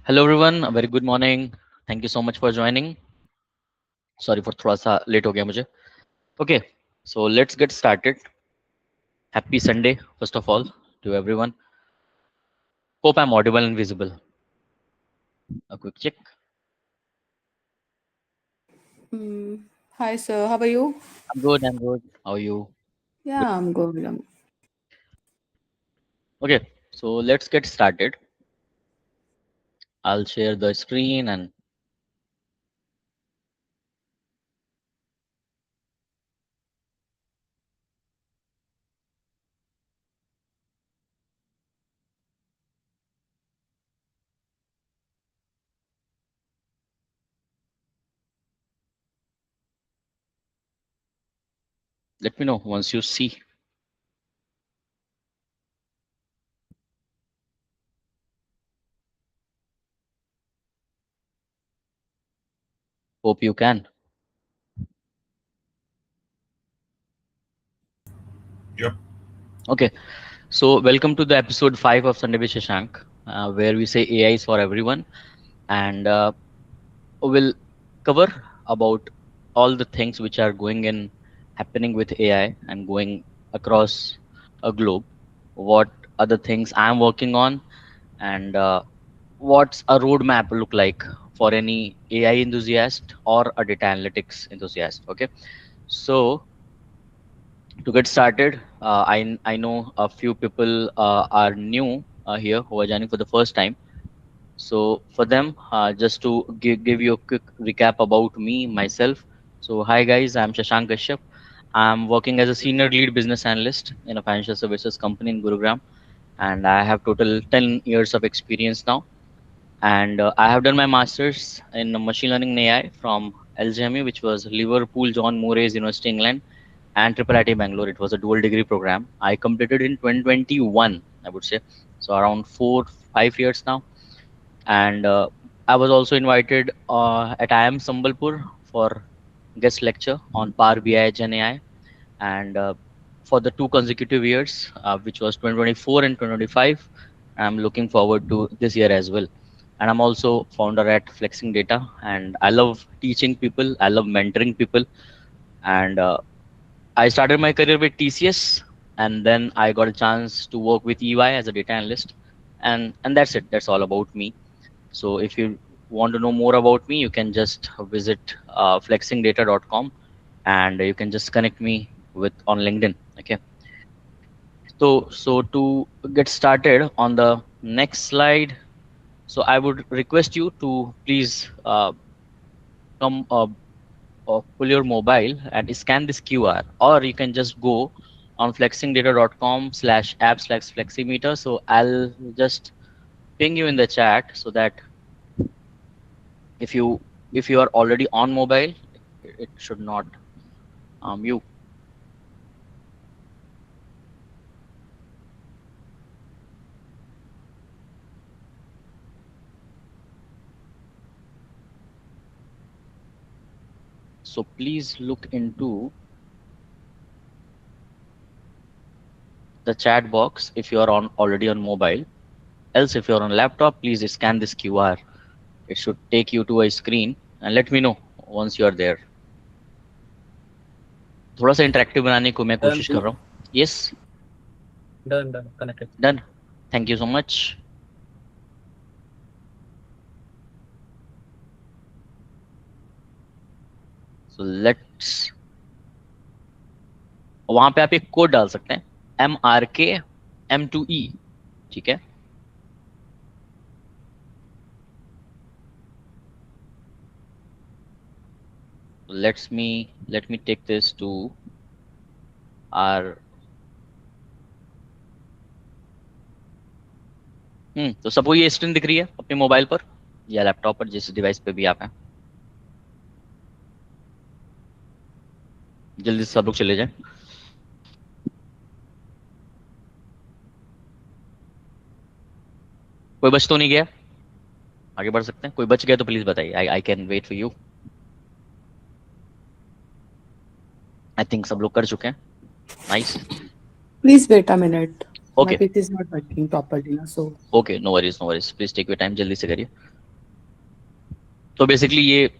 Hello everyone, a very good morning. Thank you so much for joining. Sorry for थोड़ा सा late हो गया मुझे. Okay, so let's get started. Happy Sunday, first of all, to everyone. Hope I'm audible and visible. A quick check. Hi, sir. How are you? I'm good. I'm good. How are you? Good. Yeah, I'm good. Okay, so let's get started. I'll share the screen and let me know once you see. Hope you can. Yep. Okay, so welcome to the episode 5 of Sunday with Shashank, where we say AI is for everyone. And we'll cover about all the things which are going in happening with AI and going across a globe. What other things I'm working on, and what's a roadmap look like for any AI enthusiast or a data analytics enthusiast. Okay, so to get started, I know a few people are new here who are joining for the first time. So for them, just to give you a quick recap about me, myself. So hi guys, I'm Shashank Kashyap. I'm working as a senior lead business analyst in a financial services company in Gurugram, and I have total 10 years of experience now. And I have done my masters in machine learning and AI from LGME, which was Liverpool John Moores University, England, and Triple IT Bangalore. It was a dual degree program. I completed in 2021, I would say. So around 4 5 years now. And I was also invited at IIM Sambalpur for guest lecture on Power BI Gen AI, and for the 2 consecutive years, which was 2024 and 2025. I'm looking forward to this year as well. And I'm also founder at Flexing Data, and I love teaching people. I love mentoring people, and I started my career with TCS, and then I got a chance to work with EY as a data analyst, and that's it. That's all about me. So if you want to know more about me, you can just visit flexingdata.com, and you can just connect me with on LinkedIn. Okay. So to get started on the next slide, so I would request you to please come pull your mobile and scan this QR, or you can just go on flexingdata.com/app/fleximeter. So I'll just ping you in the chat so that if you are already on mobile, it should not you. So please look into the chat box if you are on already on mobile. Else, if you're on laptop, please scan this QR. It should take you to a screen, and let me know once you are there. थोड़ा सा interactive बनाने को मैं Done, कोशिश कर रहा हूँ. Yes, done, connected. done. Thank you so much. So let's, वहां पे आप एक कोड डाल सकते हैं, MRK M2E. ठीक है. Let me take this to our तो सबको ये स्क्रीन दिख रही है अपने मोबाइल पर या लैपटॉप पर, जिस डिवाइस पे भी आप हैं. जल्दी से सब लोग चले जाएं. कोई बच तो नहीं गया? आगे बढ़ सकते हैं. कोई बच गया तो प्लीज बताइए. I can wait for you. I think सब लोग कर चुके हैं. Nice. Please wait a minute. So my okay PC is not working properly now. So okay, no worries no worries, please take your time, जल्दी से करिए। तो basically ये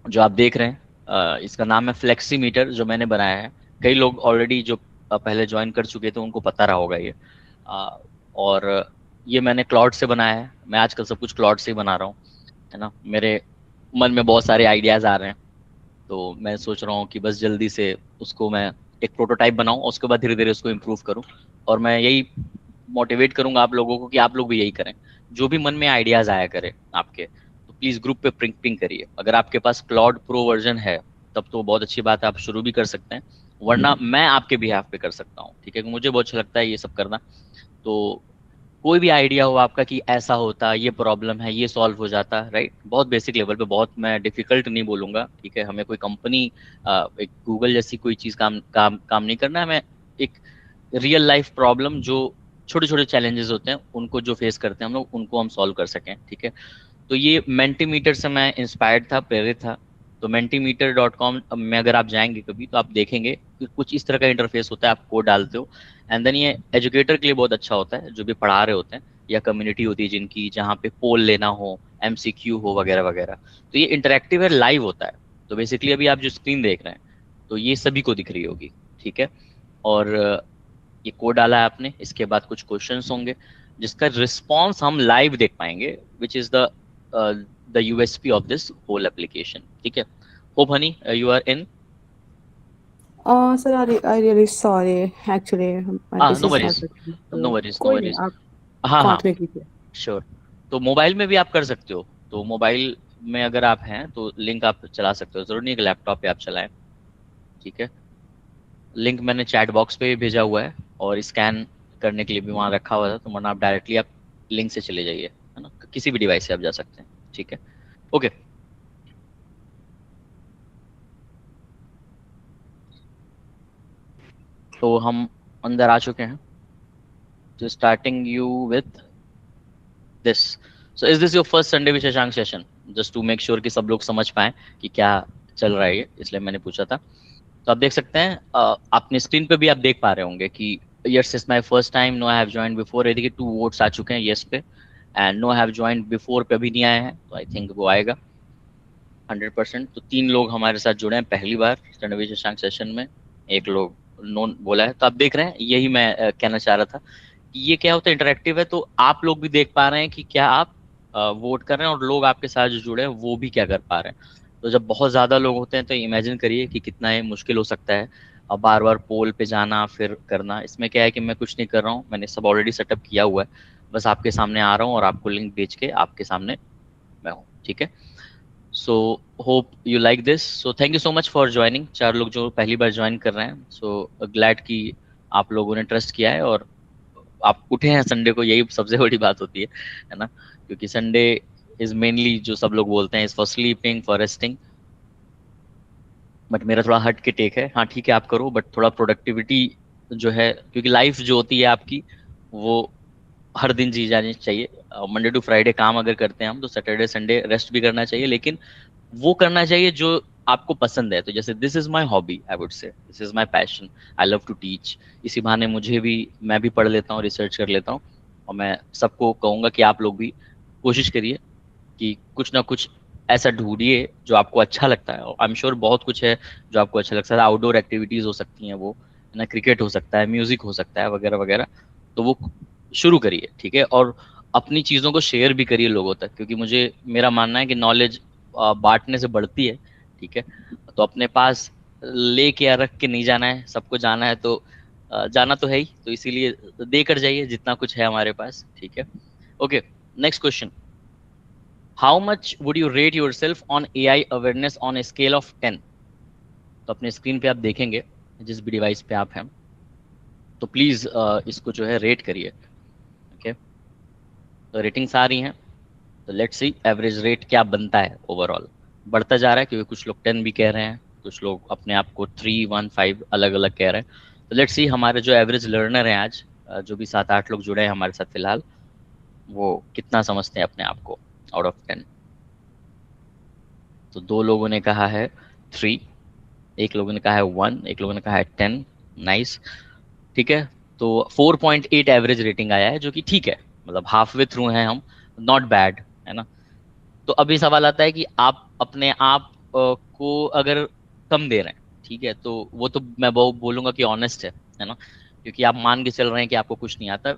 जो आप देख रहे हैं इसका नाम है फ्लेक्सीमीटर, जो मैंने बनाया है। कई लोग ऑलरेडी जो पहले ज्वाइन कर चुके थे उनको पता रहा होगा ये। और ये मैंने क्लाउड से बनाया है। मैं आजकल सब कुछ क्लाउड से ही बना रहा हूँ, है ना। मेरे मन में बहुत सारे आइडियाज आ रहे हैं, तो मैं सोच रहा हूँ कि बस जल्दी से उसको मैं एक प्रोटोटाइप बनाऊं, और उसके बाद धीरे धीरे उसको इम्प्रूव करूं। और मैं यही मोटिवेट करूंगा आप लोगों को कि आप लोग भी यही करें। जो भी मन में आइडियाज आया करे आपके, तो प्लीज ग्रुप पे पिंग पिंग करिए। अगर आपके पास क्लाउड प्रो वर्जन है तब तो बहुत अच्छी बात है, आप शुरू भी कर सकते हैं। वरना मैं आपके बिहाफ पे कर सकता हूँ, ठीक है। मुझे बहुत अच्छा लगता है ये सब करना। तो कोई भी आइडिया हो आपका कि ऐसा होता, ये प्रॉब्लम है, ये सॉल्व हो जाता, राइट। बहुत बेसिक लेवल पे, बहुत मैं डिफिकल्ट नहीं बोलूंगा, ठीक है। हमें कोई कंपनी, एक गूगल जैसी कोई चीज काम नहीं करना है हमें। एक रियल लाइफ प्रॉब्लम, जो छोटे छोटे चैलेंजेस होते हैं उनको जो फेस करते हैं हम लोग, उनको हम सॉल्व कर सकें, ठीक है। तो ये मेंटीमीटर से मैं इंस्पायर्ड था, प्रेरित था। तो mentimeter.com में अगर आप जाएंगे कभी तो आप देखेंगे कि कुछ इस तरह का इंटरफेस होता है। आप कोड डालते हो, एंड देन ये एजुकेटर के लिए बहुत अच्छा होता है, जो भी पढ़ा रहे होते हैं, या कम्युनिटी होती है जिनकी, जहाँ पे पोल लेना हो, एमसीक्यू हो, वगैरह वगैरह। तो ये इंटरेक्टिव है, लाइव होता है। तो बेसिकली अभी आप जो स्क्रीन देख रहे हैं, तो ये सभी को दिख रही होगी, ठीक है। और ये कोड डाला है आपने, इसके बाद कुछ क्वेश्चंस होंगे जिसका रिस्पॉन्स हम लाइव देख पाएंगे, which is the USP of this whole application, ठीक है। Hope honey you are in. sir, I really sorry. Actually, my PC no is not worries, working. No तो वरीज, नो कोई नहीं, वरीज। आप हाँ हाँ, कंटिन्यू कीजिए। श्योर। तो मोबाइल में भी आप कर सकते हो। तो मोबाइल में अगर आप हैं तो लिंक आप चला सकते हो, जरूर नहीं कि लैपटॉप पे आप चलाएं, ठीक है। लिंक मैंने चैट बॉक्स पे भी भेजा हुआ है, और स्कैन करने के लिए भी वहां रखा हुआ था। तो वरना आप डायरेक्टली आप लिंक से चले जाइए, है ना। किसी भी डिवाइस से आप जा सकते हैं, ठीक है। ओके, तो हम अंदर आ चुके हैं। तो starting you with this. So is this your first Sunday with Shashank session? Just to make sure कि सब लोग समझ पाए कि क्या चल रहा है ये, इसलिए मैंने पूछा था। तो आप देख सकते हैं, अपने स्क्रीन पे भी आप देख पा रहे होंगे कि yes is my first time, no I have joined before. ये देखिए 2 वोट्स आ चुके हैं यस पे, and no have joined before पे अभी नहीं आए हैं। तो आई थिंक वो आएगा 100%। तो 3 लोग हमारे साथ जुड़े हैं पहली बार संडे विद शशांक सेशन में। एक लोग नोन बोला है। तो आप देख रहे हैं, यही मैं कहना चाह रहा था कि ये क्या होता है, इंटरेक्टिव है। तो आप लोग भी देख पा रहे हैं कि क्या आप वोट कर रहे हैं, और लोग आपके साथ जो जुड़े हैं वो भी क्या कर पा रहे हैं। तो जब बहुत ज्यादा लोग होते हैं तो इमेजिन करिए कि कितना ये मुश्किल हो सकता है। अब बार बार पोल पे जाना फिर करना। इसमें क्या है कि मैं कुछ नहीं कर रहा हूँ, मैंने सब ऑलरेडी सेटअप किया हुआ है। बस आपके सामने आ रहा हूँ और आपको लिंक भेज के आपके सामने मैं हूँ, ठीक है। So hope you like this. So thank you so much for joining. 4 लोग जो पहली बार ज्वाइन कर रहे हैं, सो ग्लैड कि आप लोगों ने ट्रस्ट किया है और आप उठे हैं संडे को, यही सबसे बड़ी बात होती है ना। क्योंकि संडे इज मेनली, जो सब लोग बोलते हैं, is for sleeping, for resting. But मेरा थोड़ा हट के टेक है। हाँ ठीक है, आप करो, बट थोड़ा प्रोडक्टिविटी जो है, क्योंकि लाइफ जो होती है आपकी, वो हर दिन जी जानी चाहिए। मंडे टू फ्राइडे काम अगर करते हैं हम, तो सैटरडे संडे रेस्ट भी करना चाहिए, लेकिन वो करना चाहिए जो आपको पसंद है। तो जैसे this is my hobby, I would say this is my passion, I love to teach. इसी बहाने मुझे भी, मैं भी पढ़ लेता हूँ, रिसर्च कर लेता हूँ। और मैं सबको कहूंगा कि आप लोग भी कोशिश करिए कि कुछ ना कुछ ऐसा ढूंढिए जो आपको अच्छा लगता है। आई एम श्योर बहुत कुछ है जो आपको अच्छा लगता है। आउटडोर एक्टिविटीज हो सकती हैं, वो है ना, क्रिकेट हो सकता है, म्यूजिक हो सकता है, वगैरह वगैरह। तो वो शुरू करिए, ठीक है। और अपनी चीज़ों को शेयर भी करिए लोगों तक, क्योंकि मुझे, मेरा मानना है कि नॉलेज बांटने से बढ़ती है, ठीक है। तो अपने पास लेके या रख के नहीं जाना है, सबको जाना है तो जाना तो है ही। तो इसीलिए देकर जाइए जितना कुछ है हमारे पास, ठीक है। Okay, next question. How much would you rate your self on AI awareness on a scale of 10? तो अपने स्क्रीन पे आप देखेंगे, जिस भी डिवाइस पे आप हैं, तो प्लीज इसको जो है रेट करिए, ओके। तो रेटिंग्स आ रही हैं, तो लेट्स सी एवरेज रेट क्या बनता है। ओवरऑल बढ़ता जा रहा है, क्योंकि कुछ लोग 10 भी कह रहे हैं, कुछ लोग अपने आप को 3, 1, 5 अलग अलग कह रहे हैं। तो लेट्स सी हमारे जो एवरेज लर्नर हैं आज, जो भी 7-8 लोग जुड़े हैं हमारे साथ फिलहाल, वो कितना समझते हैं अपने आप को आउट ऑफ 10। तो 2 लोगों ने कहा है 3, एक लोगों ने कहा है 1, एक लोगों ने कहा है 10। नाइस, ठीक है। तो 4.8 एवरेज रेटिंग आया है, जो कि ठीक है, मतलब हाफ वे थ्रू हैं हम, नॉट बैड, है ना। तो अभी सवाल आता है कि आप अपने आप को अगर कम दे रहे हैं, ठीक है, तो वो तो मैं वो बोलूंगा कि ऑनेस्ट है ना, क्योंकि आप मान के चल रहे हैं कि आपको कुछ नहीं आता,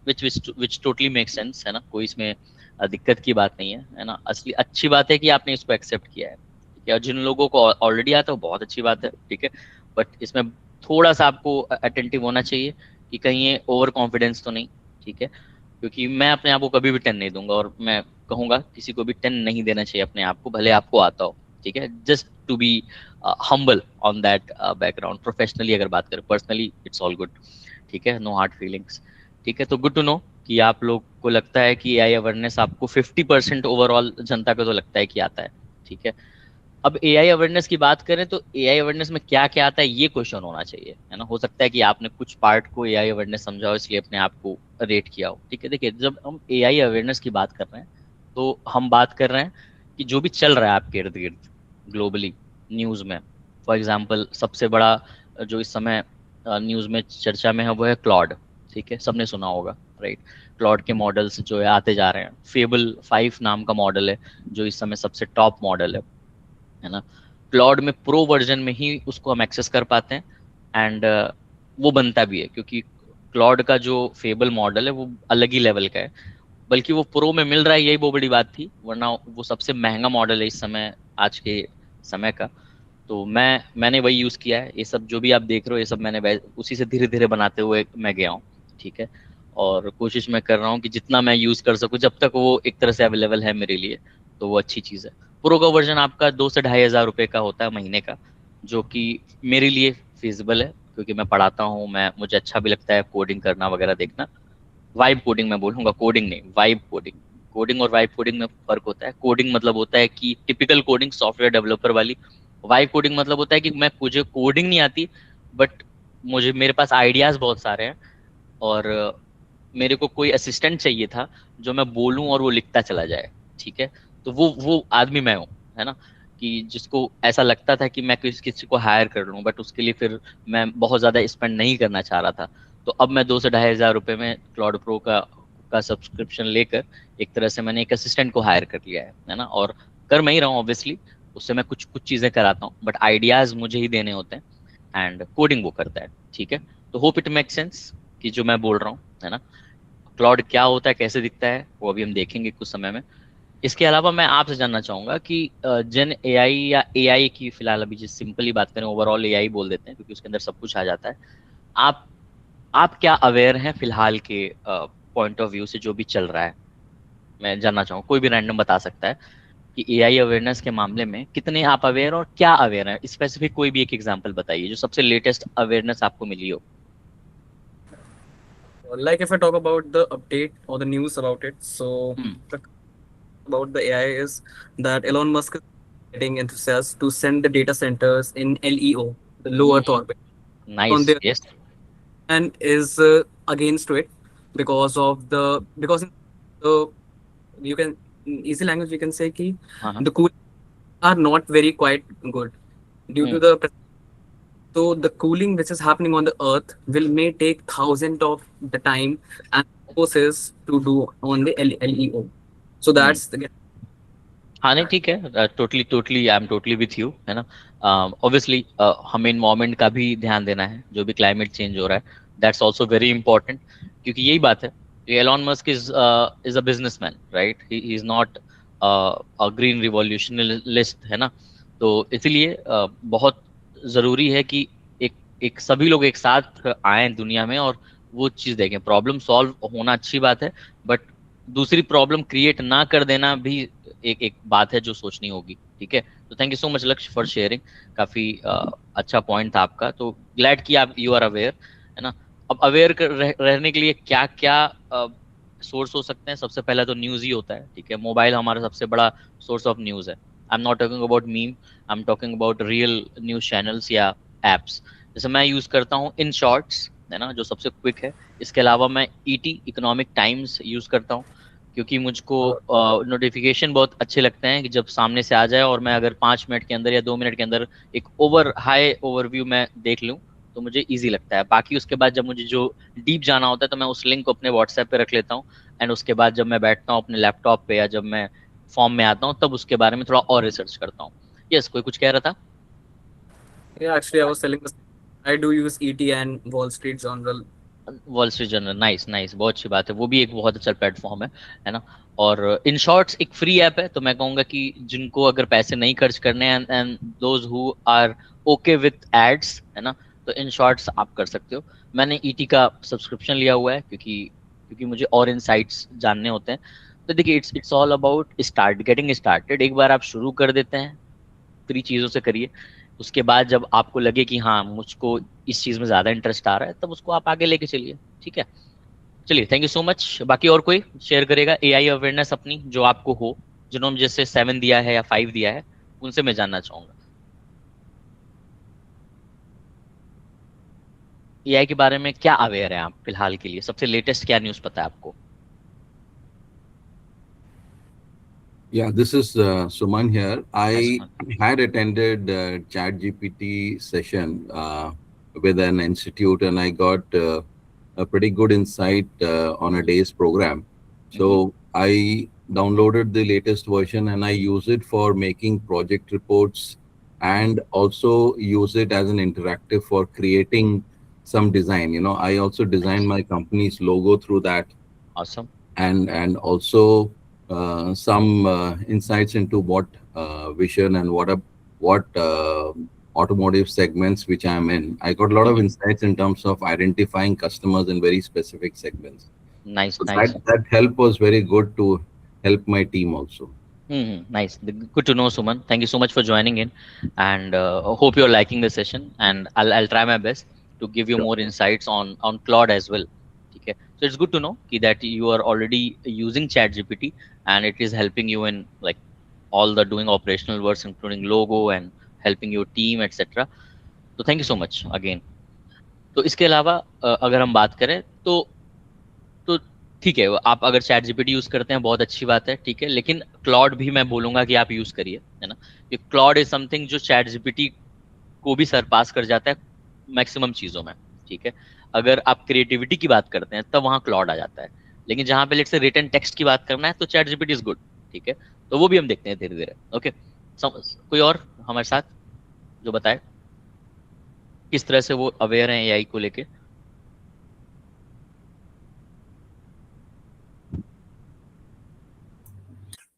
विच विच विच टोटली मेक सेंस, है ना, कोई इसमें दिक्कत की बात नहीं है ना। असली अच्छी बात है कि आपने इसको एक्सेप्ट किया है, ठीक है, और जिन लोगों को ऑलरेडी आता है वो बहुत अच्छी बात है, ठीक है, बट इसमें थोड़ा सा आपको अटेंटिव होना चाहिए कि कहीं ये ओवर कॉन्फिडेंस तो नहीं, ठीक है, क्योंकि मैं अपने आप को कभी भी 10 नहीं दूंगा, और मैं कहूंगा किसी को भी 10 नहीं देना चाहिए अपने आप को, भले आपको आता हो, ठीक है, just to be humble on that background. Professionally अगर बात करें, पर्सनली इट्स ऑल गुड, ठीक है, नो हार्ड फीलिंग्स, ठीक है। तो गुड टू नो कि आप लोग को लगता है कि एआई अवेयरनेस आपको 50% ओवरऑल जनता को तो लगता है कि आता है, ठीक है। अब एआई अवेयरनेस की बात करें तो एआई अवेयरनेस में क्या क्या आता है, ये क्वेश्चन होना चाहिए, है ना। हो सकता है कि आपने कुछ पार्ट को एआई अवेयरनेस समझा हो, इसलिए अपने आप को रेट किया हो, ठीक है। देखिए, जब हम एआई अवेयरनेस की बात कर रहे हैं तो हम बात कर रहे हैं कि जो भी चल रहा है आपके इर्द गिर्द ग्लोबली न्यूज में। फॉर एग्जाम्पल, सबसे बड़ा जो इस समय न्यूज में चर्चा में है वो है क्लॉड, ठीक है, सबने सुना होगा, राइट। क्लॉड के मॉडल्स जो है आते जा रहे हैं, फेबल 5 नाम का मॉडल है जो इस समय सबसे टॉप मॉडल है ना। क्लाउड में प्रो वर्जन में ही उसको हम एक्सेस कर पाते हैं, एंड वो बनता भी है, क्योंकि क्लाउड का जो फेबल मॉडल है वो अलग ही लेवल का है, बल्कि वो प्रो में मिल रहा है, यही बहुत बड़ी बात थी, वरना वो सबसे महंगा मॉडल है इस समय, आज के समय का। तो मैंने वही यूज़ किया है, ये सब जो भी आप देख रहे हो ये सब मैंने उसी से धीरे धीरे बनाते हुए मैं गया हूँ, ठीक है। और कोशिश मैं कर रहा हूँ कि जितना मैं यूज़ कर सकूँ, जब तक वो एक तरह से अवेलेबल है मेरे लिए, तो वो अच्छी चीज़ है। प्रो का वर्जन आपका 2 से 2,500 रुपये का होता है महीने का, जो कि मेरे लिए फिजिबल है, क्योंकि मैं पढ़ाता हूँ, मुझे अच्छा भी लगता है कोडिंग करना वगैरह देखना। वाइब कोडिंग मैं बोलूँगा, कोडिंग नहीं, वाइब कोडिंग। कोडिंग और वाइब कोडिंग में फर्क होता है। कोडिंग मतलब होता है कि टिपिकल कोडिंग, सॉफ्टवेयर डेवलपर वाली। वाइब कोडिंग मतलब होता है कि मुझे कोडिंग नहीं आती, बट मेरे पास आइडियाज बहुत सारे हैं, और मेरे को कोई असिस्टेंट चाहिए था जो मैं बोलूं और वो लिखता चला जाए, ठीक है। तो वो आदमी मैं हूँ, है ना, कि जिसको ऐसा लगता था कि मैं किसी को हायर कर लूं, बट उसके लिए फिर मैं बहुत ज्यादा स्पेंड नहीं करना चाह रहा था। तो अब मैं 2 से 2,500 रुपये में क्लाउड प्रो का सब्सक्रिप्शन लेकर एक तरह से मैंने एक असिस्टेंट को हायर कर लिया है ना। और कर मैं ही रहा हूँ ऑब्वियसली, उससे मैं कुछ कुछ चीजें कराता हूँ, बट आइडियाज मुझे ही देने होते हैं, एंड कोडिंग वो करता है, ठीक है। तो होप इट मेक सेंस कि जो मैं बोल रहा हूँ, है ना। क्लाउड क्या होता है, कैसे दिखता है, वो अभी हम देखेंगे कुछ समय में। इसके अलावा मैं आपसे जानना चाहूंगा कि जन एआई या एआई की फिलहाल अभी जिस सिंपली बात करें, ओवरऑल एआई बोल देते हैं क्योंकि उसके अंदर सब कुछ आ जाता है। आप आप क्या अवेयर हैं फिलहाल के पॉइंट ऑफ व्यू से जो भी चल रहा है? मैं जानना चाहूँ, कोई भी रैंडम बता सकता है कि एआई अवेयरनेस के मामले में कितने आप अवेयर और क्या अवेयर हैं, स्पेसिफिक कोई भी एक एग्जांपल बताइए जो सबसे लेटेस्ट अवेयरनेस आपको मिली हो। Like if I talk about the update or the news about it, so hmm. the about the AI is that Elon Musk is getting enthusiasts to send the data centers in LEO, the low Earth orbit, on nice, there, yes. and is against to it because in the you can in easy language we can say ki हाँ हाँ। the cool are not very quite good due to hmm. the so the cooling which is happening on the earth will may take thousands of the time and process to do on the LEO. So hmm. that's the हाँ नहीं, ठीक है, totally totally I am totally with you, है ना। Obviously हमें environment का भी ध्यान देना है, जो भी क्लाइमेट चेंज हो रहा है, दैट्स आल्सो वेरी इंपॉर्टेंट, क्योंकि यही बात है। Elon Musk is a businessman, right, he is not a green revolutionalist, है ना। तो इसलिए बहुत जरूरी है कि एक एक सभी लोग एक साथ आए दुनिया में और वो चीज देखें। प्रॉब्लम सॉल्व होना अच्छी बात है, बट दूसरी प्रॉब्लम क्रिएट ना कर देना भी एक एक बात है जो सोचनी होगी, ठीक है। तो थैंक यू सो मच लक्ष्य फॉर शेयरिंग, काफी अच्छा पॉइंट था आपका। तो ग्लैड कि आप यू आर अवेयर, है ना। अब अवेयर रहने के लिए क्या क्या सोर्स हो सकते हैं? सबसे पहला तो न्यूज ही होता है, ठीक है। मोबाइल हमारा सबसे बड़ा सोर्स ऑफ न्यूज है। आई am not talking about meme, I am talking about real news channels या एप्स। जैसे मैं यूज करता हूँ इन शॉर्ट्स, है ना, जो सबसे क्विक है। इसके अलावा मैं ईटी इकोनॉमिक टाइम्स यूज करता हूँ, क्योंकि मुझको नोटिफिकेशन बहुत अच्छे लगते हैं कि जब सामने से आ जाए और मैं अगर 5 मिनट के अंदर या 2 मिनट के अंदर एक हाई ओवरव्यू मैं देख लूँ, तो मुझे ईजी लगता है। बाकी उसके बाद जब मुझे जो डीप जाना होता है तो मैं उस लिंक को अपने व्हाट्सएप पे रख लेता हूँ, एंड उसके बाद जब मैं बैठता हूँ अपने लैपटॉप पे या जब मैं फॉर्म में आता हूँ तब उसके बारे में थोड़ा और रिसर्च करता हूँ। यस, कोई कुछ कह रहा था? Yeah, actually, I was telling this. I do use ET and Wall Street Journal. Wall street journal, nice nice, बहुत अच्छी बात है, वो भी एक बहुत अच्छा प्लेटफॉर्म है ना। और इन शॉर्ट्स एक फ्री ऐप है, तो मैं कहूंगा कि जिनको अगर पैसे नहीं खर्च करने हैं and those who are okay with ads, है ना, तो इन शॉर्ट्स आप कर सकते हो। मैंने ईटी का सब्सक्रिप्शन लिया हुआ है क्योंकि क्योंकि मुझे और इनसाइट्स जानने होते हैं। तो देखिए, it's all about start getting started. एक बार आप शुरू कर देते हैं, फ्री चीजों से करिए। उसके बाद जब आपको लगे कि हाँ मुझको इस चीज में ज्यादा इंटरेस्ट आ रहा है, तब उसको आप आगे लेके चलिए। ठीक है, चलिए, थैंक यू सो मच। बाकी और कोई शेयर करेगा एआई अवेयरनेस अपनी जो आपको हो, जिन्होंने जैसे 7 दिया है या 5 दिया है, उनसे मैं जानना चाहूंगा एआई के बारे में क्या अवेयर है आप फिलहाल के लिए, सबसे लेटेस्ट क्या न्यूज़ पता है आपको? Yeah, this is Suman here. Hi I Suman. had attended ChatGPT session with an institute, and I got a pretty good insight on a day's program. So I downloaded the latest version and I use it for making project reports, and also use it as an interactive for creating some design. I also designed nice, my company's logo through that, awesome. and also some insights into what vision and what automotive segments which I'm in. I got a lot of insights in terms of identifying customers in very specific segments. Nice So nice. that help was very good to help my team also. Nice. Good to know, Suman. Thank you so much for joining in, and hope you're liking the session. And I'll try my best to give you Sure. more insights on Claude as well. Okay. So it's good to know that you are already using ChatGPT and it is helping you in like all the doing operational works, including logo and helping your team, etc. So thank you so much again. तो इसके अलावा अगर हम बात करें तो ठीक है, आप अगर चैट जीपीटी यूज करते हैं बहुत अच्छी बात है, ठीक है, लेकिन क्लॉड भी मैं बोलूंगा कि आप यूज करिए, है ना। ये क्लॉड इज समथिंग जो चैट जीपीटी को भी सरपास कर जाता है मैक्सिमम चीजों में। ठीक है, अगर आप क्रिएटिविटी की बात करते हैं तब वहाँ क्लॉड आ जाता है, लेकिन जहाँ पे लेट से रिटन टेक्स्ट की बात करना है तो चैट जीपीटी इज गुड। ठीक है, तो वो भी हम देखते हैं धीरे धीरे। ओके, कोई और हमारे साथ जो बताए किस तरह से वो अवेयर है एआई को लेके?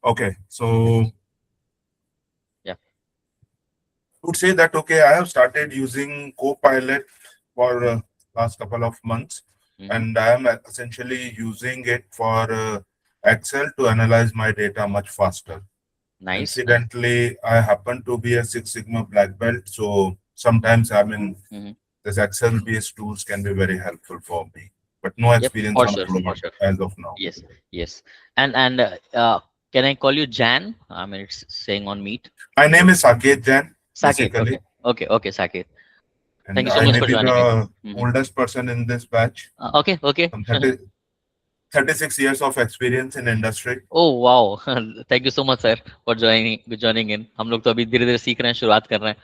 Okay, so या would say that okay, I have started using Copilot for last couple of months, and I am essentially using it for Excel to analyze my data much faster. Nice. Incidentally, I happen to be a Six Sigma black belt, so sometimes this Excel-based tools can be very helpful for me. But no Yep, experience for on sure, for Claude sure. as of now. Yes, yes. And can I call you Jan? I mean, it's saying on Meet. My name is Saket Jain, Saket. basically, Okay, Saket. Thank and you so I much may for be joining in. the oldest person in this batch. Okay. I'm 36 years of experience in industry. Oh wow, thank you so much, sir, for joining in. हम लोग तो अभी धीरे धीरे सीख रहे हैं, शुरुआत कर रहे हैं,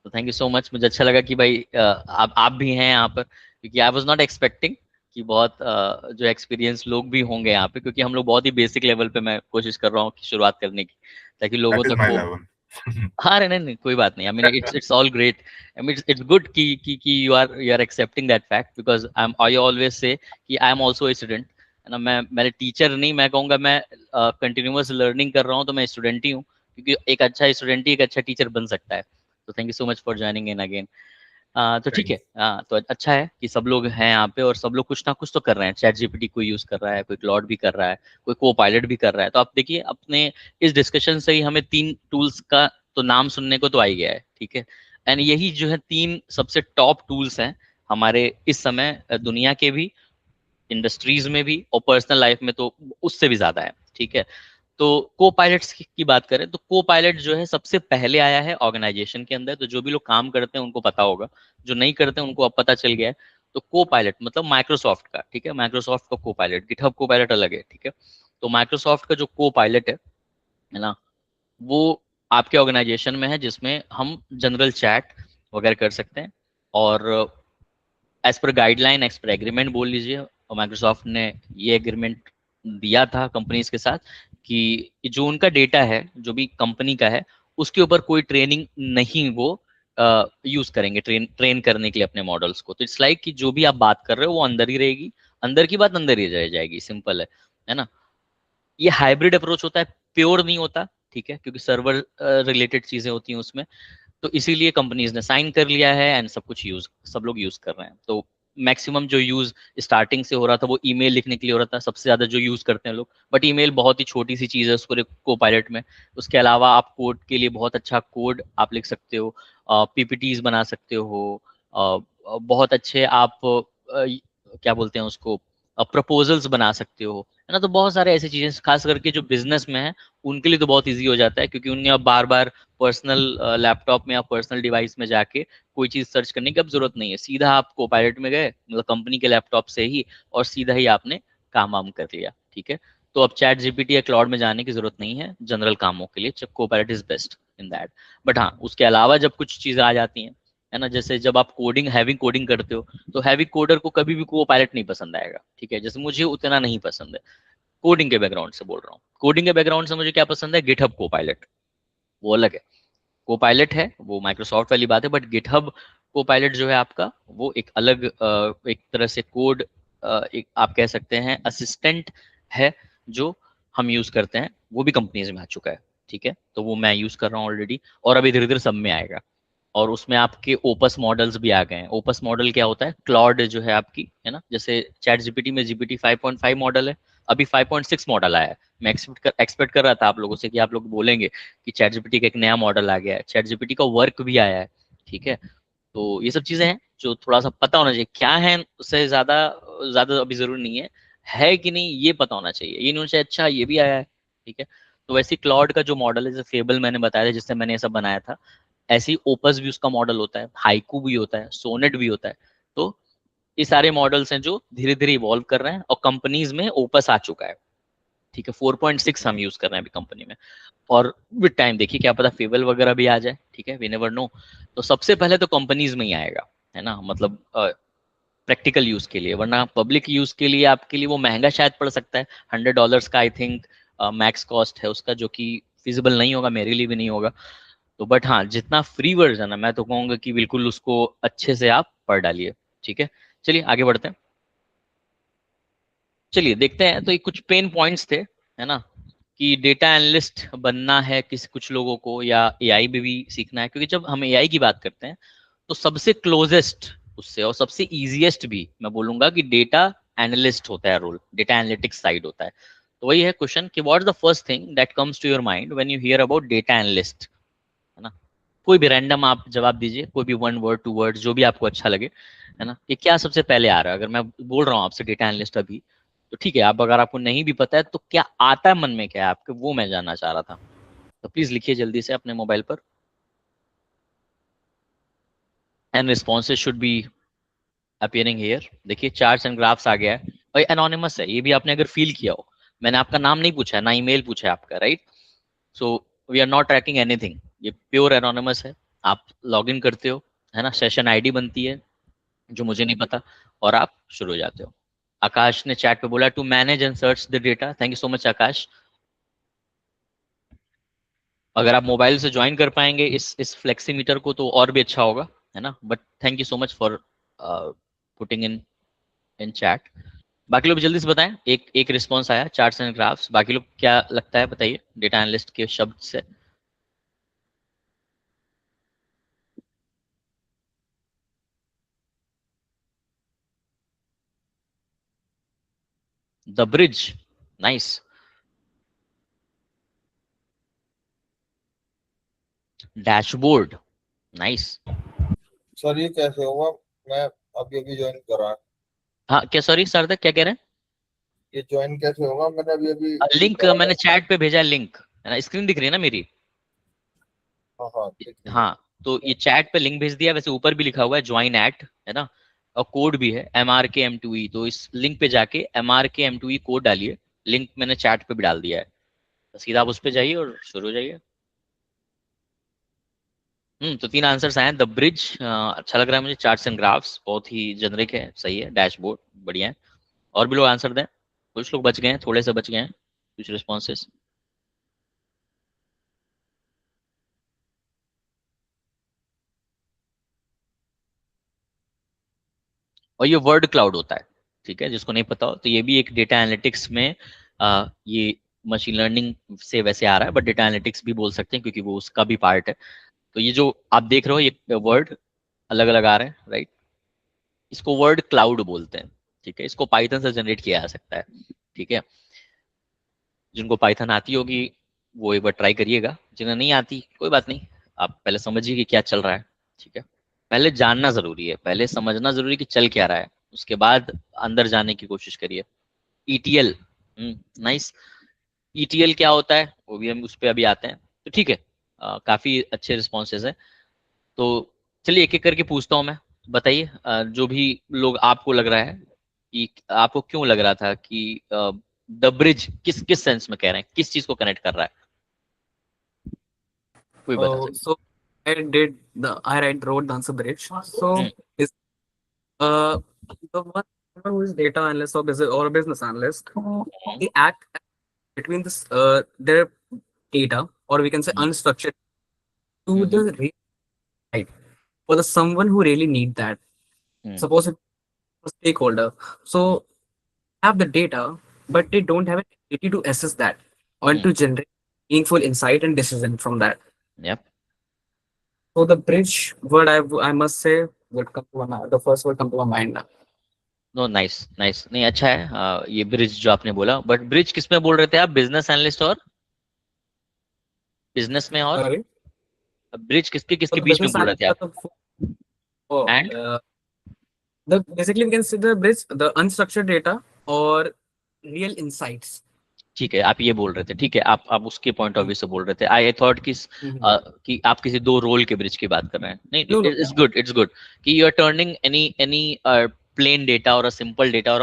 तो थैंक यू सो मच। मुझे अच्छा लगा कि भाई आप भी हैं यहाँ पर, क्योंकि आई वाज नॉट एक्सपेक्टिंग कि बहुत जो एक्सपीरियंस लोग भी होंगे यहाँ पे, क्योंकि हम लोग बहुत ही बेसिक लेवल पे मैं कोशिश कर रहा हूँ कि शुरुआत करने की, ताकि That लोगों is तक my वो। level. हाँ, नहीं नहीं कोई बात नहीं। I mean it's all great. I mean it's good कि you are accepting that fact, because I always say कि I am also a student, है ना। मैं टीचर नहीं, मैं कहूँगा मैं कंटिन्यूअस लर्निंग कर रहा हूँ, तो मैं स्टूडेंट ही हूँ, क्योंकि एक अच्छा स्टूडेंट ही एक अच्छा टीचर बन सकता है। तो thank you so much for joining in again. तो ठीक है, तो अच्छा है कि सब लोग हैं यहाँ पे और सब लोग कुछ ना कुछ तो कर रहे हैं। चैट जीपीटी कोई यूज कर रहा है, कोई क्लॉड भी कर रहा है, कोई को पायलट भी कर रहा है। तो आप देखिए, अपने इस डिस्कशन से ही हमें 3 टूल्स का तो नाम सुनने को तो आ ही गया है। ठीक है, एंड यही जो है 3 सबसे टॉप टूल्स हैं हमारे इस समय दुनिया के भी, इंडस्ट्रीज में भी और पर्सनल लाइफ में तो उससे भी ज्यादा है। ठीक है, तो को पायलट्स की बात करें तो को पायलट जो है सबसे पहले आया है ऑर्गेनाइजेशन के अंदर। तो जो भी लोग काम करते हैं उनको पता होगा, जो नहीं करते हैं उनको अब पता चल गया है। तो को पायलट मतलब माइक्रोसॉफ्ट का, ठीक है, माइक्रोसॉफ्ट का को पायलट, गिटहब को पायलट अलग है। ठीक है, तो माइक्रोसॉफ्ट का जो को पायलट है ना, वो आपके ऑर्गेनाइजेशन में है, जिसमें हम जनरल चैट वगैरह कर सकते हैं और as per guideline, as per agreement बोल लीजिए, और माइक्रोसॉफ्ट ने ये एग्रीमेंट दिया था कंपनीज के साथ कि जो उनका डेटा है, जो भी कंपनी का है, उसके ऊपर कोई ट्रेनिंग नहीं वो यूज करेंगे ट्रेन करने के लिए अपने मॉडल्स को। तो इट्स लाइक कि जो भी आप बात कर रहे हो वो अंदर ही रहेगी, अंदर की बात अंदर ही रह जाएगी, सिंपल है ना। ये हाइब्रिड अप्रोच होता है, प्योर नहीं होता, ठीक है, क्योंकि सर्वर रिलेटेड चीजें होती हैं उसमें। तो इसीलिए कंपनीज ने साइन कर लिया है एंड सब लोग यूज कर रहे हैं। तो मैक्सिमम जो यूज स्टार्टिंग से हो रहा था वो ईमेल लिखने के लिए हो रहा था, सबसे ज्यादा जो यूज करते हैं लोग, बट ईमेल बहुत ही छोटी सी चीज है उस पूरे कोपायलट में। उसके अलावा आप कोड के लिए बहुत अच्छा कोड आप लिख सकते हो, पीपीटीज बना सकते हो, बहुत अच्छे आप क्या बोलते हैं उसको, प्रपोजल्स बना सकते हो, है ना। तो बहुत सारे ऐसी चीजें, खास करके जो बिजनेस में है उनके लिए तो बहुत ईजी हो जाता है, क्योंकि उन्हें अब बार बार पर्सनल लैपटॉप में या पर्सनल डिवाइस में जाके कोई चीज सर्च करने की अब जरूरत नहीं है। सीधा आप कोपायलट में गए, मतलब कंपनी के लैपटॉप से ही, और सीधा ही आपने काम वाम कर लिया, ठीक है। तो अब चैट जीपीटी या क्लाउड में जाने की जरूरत नहीं है जनरल कामों के लिए, Copilot is best in that. But हाँ, उसके अलावा जब कुछ चीजें आ जाती हैं, है ना, जैसे जब आप हैवी कोडिंग करते हो, तो हैवी कोडर को कभी भी कोपायलट नहीं पसंद आएगा, ठीक है। जैसे मुझे उतना नहीं पसंद है, कोडिंग के बैकग्राउंड से बोल रहा हूँ। कोडिंग के बैकग्राउंड से मुझे क्या पसंद है, गिटहब कोपायलट, वो अलग है। कोपायलट है वो माइक्रोसॉफ्ट वाली बात है, बट गिटहब कोपायलट जो है आपका, वो एक अलग एक तरह से कोड, एक आप कह सकते हैं असिस्टेंट है, जो हम यूज करते हैं, वो भी कंपनीज में आ चुका है, ठीक है। तो वो मैं यूज कर रहा हूँ ऑलरेडी, और अभी धीरे धीरे सब में आएगा। और उसमें आपके ओपस मॉडल्स भी आ गए हैं। ओपस मॉडल क्या होता है, क्लाउड जो है आपकी, है ना, जैसे चैट जीपीटी में जीपीटी 5.5 मॉडल है, अभी 5.6 मॉडल आया है। मैं एक्सपेक्ट कर रहा था आप लोगों से कि आप लोग बोलेंगे कि चैट जीपीटी का एक नया मॉडल आ गया है, चैट जीपीटी का वर्क भी आया है, ठीक है। तो ये सब चीजें हैं जो थोड़ा सा पता होना चाहिए, क्या है उससे ज्यादा ज्यादा अभी जरूरी नहीं है कि नहीं, ये पता होना चाहिए, ये नहीं होना चाहिए अच्छा ये भी आया है, ठीक है। तो वैसे क्लाउड का जो मॉडल है, जैसे फेबल मैंने बताया था जिससे मैंने ये सब बनाया था, ऐसे ही ओपस भी उसका मॉडल होता है, हाइकू भी होता है, सोनेट भी होता है। तो ये सारे मॉडल्स हैं जो धीरे धीरे इवॉल्व कर रहे हैं, और कंपनीज में ओपस आ चुका है, ठीक है। 4.6 हम यूज कर रहे हैं अभी कंपनी में, और विद टाइम देखिए क्या पता फेबल वगैरह भी आ जाए, ठीक है, वी नेवर नो। तो सबसे पहले तो कंपनीज में ही आएगा, है ना, मतलब प्रैक्टिकल यूज के लिए, वरना पब्लिक यूज के लिए आपके लिए वो महंगा शायद पड़ सकता है, $100 का आई थिंक मैक्स कॉस्ट है उसका, जो कि फिजिबल नहीं होगा, मेरे लिए भी नहीं होगा। तो बट हाँ, जितना फ्री वर्जन है मैं तो कहूंगा कि बिल्कुल उसको अच्छे से आप पढ़ डालिए, ठीक है। चलिए आगे बढ़ते हैं, चलिए देखते हैं। तो ये कुछ पेन पॉइंट्स थे, है ना, कि डेटा एनालिस्ट बनना है कुछ लोगों को, या एआई भी सीखना है, क्योंकि जब हम एआई की बात करते हैं तो सबसे क्लोजेस्ट उससे और सबसे इजीएस्ट भी मैं बोलूंगा कि डेटा एनालिस्ट होता है रोल, डेटा एनालिटिक्स साइड होता है। तो वही है क्वेश्चन कि what is the first thing that comes to your mind when you hear about data analyst, है ना। कोई भी रैंडम आप जवाब दीजिए, कोई भी 1 वर्ड 2 वर्ड जो भी आपको अच्छा लगे, है ना। ये क्या सबसे पहले आ रहा है, अगर मैं बोल रहा हूँ आपसे डेटा एनालिस्ट अभी, तो ठीक है, आप अगर आपको नहीं भी पता है तो क्या आता है मन में, क्या है आपके, वो मैं जानना चाह रहा था। तो प्लीज लिखिए जल्दी से अपने मोबाइल पर, and responses should be appearing here. देखिए चार्ट्स एंड ग्राफ्स आ गया है, और एनोनिमस है, ये भी आपने अगर फील किया हो, मैंने आपका नाम नहीं पूछा है, ना ईमेल पूछा है आपका, right. So we are not tracking anything, ये प्योर एनोनिमस है। आप लॉग इन करते हो, है ना, सेशन आईडी बनती है जो मुझे नहीं पता, और आप शुरू हो जाते हो। आकाश ने चैट पे बोला to manage and search the data, thank you so much Akash. अगर आप मोबाइल से ज्वाइन कर पाएंगे इस फ्लेक्सीमीटर को तो और भी अच्छा होगा, है ना, but thank you so much for putting in chat. बाकी लोग जल्दी से बताएं, एक एक रिस्पॉन्स आया चार्ट्स एंड ग्राफ्स, बाकी लोग क्या लगता है बताइए डेटा एनालिस्ट के शब्द से। The bridge, nice. Dashboard, nice. Sir ये कैसे होगा? मैं अभी अभी ज्वाइन करा। हाँ क्या, सॉरी सर क्या कह रहे हैं। ये ज्वाइन कैसे होगा? मैंने अभी अभी लिंक करा मैंने था। चैट पे भेजा, लिंक है ना, स्क्रीन दिख रही है ना मेरी। हाँ हाँ ठीक है। हाँ, तो ये चैट पे लिंक भेज दिया, वैसे ऊपर भी लिखा हुआ है ज्वाइन एट, है ना, और कोड भी है MRKM2E। तो इस लिंक पे जाके MRKM2E कोड डालिए, लिंक मैंने चैट पे भी डाल दिया है, तो सीधा आप उस पे जाइए और शुरू हो जाइए। तो 3 आंसर्स आए हैं। द ब्रिज अच्छा लग रहा है मुझे, चार्ट्स एंड ग्राफ्स बहुत ही जेनरिक है, सही है, डैशबोर्ड बढ़िया है। और भी लोग आंसर दें, कुछ लोग बच गए हैं, थोड़े से बच गए हैं कुछ रिस्पॉन्सेस। और ये वर्ड क्लाउड होता है, ठीक है, जिसको नहीं पता हो तो ये भी एक डेटा एनालिटिक्स में ये मशीन लर्निंग से वैसे आ रहा है, बट डेटा एनालिटिक्स भी बोल सकते हैं क्योंकि वो उसका भी पार्ट है। तो ये जो आप देख रहे हो ये वर्ड अलग अलग आ रहे हैं, राइट, इसको वर्ड क्लाउड बोलते हैं, ठीक है। इसको पाइथन से जनरेट किया जा सकता है, ठीक है। जिनको पाइथन आती होगी वो एक बार ट्राई करिएगा, जिन्हें नहीं आती कोई बात नहीं, आप पहले समझिए कि क्या चल रहा है, ठीक है। पहले जानना जरूरी है, पहले समझना जरूरी है कि चल क्या रहा है, उसके बाद अंदर जाने की कोशिश करिए। ETL, nice. ईटीएल क्या होता है वो भी हम उस पर अभी आते हैं, तो ठीक है। काफी अच्छे रिस्पॉन्सेज है। तो चलिए एक एक करके पूछता हूँ मैं, बताइए जो भी लोग आपको लग रहा है कि आपको क्यों लग रहा था कि द ब्रिज किस किस सेंस में कह रहे हैं, किस चीज को कनेक्ट कर रहा है, कोई बता सकते। So I wrote the answer bridge. Hmm, So is the one who is data analyst or business analyst, they act between this their data, or we can say hmm, unstructured, to hmm, the right for the someone who really need that. Hmm, Suppose it's a stakeholder, so have the data, but they don't have an ability to assess that or hmm, to generate meaningful insight and decision from that. yep. So the bridge word I must say would come to my mind. The first word come to my mind now. No, nice nice, नहीं अच्छा है। ये bridge जो आपने बोला, but bridge किस में बोल रहे थे आप, बिजनेस एनालिस्ट और बिजनेस में, और Sorry. ब्रिज किसके So किसके the बीच में business बोल रहे थे analyst आप, oh, and the basically we can say the bridge the unstructured data or real insights. ठीक है, आप ये बोल रहे थे, ठीक है, आप उसके पॉइंट ऑफ व्यू से बोल रहे थे। I thought Mhm. कि आप किसी दो रोल के ब्रिज की बात कर रहे हैं, नहीं, No, no. It's good, it's good कि you are turning any plain data और सिंपल डेटा और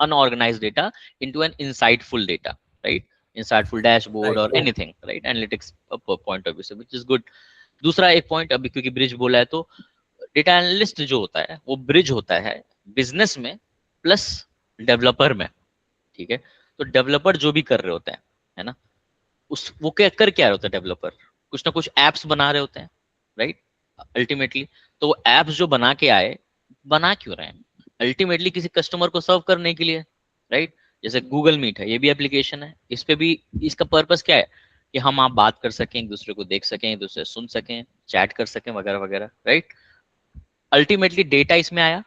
unorganised data into an insightful data, right, insightful dashboard Right. और anything, right, analytics point of view से, व्हिच इज गुड। दूसरा एक point, अभी क्योंकि bridge बोला है तो डेटा एनालिस्ट जो होता है वो ब्रिज होता है बिजनेस में प्लस डेवलपर में, ठीक है। तो डेवलपर जो भी कर रहे होते हैं, है ना, उस वो क्या कर क्या रहे होते हैं डेवलपर, कुछ ना कुछ एप्स बना रहे होते हैं, राइट, अल्टीमेटली। तो वो एप्स जो बना के आए, बना क्यों रहे हैं, अल्टीमेटली किसी कस्टमर को सर्व करने के लिए, राइट। जैसे गूगल मीट है, ये भी एप्लीकेशन है, इस पे भी इसका पर्पस क्या है कि हम आप बात कर सकें, एक दूसरे को देख सकें, एक दूसरे सुन सकें, चैट कर सकें, वगैरह वगैरह, राइट। अल्टीमेटली डेटा इसमें आया,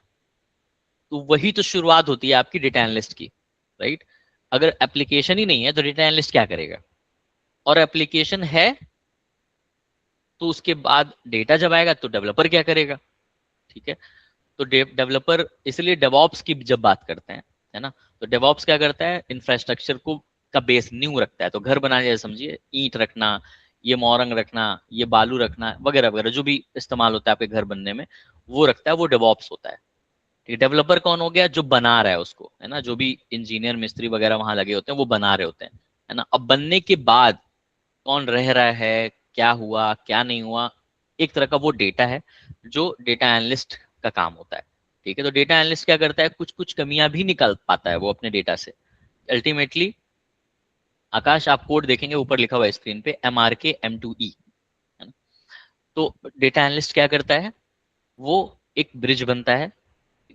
तो वही तो शुरुआत होती है आपकी डेटा एनालिस्ट की, राइट। अगर एप्लीकेशन ही नहीं है तो डेटा एनालिस्ट क्या करेगा, और एप्लीकेशन है तो उसके बाद डेटा जब आएगा तो डेवलपर क्या करेगा, ठीक है। तो डेवलपर, इसलिए डेवॉप्स की जब बात करते हैं, है ना, तो डेवॉप्स क्या करता है, इंफ्रास्ट्रक्चर को का बेस न्यू रखता है। तो घर बनाने जैसे समझिए, ईंट रखना, ये मोरंग रखना, ये बालू रखना, वगैरह वगैरह जो भी इस्तेमाल होता है आपके घर बनने में, वो रखता है, वो डेवॉप्स होता है, ठीक है। डेवलपर कौन हो गया, जो बना रहा है उसको, है ना, जो भी इंजीनियर मिस्त्री वगैरह वहां लगे होते हैं वो बना रहे होते हैं, है ना। अब बनने के बाद कौन रह रहा है, क्या हुआ क्या नहीं हुआ, एक तरह का वो डेटा है जो डेटा एनालिस्ट का काम होता है, ठीक है। तो डेटा एनालिस्ट क्या करता है, कुछ कुछ कमियां भी निकाल पाता है वो अपने डेटा से, अल्टीमेटली। आकाश, आप कोड देखेंगे ऊपर लिखा हुआ है स्क्रीन पे, MRK M2E, है ना। तो डेटा एनालिस्ट क्या करता है, वो एक ब्रिज बनता है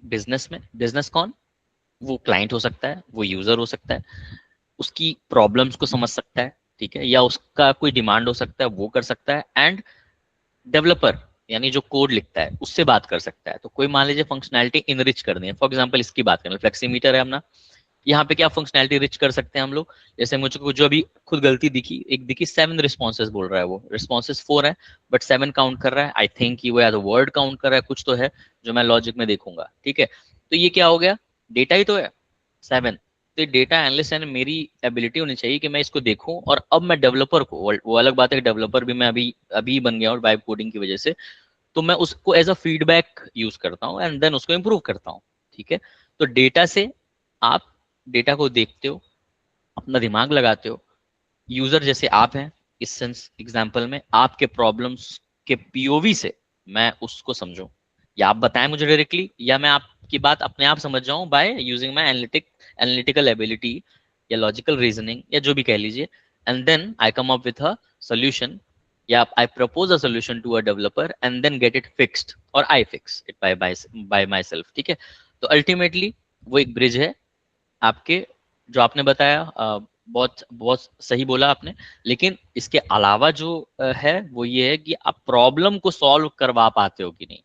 बिजनेस में। बिजनेस कौन, वो क्लाइंट हो सकता है, वो यूजर हो सकता है, उसकी प्रॉब्लम्स को समझ सकता है, ठीक है, या उसका कोई डिमांड हो सकता है वो कर सकता है, एंड डेवलपर यानी जो कोड लिखता है उससे बात कर सकता है। तो कोई मान लीजिए फंक्शनैलिटी इनरिच करनी है, फॉर एग्जांपल इसकी बात करें, फ्लेक्सीमीटर है अपना, यहाँ पे क्या फंक्शनैलिटी रिच कर सकते हैं हम लोग। जैसे मुझको जो अभी खुद गलती दिखी, एक दिखी 7 रिस्पॉन्सेज बोल रहा है, वो रिस्पॉन्सेज 4 है बट 7 काउंट कर रहा है, आई थिंक वो या तो वर्ड काउंट कर रहा है, कुछ तो है जो मैं लॉजिक में देखूंगा, ठीक है। तो ये क्या हो गया, डेटा ही तो है 7। तो डेटा एनालिस्ट है, मेरी एबिलिटी होनी चाहिए कि मैं इसको देखूं, और अब मैं डेवलपर को, वो अलग बात है कि डेवलपर भी मैं अभी अभी बन गया हूँ वाइब कोडिंग की वजह से, तो मैं उसको एज अ फीडबैक यूज करता हूँ एंड देन उसको इम्प्रूव करता हूँ, ठीक है। तो डेटा से आप डेटा को देखते हो, अपना दिमाग लगाते हो, यूजर जैसे आप हैं, इस सेंस एग्जांपल में आपके प्रॉब्लम्स आपके पीओवी से मैं उसको समझूं, या आप बताएं मुझे डायरेक्टली, या मैं आपकी बात अपने आप समझ जाऊं by using my analytical ability या लॉजिकल रीजनिंग या जो भी कह लीजिए, and then I come up with a solution, या I propose a solution to a developer and then get it fixed, और I fix it by myself. ठीक है, तो अल्टीमेटली वो एक ब्रिज है आपके, जो आपने बताया बहुत बहुत सही बोला आपने। लेकिन इसके अलावा जो है वो ये है कि आप प्रॉब्लम को सॉल्व करवा पाते हो कि नहीं,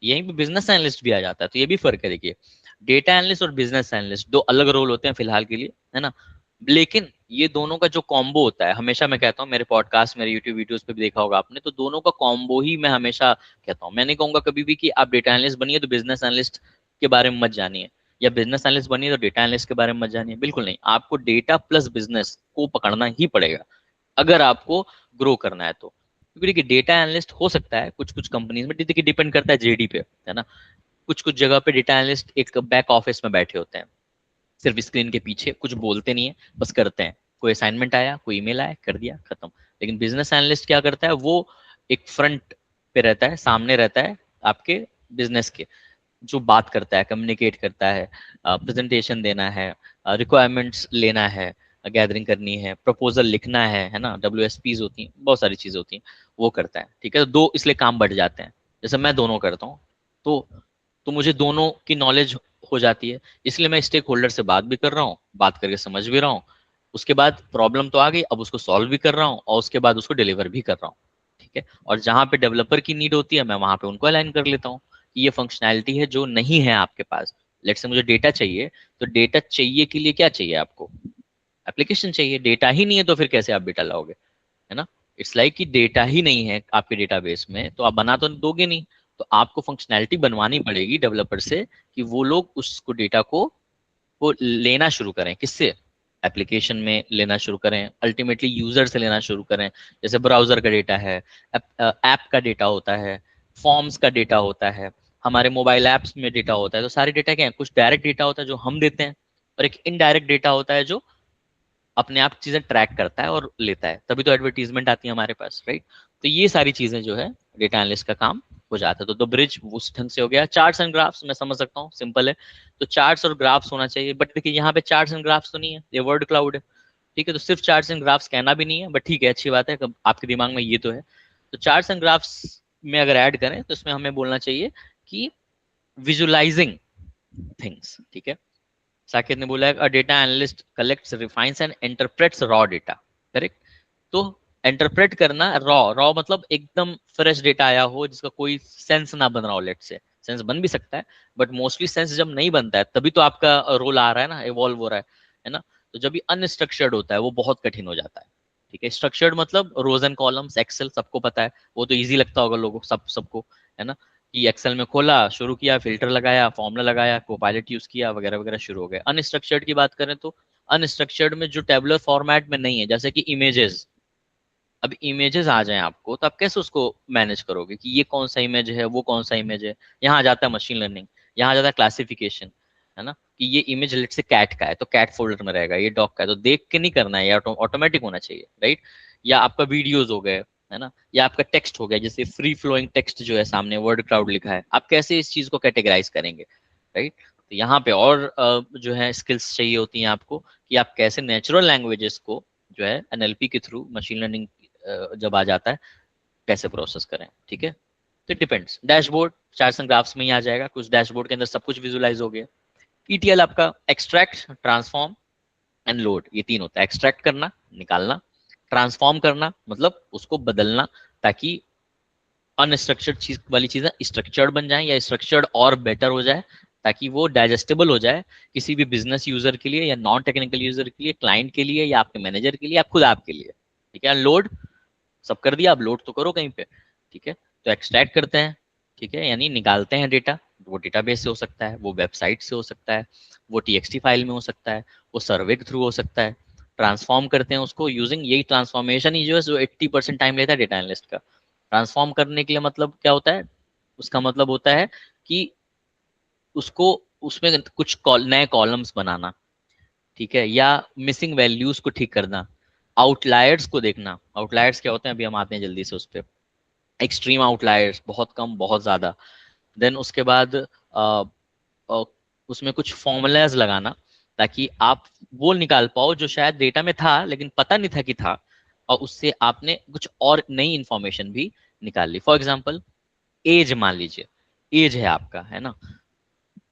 यहीं पे बिजनेस एनालिस्ट भी आ जाता है। तो ये भी फर्क है, देखिए डेटा एनालिस्ट और बिजनेस एनालिस्ट दो अलग रोल होते हैं फिलहाल के लिए, है ना। लेकिन ये दोनों का जो कॉम्बो होता है, हमेशा मैं कहता हूँ, मेरे पॉडकास्ट मेरे यूट्यूब वीडियोस पे भी देखा होगा आपने, तो दोनों का कॉम्बो ही मैं हमेशा कहता हूँ। मैं नहीं कहूंगा कभी भी कि आप डेटा एनालिस्ट बनिए तो बिजनेस एनालिस्ट के बारे में मत जानिए, या बिजनेस एनालिस्ट बनिए तो डेटा एनालिस्ट के बारे में मत जानिए, बिल्कुल नहीं। आपको डेटा प्लस बिजनेस को पकड़ना ही पड़ेगा अगर आपको ग्रो करना है तो। क्योंकि देखिए डेटा एनालिस्ट हो सकता है कुछ कुछ कंपनीज में, देखिए डिपेंड करता है जेडी पे, है ना। कुछ कुछ जगह पे डेटा एनालिस्ट एक बैक ऑफिस में बैठे होते हैं, सिर्फ स्क्रीन के पीछे, कुछ बोलते नहीं है, बस करते हैं। कोई असाइनमेंट आया, कोई ईमेल आया, कर दिया, खत्म। लेकिन बिजनेस एनालिस्ट क्या करता है, वो एक फ्रंट पे रहता है, सामने रहता है आपके बिजनेस के, जो बात करता है, कम्युनिकेट करता है, प्रेजेंटेशन देना है, रिक्वायरमेंट्स लेना है, गैदरिंग करनी है, प्रपोजल लिखना है ना, WSPs होती हैं, बहुत सारी चीजें होती हैं, वो करता है। ठीक है, तो दो इसलिए काम बढ़ जाते हैं, जैसे मैं दोनों करता हूँ, तो मुझे दोनों की नॉलेज हो जाती है, इसलिए मैं स्टेक होल्डर से बात भी कर रहा हूँ, बात करके समझ भी रहा हूँ, उसके बाद प्रॉब्लम तो आ गई, अब उसको सॉल्व भी कर रहा हूँ, और उसके बाद उसको डिलीवर भी कर रहा हूँ। ठीक है, और जहाँ पे डेवलपर की नीड होती है मैं वहां पे उनको अलाइन कर लेता हूँ कि ये फंक्शनैलिटी है जो नहीं है आपके पास। लेट्स से मुझे डेटा चाहिए, तो डेटा चाहिए के लिए क्या चाहिए आपको, एप्लीकेशन चाहिए। डेटा ही नहीं है तो फिर कैसे आप डेटा लाओगे, है ना। इट्स लाइक कि डेटा ही नहीं है आपके डेटाबेस में तो आप बना तो दोगे नहीं। तो आपको फंक्शनैलिटी बनवानी पड़ेगी डेवलपर से कि वो लोग उसको डेटा को लेना शुरू करें, किससे, एप्लीकेशन में लेना शुरू करें, अल्टीमेटली यूजर से लेना शुरू करें। जैसे ब्राउजर का डेटा है, ऐप का डेटा होता है, फॉर्म्स का डेटा होता है, हमारे मोबाइल ऐप्स में डेटा होता है। तो सारे डेटा क्या है, कुछ डायरेक्ट डेटा होता है जो हम देते हैं, और एक इनडायरेक्ट डेटा होता है जो अपने आप चीजें ट्रैक करता है और लेता है, तभी तो एडवर्टीजमेंट आती है हमारे पास, राइट। तो ये सारी चीजें जो है डेटा एनालिस्ट का काम हो जाता है। तो ब्रिज उस ढंग से हो गया। चार्ट्स एंड ग्राफ्स मैं समझ सकता हूँ, सिंपल है। तो चार्ट्स और ग्राफ्स होना चाहिए, बट देखिए यहाँ पे चार्ट्स एंड ग्राफ्स तो नहीं है, ये वर्ड क्लाउड है। ठीक है, तो सिर्फ चार्ट्स एंड ग्राफ्स कहना भी नहीं है, बट ठीक है, अच्छी बात है, आपके दिमाग में ये तो है। तो चार्ट्स एंड ग्राफ्स में अगर ऐड करें तो इसमें हमें बोलना चाहिए कि विजुअलाइजिंग थिंग्स। ठीक है, साकेत ने बोला है data analyst collects, refines and interprets raw data. Correct. तो इंटरप्रेट करना, रॉ रॉ मतलब एकदम फ्रेश डेटा आया हो जिसका कोई सेंस ना बन रहा हो, लेट से सेंस बन भी सकता है, बट मोस्टली सेंस जब नहीं बनता है तभी तो आपका रोल आ रहा है ना, इवॉल्व हो रहा है ना। तो जब भी अनस्ट्रक्चर्ड होता है वो बहुत कठिन हो जाता है। ठीक है, स्ट्रक्चर्ड मतलब रोज एंड कॉलम्स, एक्सेल सबको पता है, वो तो इजी लगता होगा लोगों सबको, है ना, कि एक्सेल में खोला, शुरू किया, फिल्टर लगाया, फॉर्मूला लगाया, कोपायलट यूज किया, वगैरह वगैरह शुरू हो गए। अनस्ट्रक्चर्ड की बात करें तो अनस्ट्रक्चर्ड में जो टेबुलर फॉर्मेट में नहीं है, जैसे कि इमेजेस, अब इमेजेस आ जाए आपको तो आप कैसे उसको मैनेज करोगे कि ये कौन सा इमेज है, वो कौन सा इमेज है। यहाँ आ जाता है मशीन लर्निंग, यहाँ आ जाता है क्लासिफिकेशन, है ना, कि ये इमेज लेट से कैट का है तो कैट फोल्डर में रहेगा, ये डॉग का है तो देख के नहीं करना है, या ऑटोमेटिक होना चाहिए, राइट। या आपका वीडियोज हो गए, है ना, या आपका टेक्स्ट हो गया, जैसे फ्री फ्लोइंग टेक्स्ट जो है सामने वर्ड क्लाउड लिखा है, आप कैसे इस चीज को कैटेगराइज करेंगे, राइट। तो यहाँ पे और जो है स्किल्स चाहिए होती हैं आपको, कि आप कैसे नेचुरल लैंग्वेजेस को जो है NLP के थ्रू, मशीन लर्निंग जब आ जाता है, कैसे प्रोसेस करें। ठीक है, तो depends. Dashboard charts and graphs में ही आ जाएगा, कुछ डैशबोर्ड के अंदर सब कुछ विजुअलाइज हो गया। ETL आपका एक्सट्रैक्ट, ट्रांसफॉर्म एंड लोड, ये तीन होता है। एक्सट्रैक्ट करना, निकालना, ट्रांसफॉर्म करना मतलब उसको बदलना, ताकि अनस्ट्रक्चर्ड चीज वाली चीजें स्ट्रक्चर्ड बन जाए, या स्ट्रक्चर्ड और बेटर हो जाए, ताकि वो डाइजेस्टेबल हो जाए किसी भी बिजनेस यूजर के लिए, या नॉन टेक्निकल यूजर के लिए, क्लाइंट के लिए, या आपके मैनेजर के लिए, या खुद आपके लिए। ठीक है, लोड सब कर दिया, अब लोड तो करो कहीं पे। ठीक है, तो एक्सट्रैक्ट करते हैं, ठीक है, यानी निकालते हैं डेटा। वो डेटाबेस से हो सकता है, वो वेबसाइट से हो सकता है, वो TXT फाइल में हो सकता है, वो सर्वे के थ्रू हो सकता है। ट्रांसफॉर्म करते हैं उसको यूजिंग, यही ट्रांसफॉर्मेशन ही जो 80% टाइम लेता है डेटा एनालिस्ट का। ट्रांसफॉर्म करने के लिए मतलब क्या होता है, उसका मतलब होता है कि उसको उसमें कुछ नए कॉलम्स बनाना, ठीक है, या मिसिंग वैल्यूज को ठीक करना, आउटलायर्स को देखना। आउटलायर्स क्या होते हैं, अभी हम आते हैं जल्दी से उस पर। एक्सट्रीम आउटलायर्स, बहुत कम, बहुत ज्यादा। देन उसके बाद उसमें कुछ फॉर्मूलाज लगाना ताकि आप वो निकाल पाओ जो शायद डेटा में था लेकिन पता नहीं था कि था, और उससे आपने कुछ और नई इंफॉर्मेशन भी निकाल ली। फॉर एग्जाम्पल एज, मान लीजिए एज है आपका, है ना,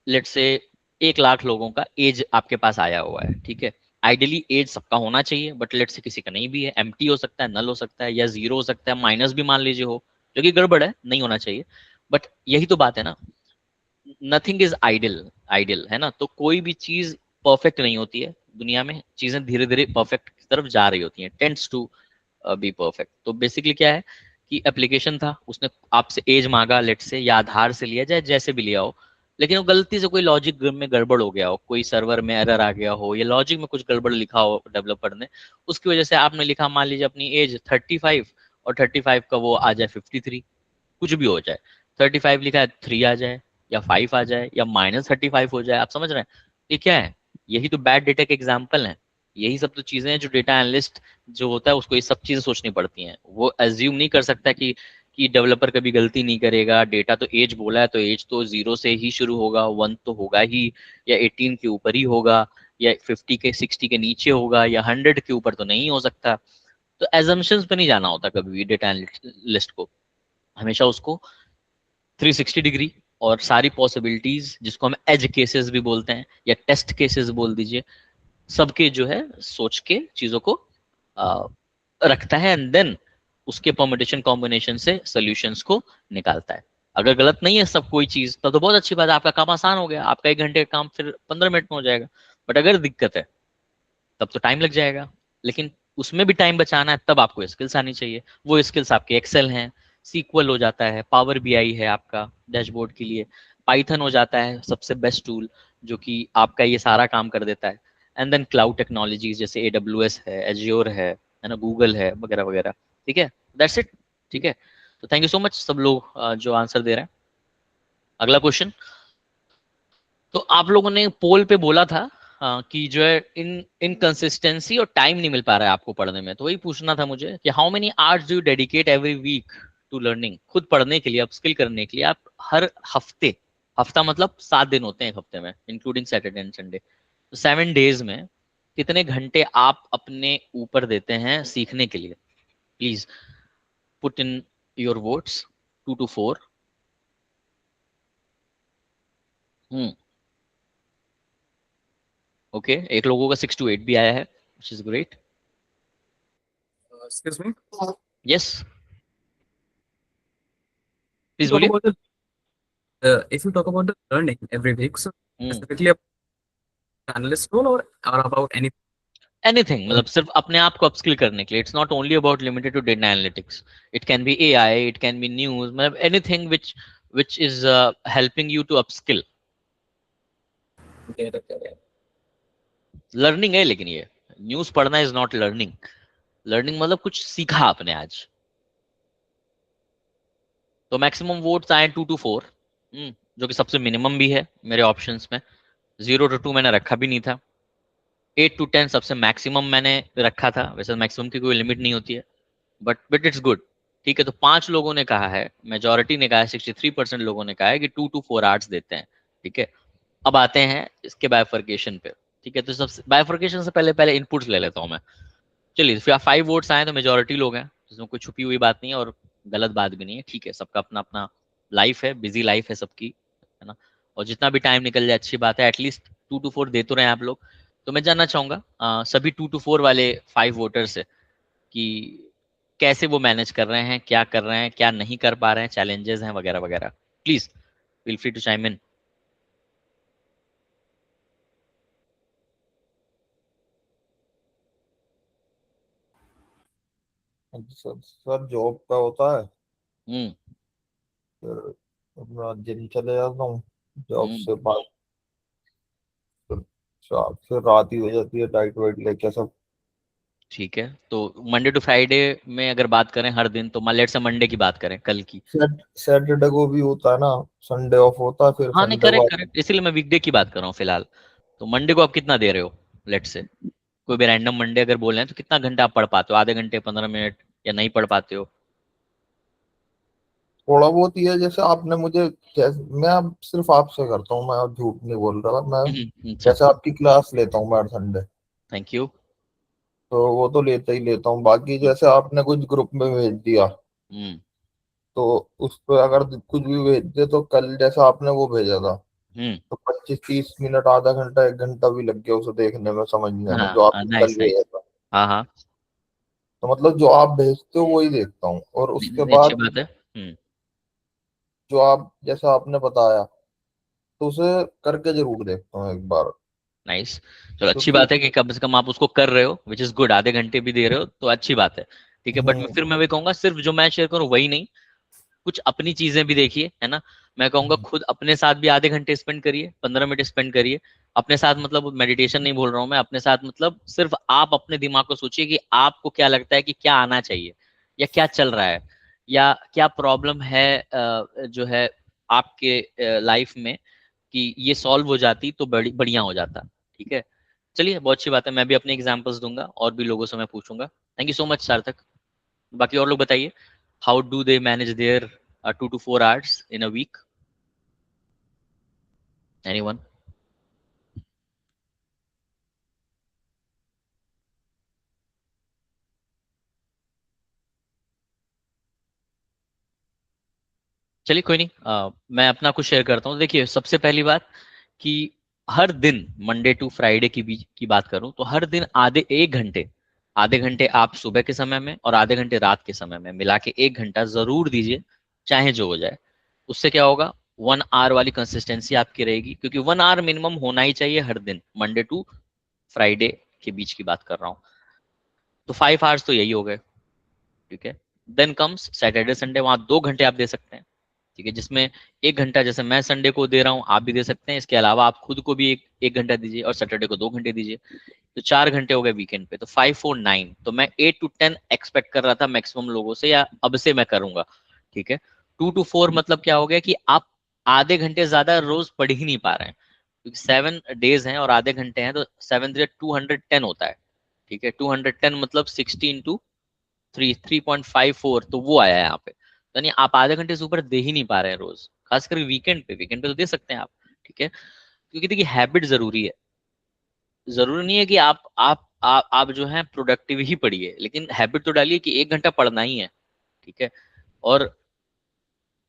लेट से 1 लाख लोगों का एज आपके पास आया हुआ है, ठीक है। आइडियली एज सबका होना चाहिए, बट लेट से किसी का नहीं भी है, एम्प्टी हो सकता है, नल हो सकता है, या जीरो हो सकता है, माइनस भी मान लीजिए हो, जो कि गड़बड़ है, नहीं होना चाहिए। बट यही तो बात है ना, नथिंग इज आइडियल, आइडियल है ना, तो कोई भी चीज परफेक्ट नहीं होती है दुनिया में, चीजें धीरे धीरे परफेक्ट की तरफ जा रही होती हैं, टेंड्स टू बी परफेक्ट। तो बेसिकली क्या है कि एप्लीकेशन था, उसने आपसे एज मांगा, लेट से, या आधार से लिया जाए, जैसे भी लिया हो, लेकिन वो गलती से कोई लॉजिक में गड़बड़ हो गया हो, कोई सर्वर में एरर आ गया हो, या लॉजिक में कुछ गड़बड़ लिखा हो डेवलपर ने, उसकी वजह से आपने लिखा मान लीजिए अपनी एज 35, और 35 का वो आ जाए 53, कुछ भी हो जाए, 35 लिखा है 3 आ जाए, या 5 आ जाए, या -35 हो जाए, आप समझ रहे हैं, ये क्या है, यही तो बैड डेटा के एग्जाम्पल है। यही सब तो चीजें हैं जो डेटा एनालिस्ट जो होता है उसको ये सब चीजें सोचनी पड़ती हैं। वो एज्यूम नहीं कर सकता कि डेवलपर कभी गलती नहीं करेगा, डेटा तो एज बोला है तो एज तो 0 से ही शुरू होगा, 1 तो होगा ही, या 18 के ऊपर ही होगा, या 50 के 60 के नीचे होगा, या 100 के ऊपर तो नहीं हो सकता। तो एजम्पशंस पे नहीं जाना होता कभी भी डेटा एनालिस्ट को, हमेशा उसको 360 डिग्री और सारी पॉसिबिलिटीज, जिसको हम एज केसेस भी बोलते हैं या टेस्ट केसेस बोल दीजिए, सबके जो है सोच के चीजों को आ, रखता है, एंड देन उसके परमुटेशन कॉम्बिनेशन से सॉल्यूशंस को निकालता है। अगर गलत नहीं है सब कोई चीज, तब तो बहुत अच्छी बात है, आपका काम आसान हो गया, आपका 1 घंटे का काम फिर 15 मिनट में हो जाएगा। बट अगर दिक्कत है तब तो टाइम लग जाएगा, लेकिन उसमें भी टाइम बचाना है तब आपको स्किल्स आनी चाहिए। वो स्किल्स आपके एक्सेल हैं, सीक्वल हो जाता है, पावर बीआई है आपका डैशबोर्ड के लिए, पाइथन हो जाता है सबसे बेस्ट टूल जो कि आपका ये सारा काम कर देता है। एंड देन क्लाउड टेक्नोलॉजीज जैसे एडब्ल्यूएस है, एज्योर है ना, गूगल है, वगैरह वगैरह। ठीक है, दैट्स इट। ठीक है, तो थैंक यू सो मच सब लोग जो आंसर दे रहे हैं। अगला क्वेश्चन, तो आप लोगों ने पोल पे बोला था कि जो है इनकंसिस्टेंसी और टाइम नहीं मिल पा रहा है आपको पढ़ने में, तो वही पूछना था मुझे कि how many hours do you dedicate every week to learning, खुद पढ़ने के लिए, अपस्किल करने के लिए आप हर हफ्ते, हफ्ता मतलब 7 दिन होते हैं एक हफ्ते में इंक्लूडिंग सैटरडे एंड संडे, तो 7 डेज में कितने घंटे आप अपने ऊपर देते हैं सीखने के लिए? Please put in your votes, 2 to 4। Okay, एक लोगों का 6 to 8 भी आया है, which is great. Excuse me. Yes, please Talk बोलिए। about if you talk about the learning every week, so specifically about analyst role or about anything. Anything, मतलब सिर्फ अपने आप को अपस्किल करने के लिए, it's not only about limited to data analytics, it can be AI, it can be news, मतलब anything which is helping you to upskill। Learning है, लेकिन ये न्यूज पढ़ना इज नॉट लर्निंग। लर्निंग मतलब कुछ सीखा आपने आज। तो मैक्सिमम वोट्स आए 2 to 4, जो कि सबसे मिनिमम भी है मेरे ऑप्शंस में। 0 to 2 मैंने रखा भी नहीं था। 8 to 10 सबसे मैक्सिमम मैंने रखा था, वैसे मैक्सिमम की कोई लिमिट नहीं होती है, बट इट्स गुड। ठीक है, तो 5 लोगों ने कहा है, मेजोरिटी ने कहा है, 63% लोगों ने कहा है कि 2 to 4 आवर्स देते हैं। ठीक है, अब आते हैं इसके बाइफर्केशन पे। ठीक है, तो सबसे बाइफर्केशन से पहले पहले इनपुट्स ले लेता हूँ मैं। चलिए, फिर 5 वोट्स आए तो मेजोरिटी लोग हैं, जिसमें कोई छुपी हुई बात नहीं है और गलत बात भी नहीं है। ठीक है, सबका अपना अपना लाइफ है, बिजी लाइफ है सबकी, है ना, और जितना भी टाइम निकल जाए अच्छी बात है, एटलीस्ट 2 to 4 दे तो रहे हैं आप लोग। तो मैं जानना चाहूंगा सभी 2 to 4 वाले 5 वोटर से कि कैसे वो मैनेज कर रहे हैं, क्या कर रहे हैं, क्या नहीं कर पा रहे हैं, चैलेंजेस हैं वगैरह वगैरह। Please feel free to chime in. Sir job का होता है, हम्म फिर अपना जिम चले जाता हूँ, जॉब हम्म से बाद फिर फिर रात ही हो जाती है, डाइट वाइट लेके सब। ठीक है, तो मंडे टू फ्राइडे में अगर बात करें हर दिन, तो मान लेट से मंडे की बात करें, कल की। सैटरडे को भी होता है ना, संडे ऑफ होता है, फिर हाँ नहीं, संडे करेक्ट को करेक्ट, इसीलिए मैं वीकडे की बात कर रहा हूँ फिलहाल। तो मंडे को आप कितना दे रहे हो, लेट से कोई भी रैंडम मंडे अगर बोल रहे हैं, तो कितना घंटा आप पढ़ पाते हो? आधे घंटे, 15 मिनट, या नहीं पढ़ पाते हो? थोड़ा बहुत ही है, जैसे आपने मुझे, मैं अब सिर्फ आपसे करता हूँ, मैं अब झूठ नहीं बोल रहा, मैं अच्छा, जैसे आपकी क्लास लेता हूँ मैं हर संडे, थैंक यू। तो वो तो लेता ही लेता हूँ। बाकी जैसे आपने कुछ ग्रुप में भेज दिया, हम्म तो उस पर अगर कुछ भी भेज दे, तो कल जैसा आपने वो भेजा था, हम्म तो 25-30 मिनट, आधा घंटा 1 घंटा भी लग गया उसे देखने में, समझने में, हाँ जो आपने कल नाइस भेजा नाइस। था। हाँ हाँ, तो मतलब जो आप भेजते हो वही देखता हूँ, और नहीं, उसके नहीं, अच्छी बाद बात है। जो आप जैसा आपने बताया, तो उसे करके जरूर देखता हूँ एक बार, नाइस। चलो अच्छी क्योंकि बात है कि कम से कम आप उसको कर रहे हो, विच इज गुड। आधे घंटे भी दे रहे हो तो अच्छी बात है, ठीक है। बट हम्म फिर मैं भी कहूंगा सिर्फ जो मैं शेयर करूँ वही नहीं, कुछ अपनी चीजें भी देखिए, है ना। मैं कहूंगा खुद अपने साथ भी आधे घंटे स्पेंड करिए, 15 मिनट स्पेंड करिए अपने साथ। मतलब मेडिटेशन नहीं बोल रहा हूँ मैं, अपने साथ मतलब सिर्फ आप अपने दिमाग को सोचिए कि आपको क्या लगता है कि क्या आना चाहिए, या क्या चल रहा है, या क्या प्रॉब्लम है जो है आपके लाइफ में, कि ये सॉल्व हो जाती तो बढ़िया हो जाता, ठीक है। चलिए, बहुत अच्छी बात है। मैं भी अपने एग्जांपल्स दूंगा और भी लोगों से मैं पूछूंगा। थैंक यू सो मच सार्थक। बाकी और लोग बताइए, how do they manage their 2 to 4 hours in a week? Anyone? चलिए कोई नहीं, मैं अपना कुछ शेयर करता हूँ। देखिए, सबसे पहली बात कि हर दिन मंडे टू फ्राइडे की बीच की बात करूं तो हर दिन आधे घंटे आप सुबह के समय में और आधे घंटे रात के समय में मिला के 1 घंटा जरूर दीजिए, चाहे जो हो जाए। उससे क्या होगा, 1 आवर वाली कंसिस्टेंसी आपकी रहेगी, क्योंकि 1 आवर मिनिमम होना ही चाहिए हर दिन, मंडे टू फ्राइडे के बीच की बात कर रहा हूँ। तो 5 आवर्स तो यही हो गए, ठीक है। देन कम्स सैटरडे संडे, वहां 2 घंटे आप दे सकते हैं, ठीक है, जिसमें 1 घंटा जैसे मैं संडे को दे रहा हूँ आप भी दे सकते हैं। इसके अलावा आप खुद को भी एक घंटा दीजिए और सैटरडे को 2 घंटे दीजिए, तो 4 घंटे हो गए वीकेंड पे। तो 5 4 9, तो मैं 8 to 10 एक्सपेक्ट कर रहा था मैक्सिमम लोगों से, या अब से मैं करूंगा, ठीक है। 2 to 4 मतलब क्या हो गया कि आप आधे घंटे ज्यादा रोज पढ़ ही नहीं पा रहे हैं, क्योंकि 7 डेज हैं और आधे घंटे हैं, तो 7 3 210 होता है, ठीक है। 210 मतलब 3 3.54, तो वो आया है यहाँ पे। यानी आप आधे घंटे से ऊपर दे ही नहीं पा रहे हैं रोज, खासकर वीकेंड पे तो दे सकते हैं आप, ठीक है। क्योंकि देखिए, हैबिट जरूरी है। जरूरी नहीं है कि आप जो है प्रोडक्टिव ही पढ़िए, लेकिन हैबिट तो डालिए कि 1 घंटा पढ़ना ही है, ठीक है। और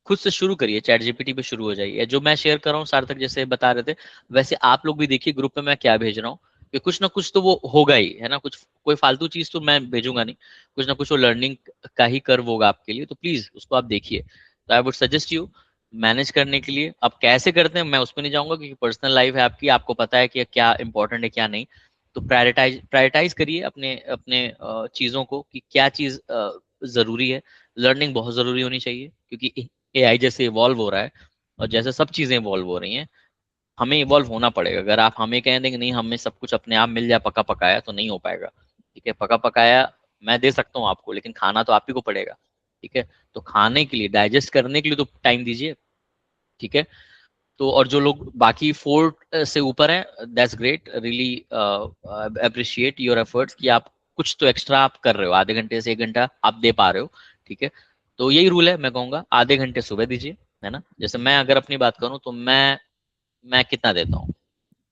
खुद से शुरू करिए, चैट जीपीटी पे शुरू हो जाइए। जो मैं शेयर कर रहा हूँ सार्थक जैसे बता रहे थे, वैसे आप लोग भी देखिए ग्रुप में मैं क्या भेज रहा हूँ, कि कुछ ना कुछ तो वो होगा ही, है ना। कुछ कोई फालतू चीज तो मैं भेजूंगा नहीं, कुछ ना कुछ वो लर्निंग का ही कर्व होगा आपके लिए, तो प्लीज उसको आप देखिए। तो I would suggest you, manage करने के लिए आप कैसे करते हैं मैं उसमें नहीं जाऊंगा, क्योंकि पर्सनल लाइफ है आपकी, आपको पता है कि क्या इंपॉर्टेंट है क्या नहीं। तो प्रायोरिटाइज करिए अपने अपने चीजों को, कि क्या चीज जरूरी है। लर्निंग बहुत जरूरी होनी चाहिए, क्योंकि एआई जैसे इवॉल्व हो रहा है, और जैसे सब चीजें इवॉल्व हो रही हैं, हमें इवॉल्व होना पड़ेगा। अगर आप हमें कह देंगे नहीं हमें सब कुछ अपने आप मिल जाए पका पकाया, तो नहीं हो पाएगा, ठीक है। पका पकाया मैं दे सकता हूँ आपको, लेकिन खाना तो आप ही को पड़ेगा, ठीक है। तो खाने के लिए, डाइजेस्ट करने के लिए तो टाइम दीजिए, ठीक है। तो और जो लोग बाकी 4 से ऊपर हैं, that's great, really appreciate your efforts, कि आप कुछ तो एक्स्ट्रा आप कर रहे हो, आधे घंटे से 1 घंटा आप दे पा रहे हो, ठीक है। तो यही रूल है, मैं कहूंगा आधे घंटे सुबह दीजिए, है ना। जैसे मैं अगर अपनी बात करूं तो मैं कितना देता हूँ,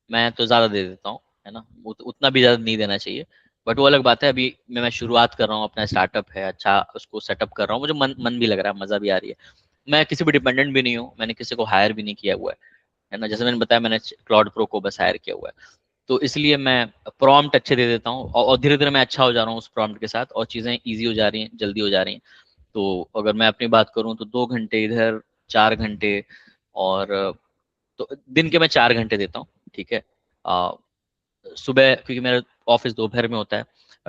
मैं तो ज्यादा दे देता हूँ, है ना। उतना भी ज्यादा नहीं देना चाहिए, बट वो अलग बात है। अभी मैं शुरुआत कर रहा हूँ, अपना स्टार्टअप है, अच्छा उसको सेटअप कर रहा हूँ, मुझे मन भी लग रहा है, मजा भी आ रही है। मैं किसी भी डिपेंडेंट भी नहीं हूँ, मैंने किसी को हायर भी नहीं किया हुआ है ना। जैसे मैंने बताया, मैंने क्लाउड प्रो को बस हायर किया हुआ है, तो इसलिए मैं प्रॉम्प्ट अच्छे दे देता हूँ, और धीरे धीरे मैं अच्छा हो जा रहा हूँ उस प्रॉम्प्ट के साथ, और चीजें ईजी हो जा रही हैं, जल्दी हो जा रही हैं। तो अगर मैं अपनी बात करूँ तो 2 घंटे इधर, 4 घंटे, और तो दिन के मैं 4 घंटे देता हूँ, ठीक है। सुबह क्योंकि मेरा ऑफिस दोपहर में होता है,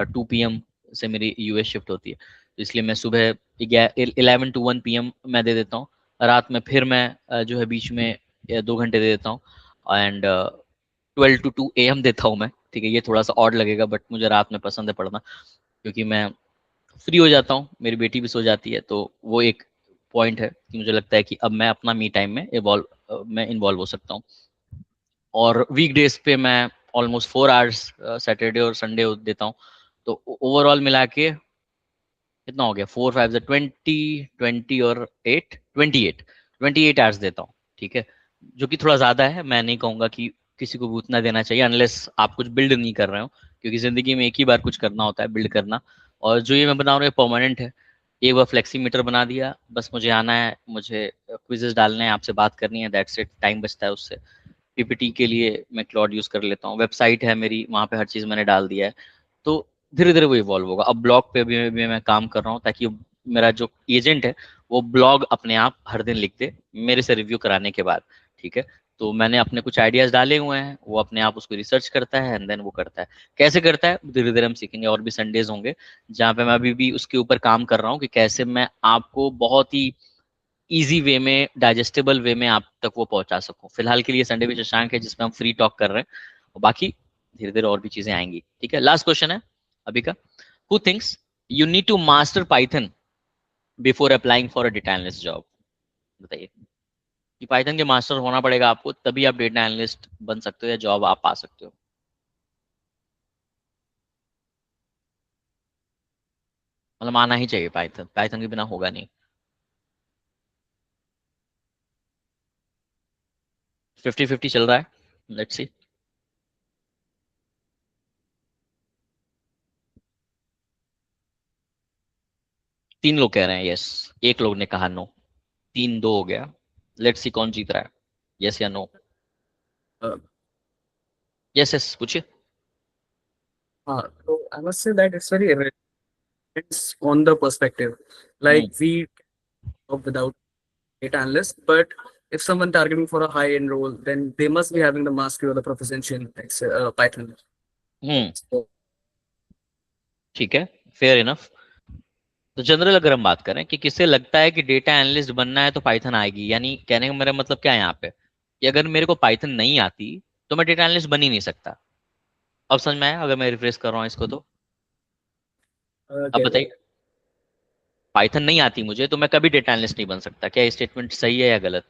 2 PM से मेरी यूएस शिफ्ट होती है, तो इसलिए मैं सुबह 11 to 1 PM मैं दे देता हूँ। रात में फिर मैं जो है बीच में 2 घंटे दे देता हूँ, एंड 12 to 2 AM देता हूँ मैं, ठीक है। ये थोड़ा सा ऑड लगेगा, बट मुझे रात में पसंद है पढ़ना, क्योंकि मैं फ्री हो जाता हूँ, मेरी बेटी भी सो जाती है, तो वो एक पॉइंट है कि मुझे लगता है कि अब मैं अपना मी टाइम में मैं इन्वॉल्व हो सकता हूँ। और वीकडेज पे मैं ऑलमोस्ट 4 आवर्स सैटरडे और संडे देता हूँ। तो ओवरऑल मिला के कितना हो गया, 4 5 से 20, 20 और 8, 28 आवर्स देता हूँ, ठीक है, जो कि थोड़ा ज़्यादा है। मैं नहीं कहूँगा कि किसी को भी उतना देना चाहिए अनलेस आप कुछ बिल्ड नहीं कर रहे हो, क्योंकि ज़िंदगी में एक ही बार कुछ करना होता है, बिल्ड करना। और जो ये मैं बना रहा हूँ ये परमानेंट है। एक बार फ्लेक्सीमीटर बना दिया, बस मुझे आना है, मुझे क्विजेस डालने हैं, आपसे बात करनी है, दैट्स इट, टाइम बचता है उससे। पीपीटी के लिए मैं क्लॉड यूज़ कर लेता हूँ, वेबसाइट है मेरी, वहाँ पे हर चीज़ मैंने डाल दिया है। तो धीरे धीरे वो इवॉल्व होगा। अब ब्लॉग पे भी मैं काम कर रहा हूँ, ताकि मेरा जो एजेंट है वो ब्लॉग अपने आप हर दिन लिख दे मेरे से रिव्यू कराने के बाद, ठीक है। तो मैंने अपने कुछ आइडियाज डाले हुए हैं, वो अपने आप उसको रिसर्च करता है एंड देन वो करता है। कैसे करता है धीरे धीरे हम सीखेंगे, और भी संडेज होंगे जहाँ पे मैं अभी भी उसके ऊपर काम कर रहा हूँ कि कैसे मैं आपको बहुत ही इजी वे में, डाइजेस्टेबल वे में आप तक वो पहुंचा सकूं। फिलहाल के लिए संडे विद शशांक है जिसमें हम फ्री टॉक कर रहे हैं, और बाकी धीरे धीरे और भी चीजें आएंगी, ठीक है। लास्ट क्वेश्चन है अभी का, who thinks you need to master Python before applying for a data analyst job? बताइए कि पाइथन के मास्टर होना पड़ेगा आपको, तभी आप डेटा एनालिस्ट बन सकते हो या जॉब आप पा सकते हो। मतलब आना ही चाहिए, पाइथन, पाइथन के बिना होगा नहीं। 50-50 चल रहा है, लेट्स सी। 3 लोग कह रहे हैं यस, एक लोग ने कहा नो, 3-2 हो गया। लेट्स सी कौन जीत रहा है, यस या नो। Uh, यस यस पूछिए। so I must say that it's very depends on the perspective. Like we talk without data analyst, but if someone targeting for a high-end role, then they must be having the mastery or the proficiency in Python. So, ठीक है, fair enough. तो general अगर हम बात करें कि किसे लगता है कि डेटा एनालिस्ट बनना है तो पाइथन आएगी, यानी कहने का मेरा मतलब क्या है यहाँ पे, कि अगर मेरे को पाइथन नहीं आती तो मैं डेटा एनालिस्ट बन ही नहीं सकता। अब समझ में आया अगर मैं रिफ्रेश कर रहा हूँ इसको तो? अब okay. बताइए, पाइथन नहीं आती मुझे तो मैं कभी डेटा एनालिस्ट नहीं बन सकता, क्या ये स्टेटमेंट सही है या गलत?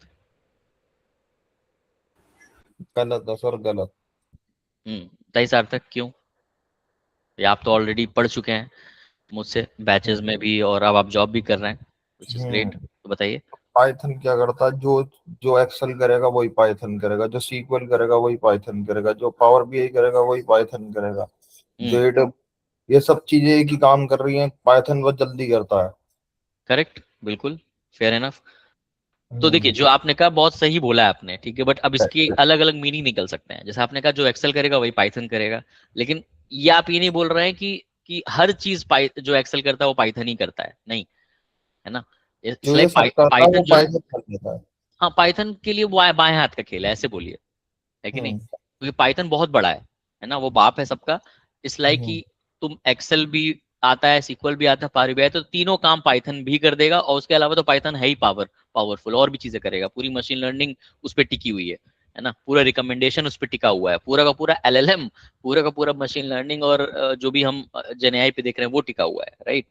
गलत है सर, गलत। बताइए सार्थक क्यों? या आप तो ऑलरेडी पढ़ चुके हैं मुझसे बैचेस में भी, और अब आप जॉब भी कर रहे हैं, विच इज ग्रेट, तो बताइए। पाइथन क्या करता है? जो जो एक्सेल करेगा वही पाइथन करेगा, जो सीक्वल करेगा वही पाइथन करेगा, जो पावर बीआई करेगा वही पाइथन करेगा, जो एडब, ये सब चीजें एक ही काम कर रही हैं, पाइथन बहुत जल्दी करता है। करेक्ट, बिल्कुल, फेयर इनफ। तो देखिए, हम्म। जो आपने कहा बहुत सही बोला है आपने, ठीक है, बट अब इसकी अलग अलग मीनिंग निकल सकते हैं। जैसे आपने कहा जो एक्सेल करेगा वही पाइथन करेगा, लेकिन ये आप ये नहीं बोल रहे हैं कि हर चीज जो एक्सेल करता है वो पाइथन ही करता है, नहीं, है ना। जो इसलिए ये सब करता है वो पाइथन जो, पाइथन कर देता है। हाँ पाइथन के लिए वो बाएं हाथ का खेल है, ऐसे बोलिए, है कि नहीं, हम्म। क्योंकि पाइथन बहुत बड़ा है ना, वो बाप है सबका। इसलिए हम्म। कि तुम एक्सेल भी आता है, सीक्वल भी आता है, पावर भी आता है, तो तीनों काम पाइथन भी कर देगा, और उसके अलावा तो पाइथन है ही पावरफुल, और भी चीजें करेगा। पूरी मशीन लर्निंग उस पर टिकी हुई है ना, पूरा रिकमेंडेशन उस पर टिका हुआ है, पूरा का पूरा एलएलएम, पूरा का पूरा मशीन लर्निंग, और जो भी हम जेनेआई पे देख रहे हैं वो टिका हुआ है, राइट।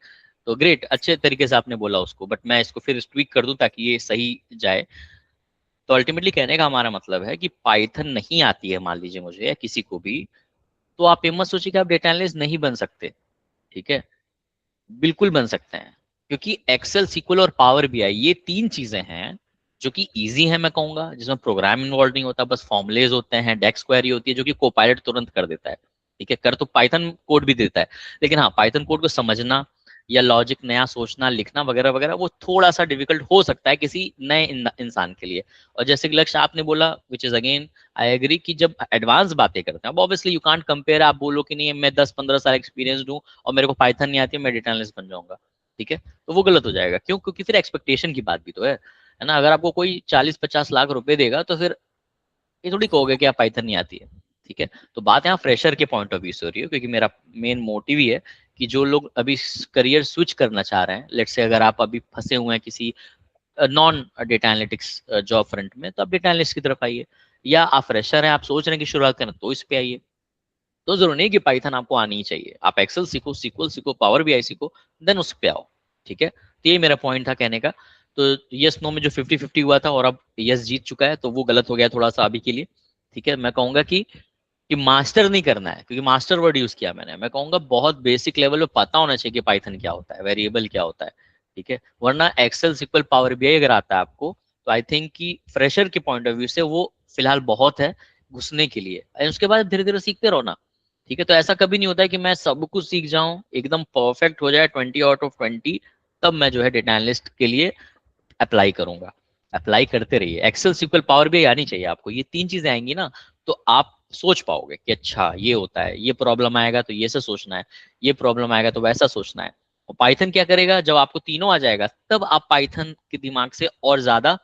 तो ग्रेट, अच्छे तरीके से आपने बोला उसको, बट मैं इसको फिर ट्वीक कर दूं ताकि ये सही जाए। तो अल्टीमेटली कहने का हमारा मतलब है कि पाइथन नहीं आती है मान लीजिए मुझे या किसी को भी, तो आप ये मत सोचिए कि आप डेटा एनालिस्ट नहीं बन सकते, ठीक है, बिल्कुल बन सकते हैं। क्योंकि एक्सेल, सीक्वल और पावर बीआई ये 3 चीजें हैं जो कि इजी है, मैं कहूंगा, जिसमें प्रोग्राम इन्वॉल्व नहीं होता, बस फॉर्मुलेज होते हैं, डेक्स क्वेरी होती है जो कि कोपायलट तुरंत कर देता है, ठीक है, कर तो पाइथन कोड भी देता है, लेकिन हाँ पाइथन कोड को समझना या लॉजिक नया सोचना, लिखना वगैरह वगैरह, वो थोड़ा सा डिफिकल्ट हो सकता है किसी नए इंसान के लिए। और जैसे कि लक्ष्य आपने बोला, which is again I agree, कि जब एडवांस बातें करते हैं, अब ऑब्वियसली यू कांट कंपेयर, आप बोलो कि नहीं मैं 10-15 साल एक्सपीरियंस दूं और मेरे को पाइथन नहीं आती है मैं डेटा एनालिस्ट बन जाऊंगा, ठीक है, तो वो गलत हो जाएगा। क्यों? क्योंकि फिर एक्सपेक्टेशन की बात भी तो है ना। अगर आपको कोई 40-50 लाख रुपए देगा तो फिर ये थोड़ी कहोगे कि आप पाइथन नहीं आती है, ठीक है। तो बात यहाँ फ्रेशर के पॉइंट ऑफ व्यू से हो रही है, क्योंकि मेरा मेन मोटिव ही है कि जो लोग अभी करियर स्विच करना चाह रहे हैं, लेट्स से अगर आप अभी फंसे हुए हैं किसी non data analytics job front में, तो आप डेटा एनालिस्ट की तरफ आइए, या आप फ्रेशर हैं, आप सोच रहे हैं कि शुरुआत करें, तो इस पे आइए। तो जरूरी नहीं कि पाइथन आपको आनी ही चाहिए, आप एक्सेल सीखो, सीक्वल सीखो, पावर बीआई सीखो, देन उस पे आओ, ठीक है। तो ये मेरा पॉइंट था कहने का। तो यस नो में जो 50-50 हुआ था और अब यस जीत चुका है, तो वो गलत हो गया थोड़ा सा अभी के लिए, ठीक है। मैं कहूंगा कि कि मास्टर नहीं करना है, क्योंकि मास्टर वर्ड यूज किया मैंने, मैं कहूंगा बहुत बेसिक लेवल पे पता होना चाहिए कि पाइथन क्या होता है, वेरिएबल क्या होता है, ठीक है। वरना एक्सेल, सिक्वल, पावर बीआई अगर आता है आपको, तो आई थिंक कि फ्रेशर के पॉइंट ऑफ व्यू से वो फिलहाल बहुत है घुसने के लिए, और उसके बाद धीरे धीरे सीखते रहो ना, ठीक है। तो ऐसा कभी नहीं होता है कि मैं सब कुछ सीख जाऊं, एकदम परफेक्ट हो जाए 20 आउट ऑफ 20, तब मैं जो है डेटा एनालिस्ट के लिए अप्लाई करूंगा। अप्लाई करते रहिए, एक्सेल, सिक्वल, पावर भी आनी चाहिए आपको, ये 3 चीजें आएंगी ना, तो आप सोच पाओगे कि अच्छा ये होता है, ये प्रॉब्लम आएगा तो ये से सोचना है, ये प्रॉब्लम आएगा तो वैसा सोचना है। और पाइथन क्या करेगा, जब आपको तीनों आ जाएगा तब आप पाइथन के दिमाग से और ज्यादा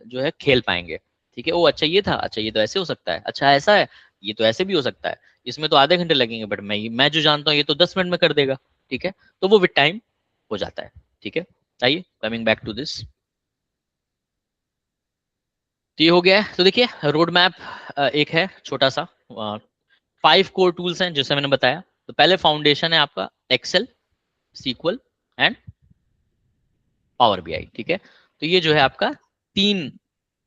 जो है खेल पाएंगे, ठीक है। ओ अच्छा ये था, अच्छा ये तो ऐसे हो सकता है, अच्छा ऐसा है, ये तो ऐसे भी हो सकता है, इसमें तो आधे घंटे लगेंगे, बट मैं जो जानता हूँ ये तो 10 मिनट में कर देगा, ठीक है। तो वो विद टाइम हो जाता है, ठीक है। आइए, कमिंग बैक टू दिस, तो ये हो गया है। तो देखिए रोड मैप एक है छोटा सा, 5 कोर टूल्स हैं जैसे मैंने बताया। तो पहले फाउंडेशन है आपका Excel, SQL and Power BI, ठीक है। तो ये जो है आपका 3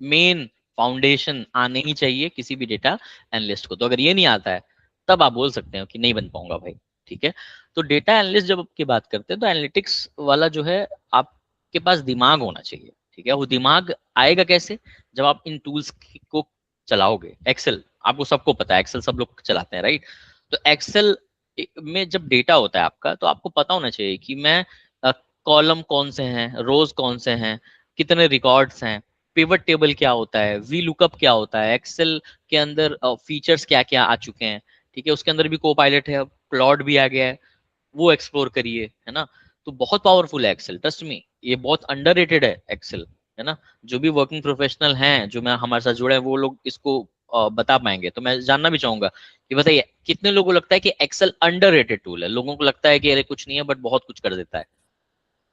मेन फाउंडेशन आने ही चाहिए किसी भी डेटा एनालिस्ट को। तो अगर ये नहीं आता है तब आप बोल सकते हो कि नहीं बन पाऊंगा भाई, ठीक है। तो डेटा एनालिस्ट जब आपकी बात करते हैं तो एनालिटिक्स वाला जो है आपके पास दिमाग होना चाहिए, ठीक है। वो दिमाग आएगा कैसे, जब आप इन टूल्स को चलाओगे। एक्सेल आपको सबको पता है, एक्सेल सब लोग चलाते हैं, राइट। तो एक्सेल में जब डेटा होता है आपका, तो आपको पता होना चाहिए कि मैं कॉलम कौन से हैं, रोज कौन से हैं, कितने रिकॉर्ड्स हैं, पिवट टेबल क्या होता है, वी लुकअप क्या होता है, एक्सेल के अंदर फीचर्स क्या क्या आ चुके हैं, ठीक है। उसके अंदर भी को पायलट है, प्लॉट भी आ गया है, वो एक्सप्लोर करिए, है ना। तो बहुत पावरफुल है एक्सेल, ट्रस्ट मी, ये बहुत अंडररेटेड है एक्सेल, है ना। जो भी वर्किंग प्रोफेशनल हैं जो मैं हमारे साथ जुड़े हैं, वो लोग इसको बता पाएंगे। तो मैं जानना भी चाहूंगा कि बताइए कितने लोगों को लगता है कि एक्सेल अंडररेटेड टूल है। लोगों को लगता है कि अरे कुछ नहीं है, बट बहुत कुछ कर देता है।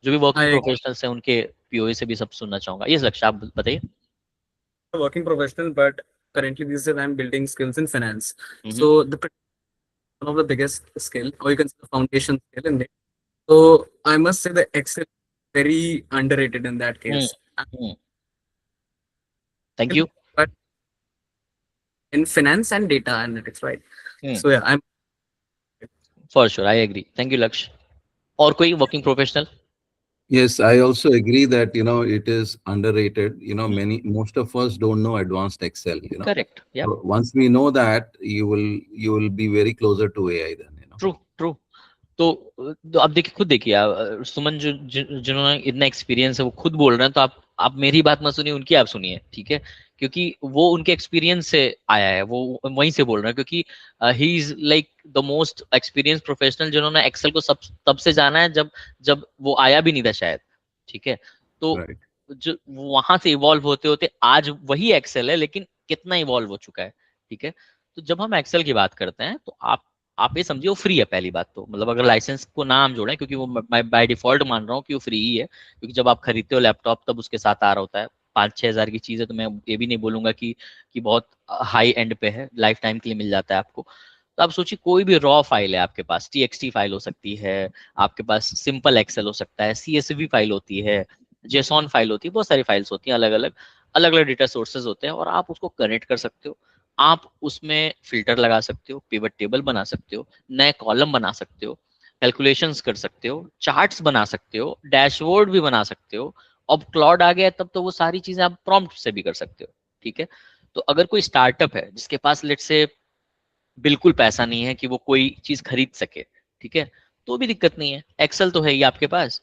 जो भी वर्किंग I प्रोफेशनल्स हैं उनके पीओए से भी सब सुनना चाहूंगा। ये लक्ष्य आप बताइए। a working professional, but currently these days I'm building skills in finance. Hmm, So one of the biggest skill, or you can say the foundation skill in it. So I must say the Excel is very underrated in that hmm, case. Thank you. But in finance and data analytics, right? So yeah, I'm for sure, I agree, thank you Lakshya. और कोई working professional? Yes, I also agree that, it is underrated. Most of us don't know advanced Excel. Correct, या So once we know that, you will be very closer to AI then. True true. तो आप देखिए, खुद देखिए, सुमन जिन्होंने इतना experience है वो खुद बोल रहे हैं, तो आप मेरी बात मत सुनिए, उनकी आप सुनिए, ठीक है। क्योंकि वो उनके एक्सपीरियंस से आया है, वो वहीं से बोल रहे हैं, क्योंकि he is like the most experience professional जिन्होंने एक्सेल को सब तब से जाना है जब जब वो आया भी नहीं था शायद, ठीक है। तो Right. जो वहां से इवॉल्व होते होते आज वही एक्सेल है, लेकिन कितना इवॉल्व हो चुका है, ठीक है। तो जब हम एक्सेल की बात करते हैं तो आप ये समझिए वो फ्री है, पहली बात तो, मतलब अगर लाइसेंस को ना हम जोड़ें, क्योंकि वो मैं बाय डिफॉल्ट मान रहा हूँ कि वो फ्री ही है, क्योंकि जब आप खरीदते हो लैपटॉप तब उसके साथ आ रहा होता है। 5-6 हज़ार की चीज है, तो मैं ये भी नहीं बोलूंगा कि बहुत हाई एंड पे है, लाइफ टाइम के लिए मिल जाता है आपको। तो आप सोचिए कोई भी रॉ फाइल है आपके पास, टीएक्सटी फाइल हो सकती है, आपके पास सिंपल एक्सेल हो सकता है, सीएसवी फाइल होती है, जेसॉन फाइल होती है, बहुत सारी फाइल्स होती हैं, अलग अलग डेटा सोर्सेज होते हैं, और आप उसको कनेक्ट कर सकते हो। आप उसमें फिल्टर लगा सकते हो, पिवट टेबल बना सकते हो, नए कॉलम बना सकते हो, कैलकुलेशंस कर सकते हो, चार्ट्स बना सकते हो, डैशबोर्ड भी बना सकते हो। अब क्लाउड आ गया तब तो वो सारी चीजें आप प्रॉम्प्ट से भी कर सकते हो, ठीक है। तो अगर कोई स्टार्टअप है जिसके पास लेट से बिल्कुल पैसा नहीं है कि वो कोई चीज खरीद सके, ठीक है, तो भी दिक्कत नहीं है, एक्सेल तो है ही आपके पास।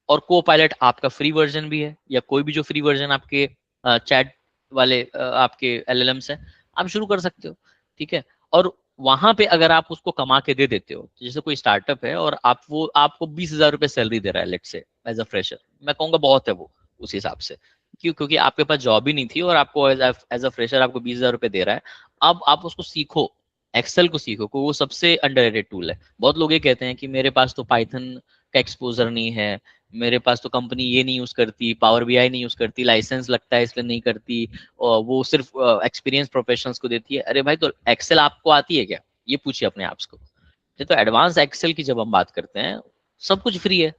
और को पायलट आपका फ्री वर्जन भी है, या कोई भी जो फ्री वर्जन आपके चैट वाले आपके एलएलएम्स है, आप शुरू कर सकते हो, ठीक है। और वहां पे अगर आप उसको कमा के दे देते हो, तो जैसे कोई स्टार्टअप है और आपको 20,000 रुपए सैलरी दे रहा है लेट से एज अ फ्रेशर, मैं कहूंगा बहुत है वो उस हिसाब से। क्योंकि आपके पास जॉब ही नहीं थी और आपको एज अ फ्रेशर आपको 20,000 रुपए दे रहा है। अब आप उसको सीखो, एक्सेल को सीखो, को वो सबसे अंडररेटेड टूल है। बहुत लोग ये कहते हैं कि मेरे पास तो पाइथन का एक्सपोजर नहीं है, मेरे पास तो कंपनी ये नहीं यूज करती, पावर बीआई नहीं यूज करती, लाइसेंस लगता है इसलिए नहीं करती, और वो सिर्फ एक्सपीरियंस प्रोफेशनल्स को देती है। अरे भाई, तो एक्सेल आपको आती है क्या, ये पूछिए अपने आप को। तो एडवांस एक्सेल की जब हम बात करते हैं, सब कुछ फ्री है,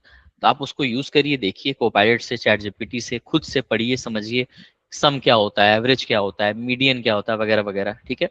तो आप उसको यूज करिए, देखिए कोपायलट से, चैट जीपीटी से, खुद से पढ़िए, समझिए सम क्या होता है, एवरेज क्या होता है, मीडियन क्या होता है, वगैरह वगैरह, ठीक है।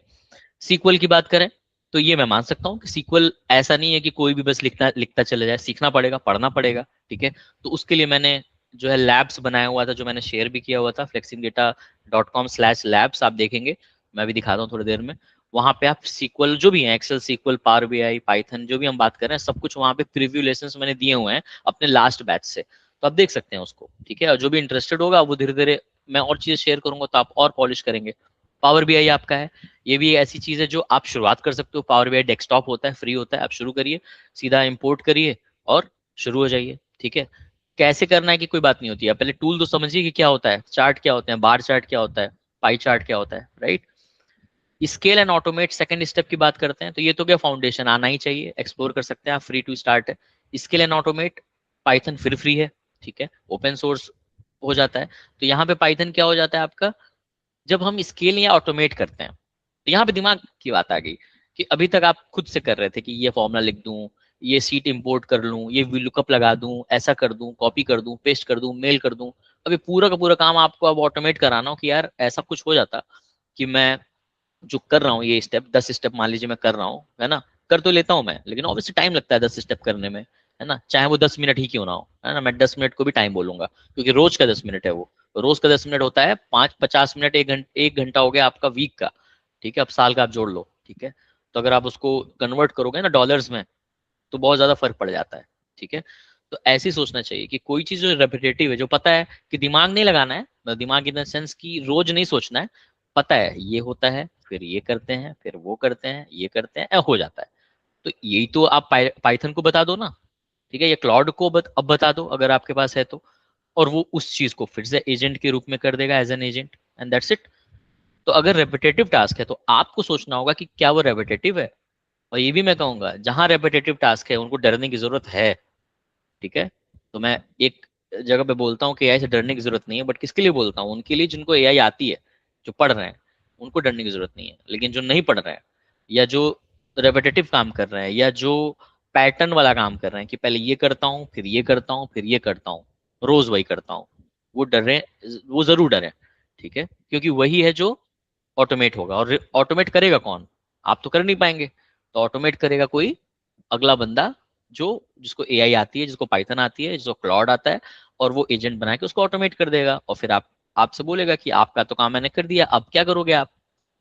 सीक्वल की बात करें तो ये मैं मान सकता हूँ कि सीक्वल ऐसा नहीं है कि कोई भी बस लिखता लिखता चले जाए, सीखना पड़ेगा, पढ़ना पड़ेगा, ठीक है। तो उसके लिए मैंने जो है लैब्स बनाया हुआ था, जो मैंने शेयर भी किया हुआ था, flexingdata.com/labs, आप देखेंगे, मैं भी दिखाता हूँ थोड़ी देर में। वहां पे आप सीक्वल जो भी है, Excel, SQL, Power BI, Python, जो भी हम बात कर रहे हैं, सब कुछ वहां पे प्रीव्यू लेसन्स मैंने दिए हुए हैं अपने लास्ट बैच से, तो आप देख सकते हैं उसको, ठीक है। और जो भी इंटरेस्टेड होगा वो धीरे धीरे मैं और चीजें शेयर करूंगा तो आप और पॉलिश करेंगे। पावर बीआई आपका है, ये भी ऐसी चीज है जो आप शुरुआत कर सकते हो। पावर बीआई डेस्कटॉप होता है, फ्री होता है, आप शुरू करिए, सीधा इंपोर्ट करिए और शुरू हो जाइए, ठीक है। कैसे करना है कि कोई बात नहीं होती है, पहले टूल तो समझिए कि क्या होता है, चार्ट क्या होते हैं, बार चार्ट क्या होता है, पाई चार्ट क्या होता है, right. Scale and automate second step की बात करते हैं, तो ये तो क्या, फाउंडेशन आना ही चाहिए, एक्सप्लोर कर सकते हैं आप, फ्री टू स्टार्ट है। स्केल एंड ऑटोमेट, पाइथन फिर फ्री है, ठीक है, ओपन सोर्स हो जाता है। तो यहाँ पे पाइथन क्या हो जाता है आपका, जब हम स्केल या ऑटोमेट करते हैं तो यहाँ पे दिमाग की बात आ गई कि अभी तक आप खुद से कर रहे थे कि ये फॉर्मूला लिख दूं, ये सीट इंपोर्ट कर लूं, ये लुकअप लगा दूं, ऐसा कर दूं, कॉपी कर दूं, पेस्ट कर दूं, मेल कर दूं। अभी पूरा का पूरा काम आपको अब ऑटोमेट कराना हो कि यार ऐसा कुछ हो जाता कि मैं जो कर रहा हूँ ये स्टेप, 10 स्टेप मान लीजिए मैं कर रहा हूँ, है ना, कर तो लेता हूँ मैं, लेकिन ऑब्वियसली टाइम लगता है 10 स्टेप करने में, है ना, चाहे वो 10 मिनट ही क्यों ना हो, है ना, मैं 10 मिनट को भी टाइम बोलूंगा, क्योंकि रोज का 10 मिनट है वो, रोज का 10 मिनट होता है, 50 मिनट, 1 घंटा हो गया आपका वीक का, ठीक है, अब साल का आप जोड़ लो, ठीक है। तो अगर आप उसको कन्वर्ट करोगे ना डॉलर्स में तो बहुत ज्यादा फर्क पड़ जाता है, ठीक है। तो ऐसे ही सोचना चाहिए कि कोई चीज जो रेपिटेटिव है, जो पता है कि दिमाग नहीं लगाना है, मतलब दिमाग इन द सेंस की रोज नहीं सोचना है, पता है ये होता है, फिर ये करते हैं, फिर वो करते हैं, ये करते हैं, हो जाता है। तो यही तो आप पाइथन को बता दो ना, ठीक है, ये क्लाउड को अब बता दो अगर आपके पास है तो, और वो उस चीज को फिर से एजेंट के रूप में कर देगा, as an agent, and that's it. तो अगर रेपिटेटिव टास्क है तो आपको सोचना होगा कि क्या वो रेपिटेटिव है। और ये भी मैं कहूंगा, जहां रेपिटेटिव टास्क है उनको डरने की जरूरत है, ठीक है। तो मैं एक जगह पे बोलता हूँ कि एआई से डरने की जरूरत नहीं है, बट किसके लिए बोलता हूँ, उनके लिए जिनको एआई आती है, जो पढ़ रहे हैं, उनको डरने की जरूरत नहीं है। लेकिन जो नहीं पढ़ रहे हैं, या जो रेपिटेटिव काम कर रहे हैं, या जो पैटर्न वाला काम कर रहे हैं कि पहले ये करता हूँ, फिर ये करता हूँ, फिर ये करता हूँ, रोज वही करता हूँ, वो डर रहे, वो जरूर डरे, ठीक है, क्योंकि वही है जो ऑटोमेट होगा। और ऑटोमेट करेगा कौन, आप तो कर नहीं पाएंगे, तो ऑटोमेट करेगा कोई अगला बंदा, जो जिसको एआई आती है, जिसको पाइथन आती है, जिसको क्लाउड आता है, और वो एजेंट बना के उसको ऑटोमेट कर देगा, और फिर आप आपसे बोलेगा कि आपका तो काम मैंने कर दिया, अब क्या करोगे आप,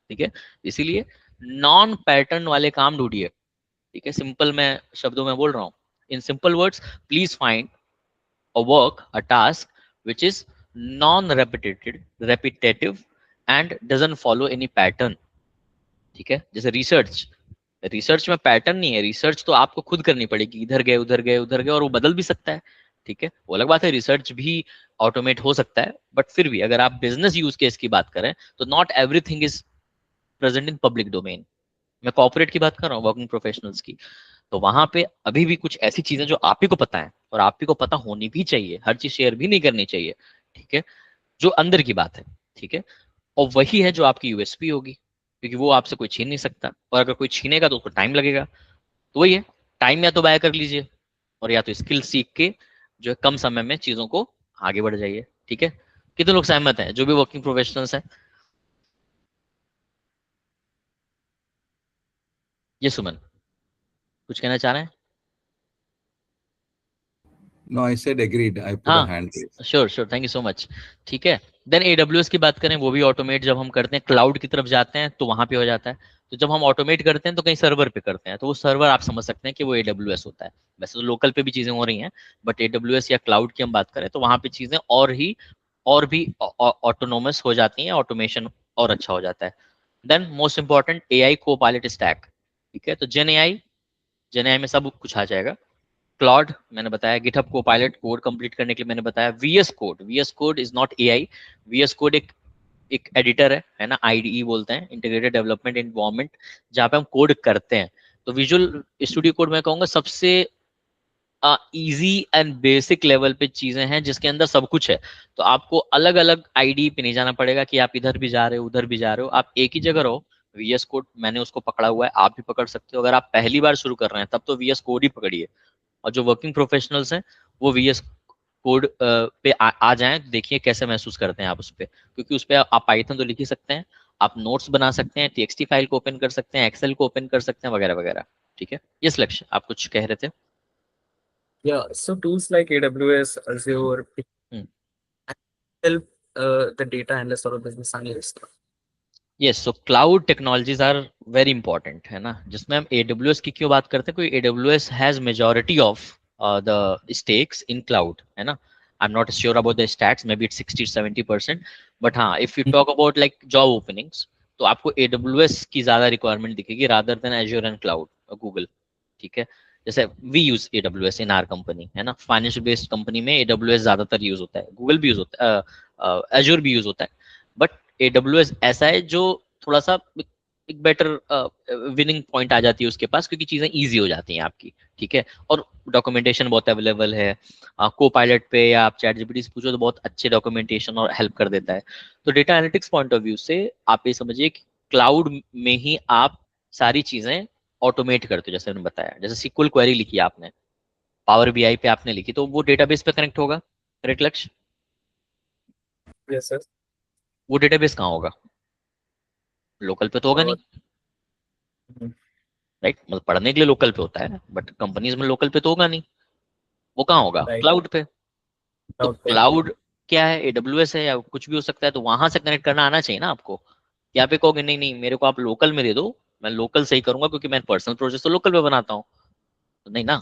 ठीक है। इसीलिए नॉन पैटर्न वाले काम ढूंढिए, ठीक है, सिंपल मैं शब्दों में बोल रहा हूँ, in simple words, please find a work, a task which is non repetitive and doesn't follow any pattern, ठीक है। जैसे रिसर्च, रिसर्च में पैटर्न नहीं है, रिसर्च तो आपको खुद करनी पड़ेगी, इधर गए उधर गए उधर गए, और वो बदल भी सकता है, ठीक है, वो अलग बात है, रिसर्च भी ऑटोमेट हो सकता है, बट फिर भी अगर आप बिजनेस यूज केस की बात करें तो not everything is present in public domain. मैं कॉर्पोरेट की बात कर रहा हूँ, वर्किंग प्रोफेशनल्स की, तो वहां पे अभी भी कुछ ऐसी चीजें जो आप ही को पता है, और आप ही को पता होनी भी चाहिए, हर चीज शेयर भी नहीं करनी चाहिए, ठीक है, जो अंदर की बात है, ठीक है। और वही है जो आपकी यूएसपी होगी, क्योंकि वो आपसे कोई छीन नहीं सकता, और अगर कोई छीनेगा तो उसको टाइम लगेगा। तो वही है, टाइम या तो बाय कर लीजिए, और या तो स्किल सीख के जो है कम समय में चीजों को आगे बढ़ जाइए, ठीक है। कितने लोग सहमत हैं, जो भी वर्किंग प्रोफेशनल्स हैं? ये सुमन कुछ कहना चाह रहे हैं? No, I said agreed. I put a हाँ, hand raised. Sure sure, thank you so much, ठीक है। देन एडब्ल्यूएस की बात करें, वो भी ऑटोमेट जब हम करते हैं, क्लाउड की तरफ जाते हैं तो वहां पे हो जाता है। तो जब हम ऑटोमेट करते हैं तो कहीं सर्वर पे करते हैं, तो वो सर्वर आप समझ सकते हैं कि वो एडब्ल्यूएस होता है। वैसे तो लोकल पे भी चीजें हो रही हैं, बट एडब्ल्यूएस या क्लाउड की हम बात करें तो वहां पे चीजें और भी ऑटोनोमस हो जाती हैं, ऑटोमेशन और अच्छा हो जाता है। देन मोस्ट इंपॉर्टेंट, एआई को पायलट स्टैक, ठीक है। तो जेन एआई में सब कुछ आ जाएगा। क्लॉड मैंने बताया, गिटहब को पायलट कोड कंप्लीट करने के लिए मैंने बताया। VS Code is not AI, VS Code एक एडिटर है ना, आईडीई बोलते हैं, इंटीग्रेटेड डेवलपमेंट एनवायरनमेंट, जहाँ पे हम कोड करते हैं। तो विजुअल स्टूडियो कोड मैं कहूंगा सबसे इजी एंड बेसिक लेवल पे चीजें हैं जिसके अंदर सब कुछ है। तो आपको अलग अलग आईडी पे नहीं जाना पड़ेगा कि आप इधर भी जा रहे हो उधर भी जा रहे हो, आप एक ही जगह रहो। वीएस कोड मैंने उसको पकड़ा हुआ है, आप भी पकड़ सकते हो। अगर आप पहली बार शुरू कर रहे हैं तब तो वीएस कोड ही पकड़िए, और जो वर्किंग प्रोफेशनल्स हैं वो वीएस कोड पे आ जाएं, देखिए कैसे महसूस करते हैं आप उस पर, क्योंकि उस पर आप पाइथन तो लिख ही सकते हैं, आप नोट्स बना सकते हैं, टीएक्सटी फाइल को ओपन कर सकते हैं, एक्सेल को ओपन कर सकते हैं, वगैरह वगैरह। ठीक है, यस लक्ष्य, आप कुछ कह रहे थे? Yeah, so tools like AWS, Azure Hmm. help the data analyst or a business analyst. Yes, so cloud technologies are very important, है ना, जिसमें हम AWS की क्यों बात करते हैं, कोई AWS has majority of the stakes in cloud, है ना। I am not sure about the stats, maybe it's 60-70%, but हाँ, if you talk about like job openings, तो आपको AWS की ज्यादा रिक्वायरमेंट दिखेगी rather than Azure and cloud Google. ठीक है, जैसे we use AWS in our company, है ना, फाइनेंशियल बेस्ड कंपनी में AWS ज्यादातर यूज होता है, गूगल भी यूज होता है, एज्योर भी यूज होता है, बट AWS ऐसा है जो थोड़ा सा एक बेटर विनिंग पॉइंट आ जाती है उसके पास, क्योंकि चीजें इजी हो जाती हैं आपकी। ठीक है, और डॉक्यूमेंटेशन बहुत अवेलेबल है, को पायलट पे या आप चैट जीपीटी से पूछो तो बहुत अच्छे डॉक्यूमेंटेशन और हेल्प कर देता है। तो data analytics point of view से आप ये समझिए कि क्लाउड में ही आप सारी चीजें ऑटोमेट करते हो, जैसे मैंने बताया, जैसे सिक्वल क्वेरी लिखी आपने, पावर BI पे आपने लिखी, तो वो डेटाबेस पे कनेक्ट होगा, करेक्ट लक्ष्य? Yes, sir. वो डेटाबेस कहाँ होगा? लोकल पे तो होगा नहीं, Mhm. राइट, मतलब पढ़ने के लिए लोकल पे होता है, बट कंपनीज में लोकल पे तो होगा नहीं, वो कहाँ होगा? Right. क्लाउड पे। तो Cloud पे. क्लाउड क्या है, AWS है या कुछ भी हो सकता है, तो वहां से कनेक्ट करना आना चाहिए ना आपको। यहाँ पे कहोगे नहीं नहीं मेरे को आप लोकल में दे दो, मैं लोकल से ही करूंगा क्योंकि मैं पर्सनल प्रोजेक्ट तो लोकल पे बनाता हूँ, तो नहीं ना।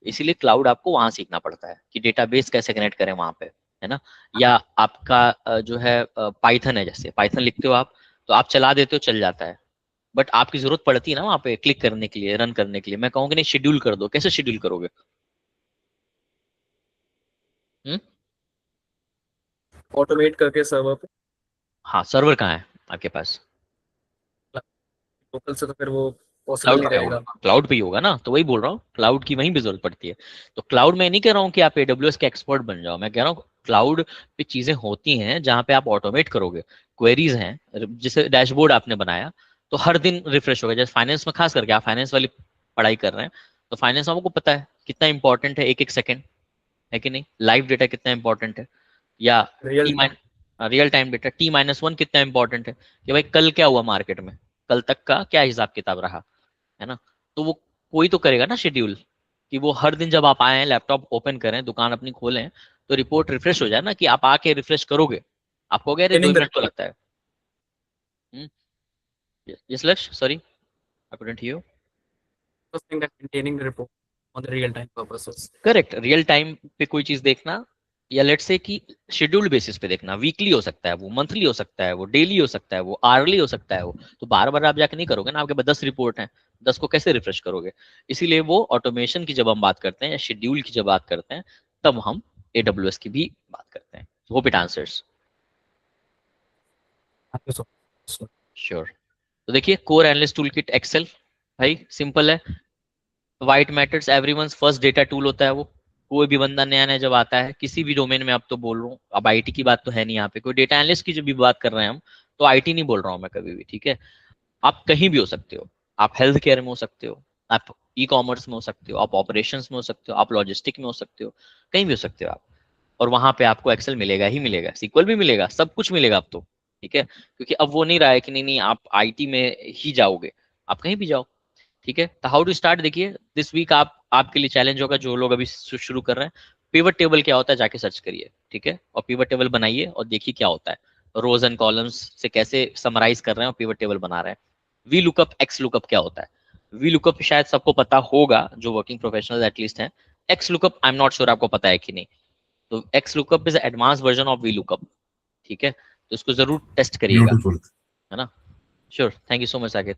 इसीलिए क्लाउड आपको वहां सीखना पड़ता है कि डेटाबेस कैसे कनेक्ट करें वहां पे, है ना। या आपका जो है पाइथन है, जैसे पाइथन लिखते हो आप, तो आप चला देते हो, चल जाता है, बट आपकी जरूरत पड़ती है ना वहां पे क्लिक करने के लिए, रन करने के लिए। मैं कहूँगी नहीं शेड्यूल कर दो, कैसे शेड्यूल करोगे? हम्म? Automate करके सर्वर पे, हाँ, सर्वर कहाँ है आपके पास? लोकल से तो फिर वो पॉसिबल क्लाउड नहीं पे रहेगा. होगा, क्लाउड पे ही होगा ना, तो वही बोल रहा हूँ, क्लाउड की वहीं पे जरूरत पड़ती है। तो क्लाउड में नहीं कह रहा हूँ कि आप AWS के एक्सपर्ट बन जाओ, मैं कह रहा हूँ क्लाउड पे चीजें होती हैं जहाँ पे आप ऑटोमेट करोगे, क्वेरीज हैं, जैसे डैशबोर्ड आपने बनाया तो हर दिन रिफ्रेश होगा। जैसे फाइनेंस में खास करके आप फाइनेंस वाली पढ़ाई कर रहे हैं, तो फाइनेंस में आपको पता है कितना इंपॉर्टेंट है एक एक सेकंड, है कि नहीं, लाइव डेटा कितना इंपॉर्टेंट है, या Real real time data T-1 कितना इंपॉर्टेंट है, कि भाई कल क्या हुआ मार्केट में, कल तक का क्या हिसाब किताब रहा, है ना। तो वो कोई तो करेगा ना शेड्यूल, कि वो हर दिन जब आप आए, लैपटॉप ओपन करें, दुकान अपनी खोलें, तो रिपोर्ट रिफ्रेश हो जाए ना, कि आप आके रिफ्रेश करोगे, आपको कह रहे 2 maintaining the मिनट तो लगता है। यस लक्ष्य, sorry I couldn't hear. first thing that maintaining the report on the real time purposes. Correct, real time पे कोई चीज देखना, या लेट से कि शेड्यूल्ड बेसिस पे देखना, वीकली हो सकता है वो, मंथली हो सकता है वो, डेली हो सकता है वो, आवर्ली हो सकता है वो, तो बार बार आप जाके नहीं करोगे ना, आपके पास 10 रिपोर्ट हैं, 10 को कैसे रिफ्रेश करोगे? इसीलिए वो ऑटोमेशन की जब हम बात करते हैं या शेड्यूल की जब बात करते हैं, तब हम AWS की भी बात करते हैं। Hope it answers. Thank you so much. Sure. तो देखिए, core analyst tool kit Excel, भाई सिंपल है, why it matters everyone's first data tool होता है वो। कोई भी बंदा नया नया जब आता है किसी भी डोमेन में, अब तो बोल रहा हूँ, अब IT की बात तो है नहीं यहाँ पे, कोई डेटा एनालिस्ट की जब भी बात कर रहे हैं हम, तो IT नहीं बोल रहा हूँ मैं कभी भी, ठीक है। आप कहीं भी हो सकते हो, आप हेल्थ केयर में हो सकते हो, आप E-कॉमर्स में हो सकते हो, आप ऑपरेशंस में हो सकते हो, आप लॉजिस्टिक में हो सकते हो, कहीं भी हो सकते हो आप, और वहां पे आपको एक्सेल मिलेगा ही मिलेगा, सीक्वल भी मिलेगा, सब कुछ मिलेगा अब तो। ठीक है, क्योंकि अब वो नहीं रहा है कि नहीं नहीं आप IT में ही जाओगे, आप कहीं भी जाओ। ठीक है, तो हाउ टू स्टार्ट, देखिए दिस वीक आपके लिए चैलेंज होगा, जो लोग अभी शुरू कर रहे हैं, पिवट टेबल क्या होता है जाके सर्च करिए, ठीक है, और पिवट टेबल बनाइए और देखिए क्या होता है, रोज एंड कॉलम्स से कैसे समराइज कर रहे हैं और पिवट टेबल बना रहे हैं। वी लुकअप, एक्स लुकअप क्या होता है? वी लुकअप शायद सबको पता होगा, जो वर्किंग प्रोफेशनल एटलीस्ट हैं। X lookup I am not sure आपको पता है कि नहीं। तो x lookup is advance version of V lookup, ठीक है, तो इसको जरूर टेस्ट करिएगा, Beautiful. है ना। Sure, thank you so much Saket.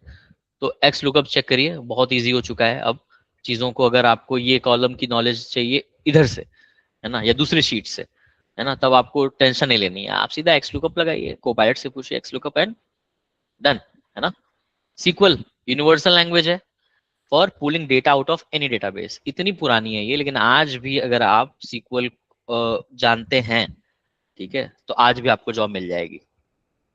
तो एक्स लुकअप चेक करिए, बहुत इजी हो चुका है अब चीजों को, अगर आपको ये कॉलम की नॉलेज चाहिए इधर से, है ना, या दूसरी शीट से, है ना, तब आपको टेंशन नहीं लेनी है, आप सीधा एक्स लुकअप लगाइए, कोपायलट से पूछिए एक्स लुकअप एंड डन, है ना। सीक्वल यूनिवर्सल लैंग्वेज है for pulling data out of any database, इतनी पुरानी है ये, लेकिन आज भी अगर आप सीक्वल जानते हैं, ठीक है, तो आज भी आपको जॉब मिल जाएगी।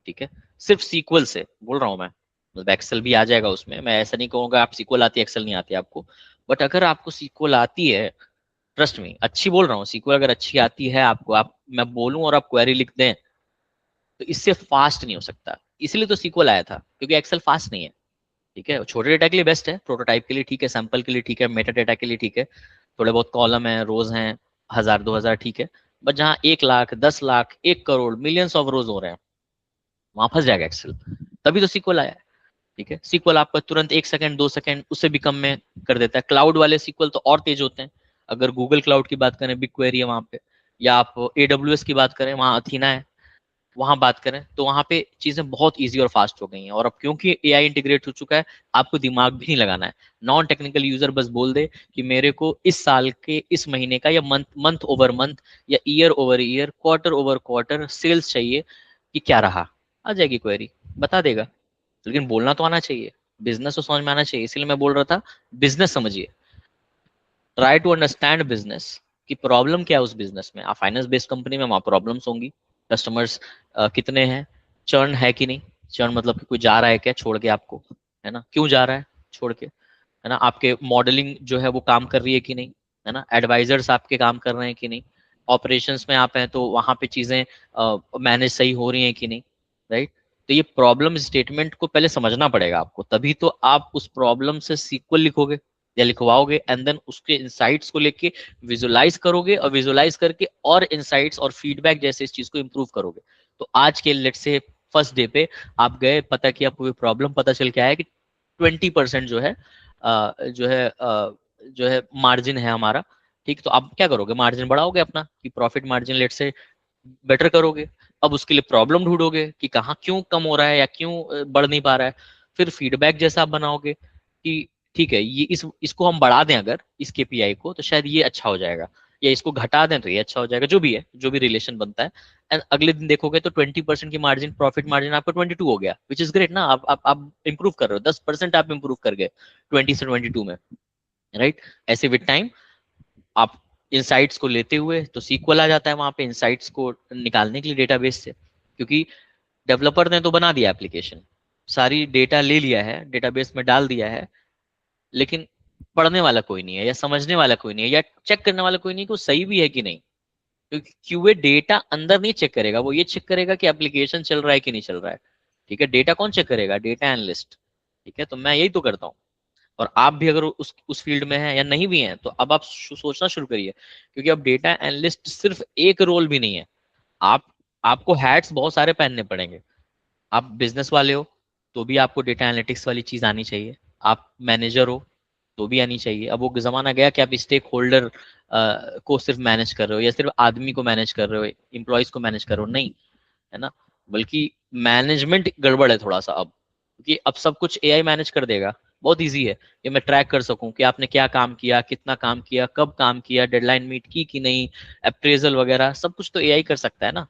ठीक है, सिर्फ सीक्वल से बोल रहा हूँ मैं, मतलब एक्सेल भी आ जाएगा उसमें, मैं ऐसा नहीं कहूँगा आप सीक्वल आती है एक्सेल नहीं आती आपको, बट अगर आपको सीक्वल आती है, ट्रस्ट मी, अच्छी बोल रहा हूँ, सीक्वल अगर अच्छी आती है आपको, आप मैं बोलूँ और आप क्वेरी लिख दें, तो इससे फास्ट नहीं हो सकता, इसीलिए तो सीक्वल आया था, क्योंकि एक्सेल फास्ट नहीं है। ठीक है, छोटे डेटा के लिए बेस्ट है, प्रोटोटाइप के लिए ठीक है, सैंपल के लिए ठीक है, मेटा डेटा के लिए ठीक है, थोड़े बहुत कॉलम है, रोज हैं, 1000 2000 ठीक है। बट जहाँ 1 लाख 10 लाख 1 करोड़ मिलियंस ऑफ रोज हो रहे हैं, वहां फंस जाएगा एक्सेल। तभी तो सीक्वल आया है। ठीक है, सीक्वल आपका तुरंत 1 सेकंड 2 सेकंड उससे भी कम में कर देता है। क्लाउड वाले सीक्वल तो और तेज होते हैं। अगर गूगल क्लाउड की बात करें, बिग क्वेरी है वहां पे, या आप AWS की बात करें, वहां अथीना है, वहां बात करें तो वहां पे चीजें बहुत इजी और फास्ट हो गई हैं। और अब क्योंकि AI इंटीग्रेट हो चुका है, आपको दिमाग भी नहीं लगाना है। नॉन टेक्निकल यूजर बस बोल दे कि मेरे को इस साल के इस महीने का, या मंथ मंथ ओवर मंथ, या year over year, quarter over quarter sales चाहिए, कि क्या रहा, आ जाएगी क्वेरी, बता देगा। लेकिन बोलना तो आना चाहिए, बिजनेस तो समझ में आना चाहिए। इसलिए मैं बोल रहा था, बिजनेस समझिए, ट्राई टू अंडरस्टैंड बिजनेस, कि प्रॉब्लम क्या है उस बिजनेस में। आप फाइनेंस बेस्ड कंपनी में, वहाँ प्रॉब्लम्स होंगी, कस्टमर्स कितने हैं, चर्न है कि नहीं, चर्न मतलब कि कोई जा रहा है क्या छोड़ के आपको, है ना, क्यों जा रहा है छोड़ के, है ना, आपके मॉडलिंग जो है वो काम कर रही है कि नहीं, है ना, एडवाइजर्स आपके काम कर रहे हैं कि नहीं, ऑपरेशंस में आप हैं तो वहाँ पे चीजें मैनेज सही हो रही हैं कि नहीं, राइट। तो ये प्रॉब्लम स्टेटमेंट को पहले समझना पड़ेगा आपको, तभी तो आप उस प्रॉब्लम से सीक्वल लिखोगे या लिखवाओगे, एंड देन उसके इंसाइट्स को लेके विजुलाइज करोगे, और विजुलाइज करके और इंसाइट्स और फीडबैक जैसे इस चीज को इंप्रूव करोगे। तो आज के लेट्स से फर्स्ट डे पे आप गए, पता किया, आपको प्रॉब्लम पता चल के आया कि 20% जो है जो है मार्जिन है हमारा। ठीक, तो आप क्या करोगे, मार्जिन बढ़ाओगे अपना, कि प्रॉफिट मार्जिन लेट से बेटर करोगे। अब उसके लिए प्रॉब्लम ढूंढोगे कि कहाँ क्यों कम हो रहा है या क्यों बढ़ नहीं पा रहा है। फिर फीडबैक जैसा आप बनाओगे कि ठीक है, ये इसको हम बढ़ा दें अगर इस KPI को, तो शायद ये अच्छा हो जाएगा, या इसको घटा दें तो ये अच्छा हो जाएगा, जो भी है, जो भी रिलेशन बनता है। एंड अगले दिन देखोगे तो 20% की मार्जिन, प्रॉफिट मार्जिन आपका 22 हो गया, विच इज ग्रेट ना। आप इंप्रूव कर रहे हो, 10% आप इंप्रूव कर गए 20 से 22 में, राइट। ऐसे विद टाइम आप इंसाइट्स को लेते हुए, तो सीक्वल आ जाता है वहां पे इंसाइट्स को निकालने के लिए डेटाबेस से, क्योंकि डेवलपर ने तो बना दिया एप्लीकेशन, सारी डेटा ले लिया है, डेटाबेस में डाल दिया है, लेकिन पढ़ने वाला कोई नहीं है, या समझने वाला कोई नहीं है, या चेक करने वाला कोई नहीं कि वो सही भी है कि नहीं। क्योंकि QA डेटा अंदर नहीं चेक करेगा, वो ये चेक करेगा कि एप्लीकेशन चल रहा है कि नहीं चल रहा है। ठीक है, डेटा कौन चेक करेगा, डेटा एनालिस्ट। ठीक है, तो मैं यही तो करता हूँ। और आप भी अगर उस फील्ड में हैं या नहीं भी हैं, तो अब आप सोचना शुरू करिए, क्योंकि अब डेटा एनालिस्ट सिर्फ एक रोल भी नहीं है। आप आपको हैट्स बहुत सारे पहनने पड़ेंगे। आप बिजनेस वाले हो तो भी आपको डेटा एनालिटिक्स वाली चीज आनी चाहिए, आप मैनेजर हो तो भी आनी चाहिए। अब वो जमाना गया कि आप स्टेक होल्डर को सिर्फ मैनेज कर रहे हो, या सिर्फ आदमी को मैनेज कर रहे हो, एम्प्लॉयज को मैनेज कर रहे हो, नहीं, है ना। बल्कि मैनेजमेंट गड़बड़ है थोड़ा सा अब, क्योंकि अब सब कुछ AI मैनेज कर देगा। बहुत इजी है कि मैं ट्रैक कर सकूं कि आपने क्या काम किया, कितना काम किया, कब काम किया, डेडलाइन मीट की कि नहीं, अप्रेजल वगैरह सब कुछ तो AI कर सकता है ना।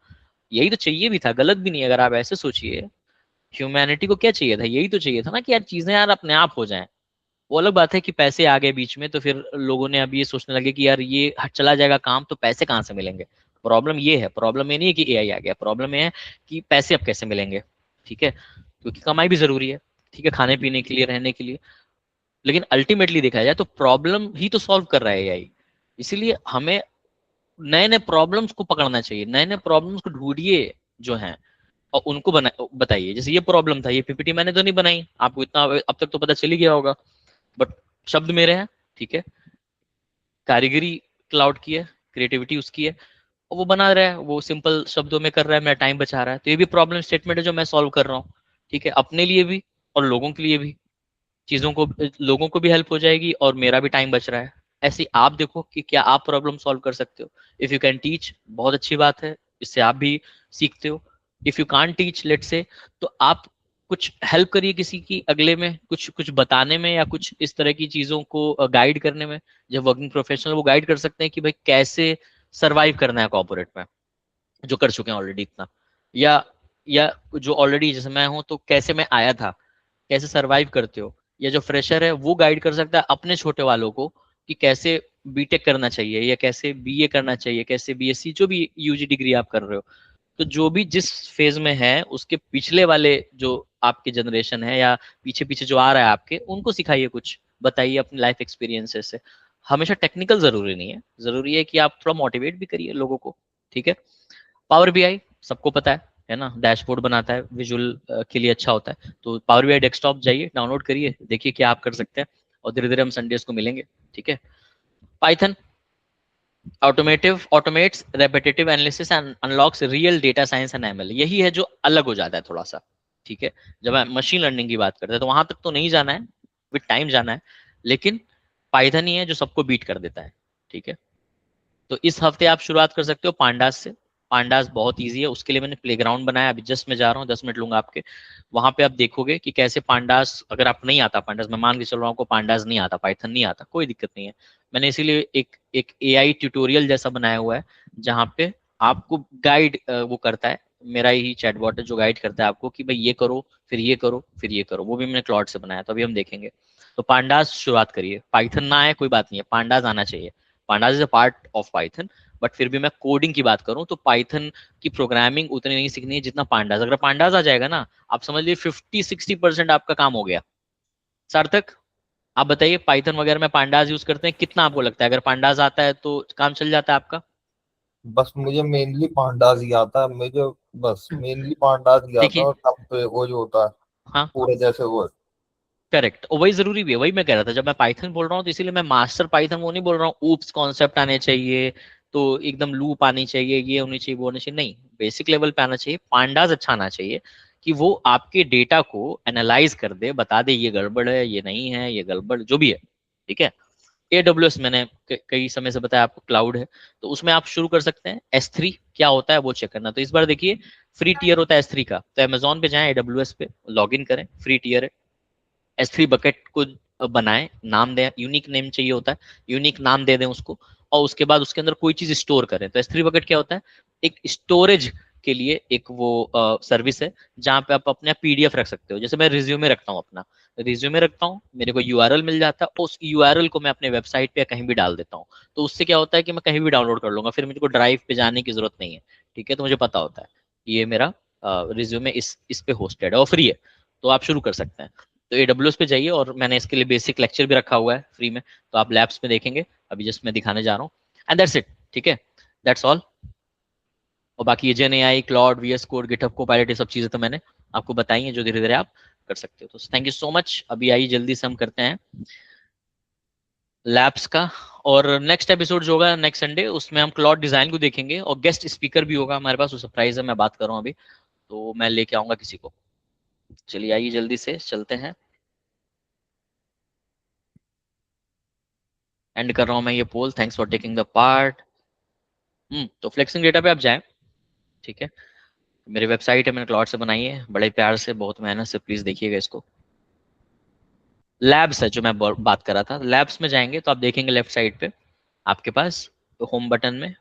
यही तो चाहिए भी था, गलत भी नहीं। अगर आप ऐसे सोचिए, ह्यूमैनिटी को क्या चाहिए था, यही तो चाहिए था ना, कि यार चीजें यार अपने आप हो जाएं। वो अलग बात है कि पैसे आ गए बीच में, तो फिर लोगों ने अब ये सोचने लगे कि यार ये चला जाएगा काम, तो पैसे कहाँ से मिलेंगे। प्रॉब्लम ये है, प्रॉब्लम ये नहीं है कि AI आ गया, प्रॉब्लम ये है कि पैसे अब कैसे मिलेंगे। ठीक है, क्योंकि कमाई भी जरूरी है, ठीक है, खाने पीने के लिए, रहने के लिए। लेकिन अल्टीमेटली देखा जाए तो प्रॉब्लम ही तो सॉल्व कर रहा है AI। इसीलिए हमें नए नए प्रॉब्लम्स को पकड़ना चाहिए, नए नए प्रॉब्लम्स को ढूंढिए जो हैं, और उनको बताइए। जैसे ये प्रॉब्लम था, ये PPT मैंने तो नहीं बनाई, आपको इतना अब तक तो पता चल ही गया होगा, बट शब्द मेरे हैं। ठीक है, कारीगरी क्लाउड की है, क्रिएटिविटी उसकी है, और वो बना रहा है, वो सिंपल शब्दों में कर रहा है, मेरा टाइम बचा रहा है। तो ये भी प्रॉब्लम स्टेटमेंट है जो मैं सॉल्व कर रहा हूँ। ठीक है, अपने लिए भी और लोगों के लिए भी, चीजों को, लोगों को भी हेल्प हो जाएगी और मेरा भी टाइम बच रहा है। ऐसे आप देखो कि क्या आप प्रॉब्लम सॉल्व कर सकते हो। इफ यू कैन टीच, बहुत अच्छी बात है, इससे आप भी सीखते हो। If you can't teach let say, तो आप कुछ हेल्प करिए किसी की, अगले में कुछ कुछ बताने में, या कुछ इस तरह की चीजों को गाइड करने में। जब वर्किंग प्रोफेशनल वो गाइड कर सकते हैं कि भाई कैसे सरवाइव करना है कॉर्पोरेट में, जो कर चुके हैं ऑलरेडी इतना, या या जो ऑलरेडी, जैसे मैं हूं तो कैसे मैं आया था, कैसे सरवाइव करते हो। या जो फ्रेशर है वो गाइड कर सकता है अपने छोटे वालों को कि कैसे B.Tech करना चाहिए, या कैसे BA करना चाहिए, कैसे BSc, जो भी UG डिग्री आप कर रहे हो। तो जो भी जिस फेज में है, उसके पिछले वाले जो आपके जनरेशन है, या पीछे पीछे जो आ रहा है आपके, उनको सिखाइए, कुछ बताइए अपने लाइफ एक्सपीरियंसेस से। हमेशा टेक्निकल जरूरी नहीं है, जरूरी है कि आप थोड़ा मोटिवेट भी करिए लोगों को। ठीक है, पावर BI सबको पता है है ना, डैशबोर्ड बनाता है, विजुअल के लिए अच्छा होता है। तो पावर बीआई डेस्कटॉप जाइए, डाउनलोड करिए, देखिए क्या आप कर सकते हैं, और धीरे धीरे हम संडेज को मिलेंगे, ठीक है। Python automates repetitive analysis and unlocks real data science and ML, यही है जो अलग हो जाता है थोड़ा सा, ठीक है। जब हम मशीन लर्निंग की बात करते हैं तो वहां तक तो नहीं जाना है, विद टाइम जाना है, लेकिन पाइथन ही है जो सबको बीट कर देता है, ठीक है। तो इस हफ्ते आप शुरुआत कर सकते हो पांडास से। पांडास बहुत ईजी है, उसके लिए मैंने प्लेग्राउंड बनाया, अभी जस्ट मैं जा रहा हूँ, 10 मिनट लूंगा आपके। वहां पे आप देखोगे कि कैसे पांडास, अगर आप नहीं आता पांडास, मैं मान के चल रहा हूँ आपको पांडास नहीं आता, पाइथन नहीं आता, कोई दिक्कत नहीं है। मैंने इसीलिए एक एआई ट्यूटोरियल जैसा बनाया हुआ है, जहाँ पे आपको गाइड वो करता है, मेरा ही चैटबॉट है जो गाइड करता है आपको कि भाई ये करो, फिर ये करो, फिर ये करो। वो भी मैंने क्लॉड से बनाया, तो अभी हम देखेंगे। तो पांडास शुरुआत करिए, पाइथन ना आए कोई बात नहीं है, पांडास आना चाहिए। Pandas is a part of Python, but फिर भी मैं कोडिंग की बात करूं तो पाइथन की प्रोग्रामिंग उतनी नहीं सीखनी है जितना पांडास। अगर पांडास आ जाएगा ना, आप समझ लीजिए 50-60% आपका काम हो गया। सार्थक, आप बताइए, पाइथन वगैरह में पांडास यूज करते हैं, कितना आपको लगता है अगर पांडास आता है तो काम चल जाता है आपका? बस मुझे मेनली पांडास ही आता है, मुझे बस मेनली पांडास ही आता है, देखिए, और तब पे वो जो होता है हाँ, पूरे जैसे वो। करेक्ट, और वही जरूरी भी है, वही मैं कह रहा था। जब मैं पाइथन बोल रहा हूँ तो इसीलिए मैं मास्टर पाइथन वो नहीं बोल रहा हूँ, ऊप्स कॉन्सेप्ट आने चाहिए, तो एकदम लूप आनी चाहिए, ये होनी चाहिए, वो होनी चाहिए, नहीं, बेसिक लेवल पे आना चाहिए। पांडास अच्छा आना चाहिए कि वो आपके डेटा को एनालाइज कर दे, बता दे ये गड़बड़ है, ये नहीं है, ये गड़बड़ जो भी है, ठीक है। AWS मैंने कई समय से बताया आपको, क्लाउड है, तो उसमें आप शुरू कर सकते हैं। S3 क्या होता है वो चेक करना, तो इस बार देखिए फ्री टीयर होता है S3 का, तो अमेजोन पे जाएं, AWS पे लॉग इन करें, फ्री टीयर है। S3 बकेट को बनाएं, नाम दें, यूनिक नेम चाहिए होता है, यूनिक नाम दे दें उसको, और उसके बाद उसके अंदर कोई चीज स्टोर करें। तो S3 बकेट क्या होता है, एक स्टोरेज के लिए एक वो सर्विस है, जहाँ पे आप अपना PDF रख सकते हो। जैसे मैं रिज्यूमे रखता हूँ, अपना रिज्यूमे रखता हूँ, मेरे को URL मिल जाता है, उस URL को मैं अपने वेबसाइट पे या कहीं भी डाल देता हूँ। तो उससे क्या होता है कि मैं कहीं भी डाउनलोड कर लूंगा, फिर मुझको ड्राइव पे जाने की जरूरत नहीं है, ठीक है। तो मुझे पता होता है ये मेरा रिज्यूमे इस पे होस्टेड है और फ्री है, तो आप शुरू कर सकते हैं। तो AWS पे जाइए, और मैंने इसके लिए बेसिक लेक्चर भी रखा हुआ है फ्री में, तो आप लैब्स में देखेंगे, अभी जस्ट मैं दिखाने जा रहा हूँ। एंड दैट्स इट, ठीक है, दैट्स ऑल। और बाकी ये GenAI, cloud, VS code, GitHub Copilot, ये सब चीजें तो मैंने आपको बताई हैं जो धीरे धीरे आप कर सकते हो। तो थैंक यू सो मच। अभी आइए जल्दी से हम करते हैं लैब्स का, और नेक्स्ट एपिसोड जो होगा नेक्स्ट संडे, उसमें हम क्लाउड डिजाइन को देखेंगे, और गेस्ट स्पीकर भी होगा हमारे पास, वो सरप्राइज है, मैं बात कर रहा हूँ अभी, तो मैं लेके आऊंगा किसी को। चलिए आइए जल्दी से चलते हैं, एंड कर रहा हूँ मैं ये poll. Thanks for taking the part. तो फ्लेक्सिंग डेटा पे आप जाएं, ठीक है। मेरी वेबसाइट है, मैंने क्लाउड से बनाई है, बड़े प्यार से, बहुत मेहनत से, प्लीज देखिएगा इसको। लैब्स है जो मैं बात कर रहा था, लैब्स में जाएंगे तो आप देखेंगे लेफ्ट साइड पे आपके पास होम बटन में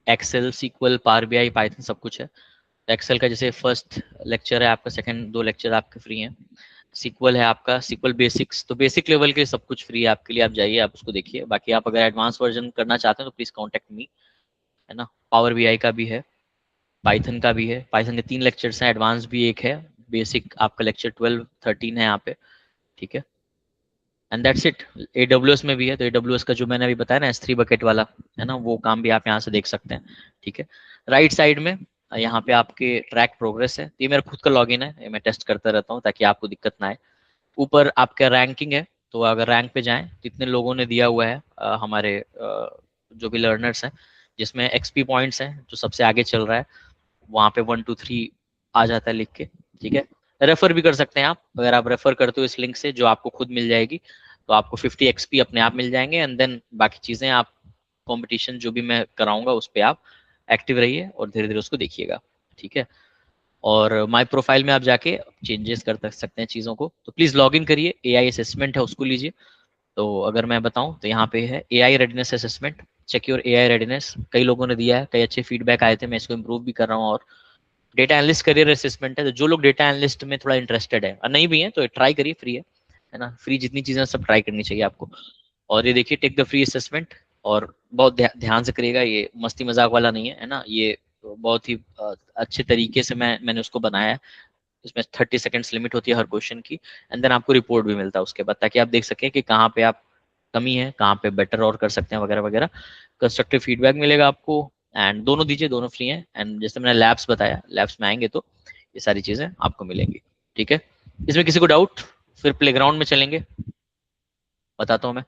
Excel, SQL, Power BI, Python सब कुछ है। एक्सेल का जैसे फर्स्ट लेक्चर है आपका, सेकंड 2 लेक्चर आपके फ्री हैं। सीक्वल है आपका, सीक्वल बेसिक्स, तो बेसिक लेवल के सब कुछ फ्री है आपके लिए, आप जाइए, आप उसको देखिए। बाकी आप अगर एडवांस वर्जन करना चाहते हैं तो प्लीज कॉन्टेक्ट मी, है ना। पावर बीआई का भी है, पाइथन का भी है। पाइथन के 3 लेक्चर्स हैं, एडवांस भी एक है, बेसिक आपका लेक्चर 12-13 है यहाँ पे, ठीक है। And that's it. AWS में भी है, तो AWS का जो मैंने अभी बताया ना S3 बकेट वाला, है ना, वो काम भी आप यहाँ से देख सकते हैं, ठीक है। राइट साइड में यहाँ पे आपके ट्रैक प्रोग्रेस है, ये मेरा खुद का लॉगिन है, ये मैं टेस्ट करता रहता हूँ ताकि आपको दिक्कत ना आए। ऊपर आपका रैंकिंग है, तो अगर रैंक पे जाएं, कितने लोगों ने दिया हुआ है, हमारे जो भी लर्नर्स हैं, जिसमें XP पॉइंट्स हैं, जो सबसे आगे चल रहा है, वहाँ पे 1 2 3 आ जाता है लिख के, ठीक है। रेफर भी कर सकते हैं आप, अगर आप रेफर करते हो इस लिंक से जो आपको खुद मिल जाएगी, तो आपको 50 XP अपने आप मिल जाएंगे, एंड देन बाकी चीजें आप कंपटीशन जो भी मैं कराऊंगा उस पर आप एक्टिव रहिए और धीरे धीरे उसको देखिएगा, ठीक है। और माय प्रोफाइल में आप जाके चेंजेस कर सकते हैं चीज़ों को, तो प्लीज़ लॉग इन करिए। AI असेसमेंट है, उसको लीजिए। तो अगर मैं बताऊं तो यहाँ पे है AI readiness assessment, check your AI readiness. कई लोगों ने दिया है, कई अच्छे फीडबैक आए थे, मैं इसको इम्प्रूव भी कर रहा हूँ। और डेटा एनालिस्ट करियर असेसमेंट है, तो जो लोग डेटा एनालिस्ट में थोड़ा इंटरेस्टेड है और नहीं भी है तो ट्राई करिए, फ्री है ना, फ्री जितनी चीज़ें सब ट्राई करनी चाहिए आपको। और ये देखिए टेक द फ्री असेसमेंट, और बहुत ध्यान से करिएगा, ये मस्ती मजाक वाला नहीं है, है ना, ये बहुत ही अच्छे तरीके से मैंने उसको बनाया है। इसमें 30 सेकेंड्स लिमिट होती है हर क्वेश्चन की, एंड देन आपको रिपोर्ट भी मिलता है उसके बाद, ताकि आप देख सकें कि कहाँ पे आप कमी है, कहाँ पे बेटर और कर सकते हैं, वगैरह वगैरह। कंस्ट्रक्टिव फीडबैक मिलेगा आपको, एंड दोनों दीजिए, दोनों फ्री हैं। एंड जैसे मैंने लैब्स बताया, लैब्स में आएंगे तो ये सारी चीजें आपको मिलेंगी। ठीक है, इसमें किसी को डाउट? फिर प्लेग्राउंड में चलेंगे, बताता हूं मैं।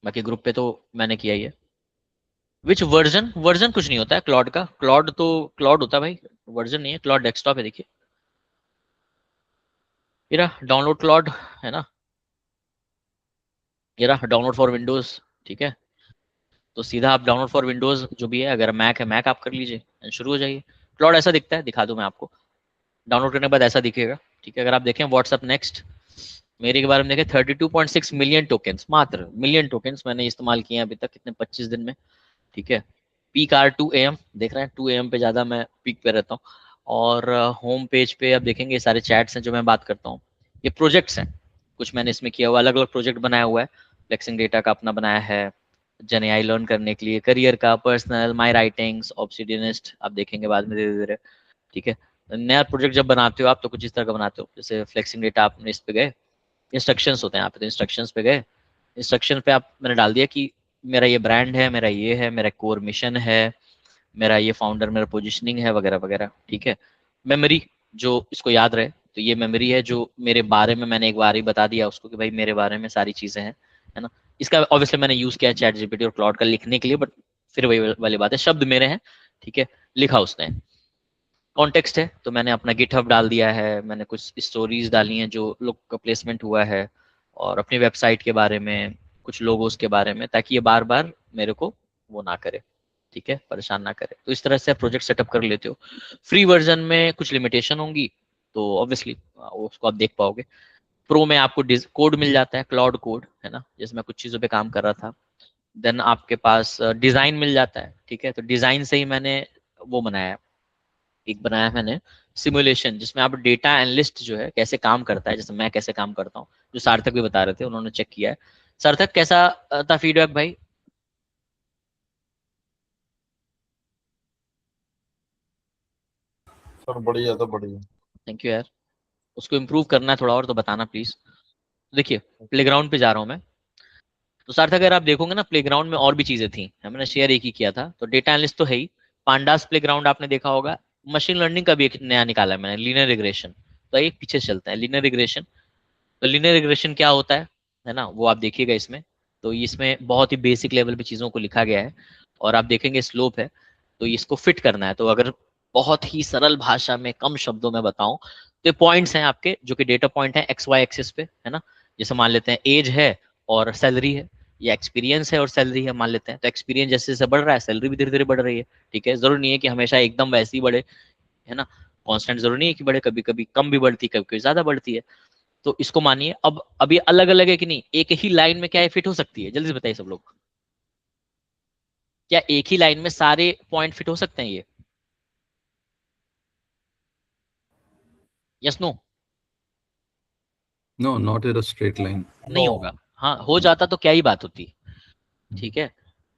बाकी ग्रुप पे तो मैंने किया ही है। विच वर्जन? वर्जन कुछ नहीं होता है क्लॉड का। क्लॉड तो क्लॉड होता है भाई, वर्जन नहीं है। क्लॉड डेस्कटॉप है, देखिए ये रहा डाउनलोड क्लॉड, है ना, ये रहा डाउनलोड फॉर विंडोज। ठीक है, तो सीधा आप डाउनलोड फॉर विंडोज जो भी है, अगर मैक है मैक आप कर लीजिए, शुरू हो जाइए। क्लॉड ऐसा दिखता है, दिखा दूं मैं आपको। डाउनलोड करने के बाद ऐसा दिखेगा। ठीक है, अगर आप देखें व्हाट्सएप नेक्स्ट, मेरे के बारे में देखें 32.6 मिलियन टोकन्स, मात्र मिलियन टोकन्स मैंने इस्तेमाल किए हैं अभी तक, कितने 25 दिन में। ठीक है, पीक आर 2 AM, देख रहे हैं 2 AM पे ज़्यादा मैं पीक पे रहता हूँ। और होम पेज पे आप देखेंगे ये सारे चैट्स हैं जो मैं बात करता हूँ, ये प्रोजेक्ट्स हैं, कुछ मैंने इसमें किया हुआ, अलग अलग प्रोजेक्ट बनाया हुआ है। फ्लेक्सिंग डेटा का अपना बनाया है, जन एआई लर्न करने के लिए, करियर का, पर्सनल, माई राइटिंग्स, ऑब्सिडियनिस्ट, आप देखेंगे बाद में धीरे धीरे। ठीक है, नया प्रोजेक्ट जब बनाते हो आप तो कुछ इस तरह का बनाते हो, जैसे फ्लेक्सिंग डेटा आपने इस पे गए, इंस्ट्रक्शंस होते हैं यहाँ पे, तो इंस्ट्रक्शंस पे गए, इंस्ट्रक्शन पे आप मैंने डाल दिया कि मेरा ये ब्रांड है, मेरा ये है, मेरा कोर मिशन है, मेरा ये फाउंडर, मेरा पोजिशनिंग है, वगैरह वगैरह। ठीक है, मेमोरी जो इसको याद रहे, तो ये मेमोरी है जो मेरे बारे में मैंने एक बार ही बता दिया उसको कि भाई मेरे बारे में सारी चीजें हैं, है ना। इसका ऑब्वियसली मैंने यूज किया चैट जीपीटी और क्लाउड का लिखने के लिए, बट फिर वही वाली बात है, शब्द मेरे हैं। ठीक है, लिखा उसने। कॉन्टेक्स्ट है तो मैंने अपना गिटहब डाल दिया है, मैंने कुछ स्टोरीज डाली हैं जो लोग का प्लेसमेंट हुआ है, और अपनी वेबसाइट के बारे में, कुछ लोगोस के बारे में, ताकि ये बार बार मेरे को वो ना करे, ठीक है, परेशान ना करे। तो इस तरह से आप प्रोजेक्ट सेटअप कर लेते हो। फ्री वर्जन में कुछ लिमिटेशन होंगी, तो ऑब्वियसली उसको आप देख पाओगे। प्रो में आपको कोड मिल जाता है, क्लाउड कोड, है ना, जिसमें मैं कुछ चीज़ों पे काम कर रहा था। देन आपके पास डिज़ाइन मिल जाता है। ठीक है, तो डिज़ाइन से ही मैंने वो बनाया, एक बनाया मैंने सिमुलेशन, जिसमें आप डेटा एनालिस्ट जो है कैसे काम करता है, जैसे मैं कैसे काम करता हूँ, जो सार्थक भी बता रहे थे, उन्होंने चेक किया है। सार्थक कैसा था फीडबैक भाई? सर बढ़िया, तो बढ़िया। थैंक यू यार, उसको इम्प्रूव करना है थोड़ा और, तो बताना प्लीज। देखिए प्लेग्राउंड पे जा रहा हूँ मैं, तो सार्थक अगर आप देखोगे ना, प्लेग्राउंड में और भी चीजें थी, मैंने शेयर एक ही किया था। तो डेटा एनालिस्ट तो है ही, पांडास प्लेग्राउंड आपने देखा होगा, मशीन लर्निंग का भी एक नया निकाला है मैंने, लीनियर रिग्रेशन। तो एक पीछे चलता है लीनियर रिग्रेशन। तो लीनियर रिग्रेशन क्या होता है ना, वो आप देखिएगा इसमें। तो इसमें बहुत ही बेसिक लेवल पे चीज़ों को लिखा गया है, और आप देखेंगे स्लोप है, तो इसको फिट करना है। तो अगर बहुत ही सरल भाषा में कम शब्दों में बताऊं, तो पॉइंट्स हैं आपके, जो कि डेटा पॉइंट है एक्स वाई एक्सिस पे, है ना। जैसे मान लेते हैं एज है और सैलरी है, या एक्सपीरियंस है और सैलरी है, मान लेते हैं। तो एक्सपीरियंस जैसे जैसे बढ़ रहा है, सैलरी भी धीरे धीरे बढ़ रही है। ठीक है, जरूरी नहीं है कि हमेशा एकदम वैसे ही बढ़े, है ना, कांस्टेंट जरूरी नहीं है कि बढ़े, कभी कभी कम भी बढ़ती है, कभी कभी ज्यादा बढ़ती है। तो इसको मानिए, अब ये अलग अलग है कि नहीं, एक ही लाइन में क्या फिट हो सकती है, जल्दी से बताइए सब लोग, क्या एक ही लाइन में सारे पॉइंट फिट हो सकते हैं ये? Yes no? No, not in a straight line. नहीं होगा। हाँ, हो जाता तो क्या ही बात होती। ठीक है,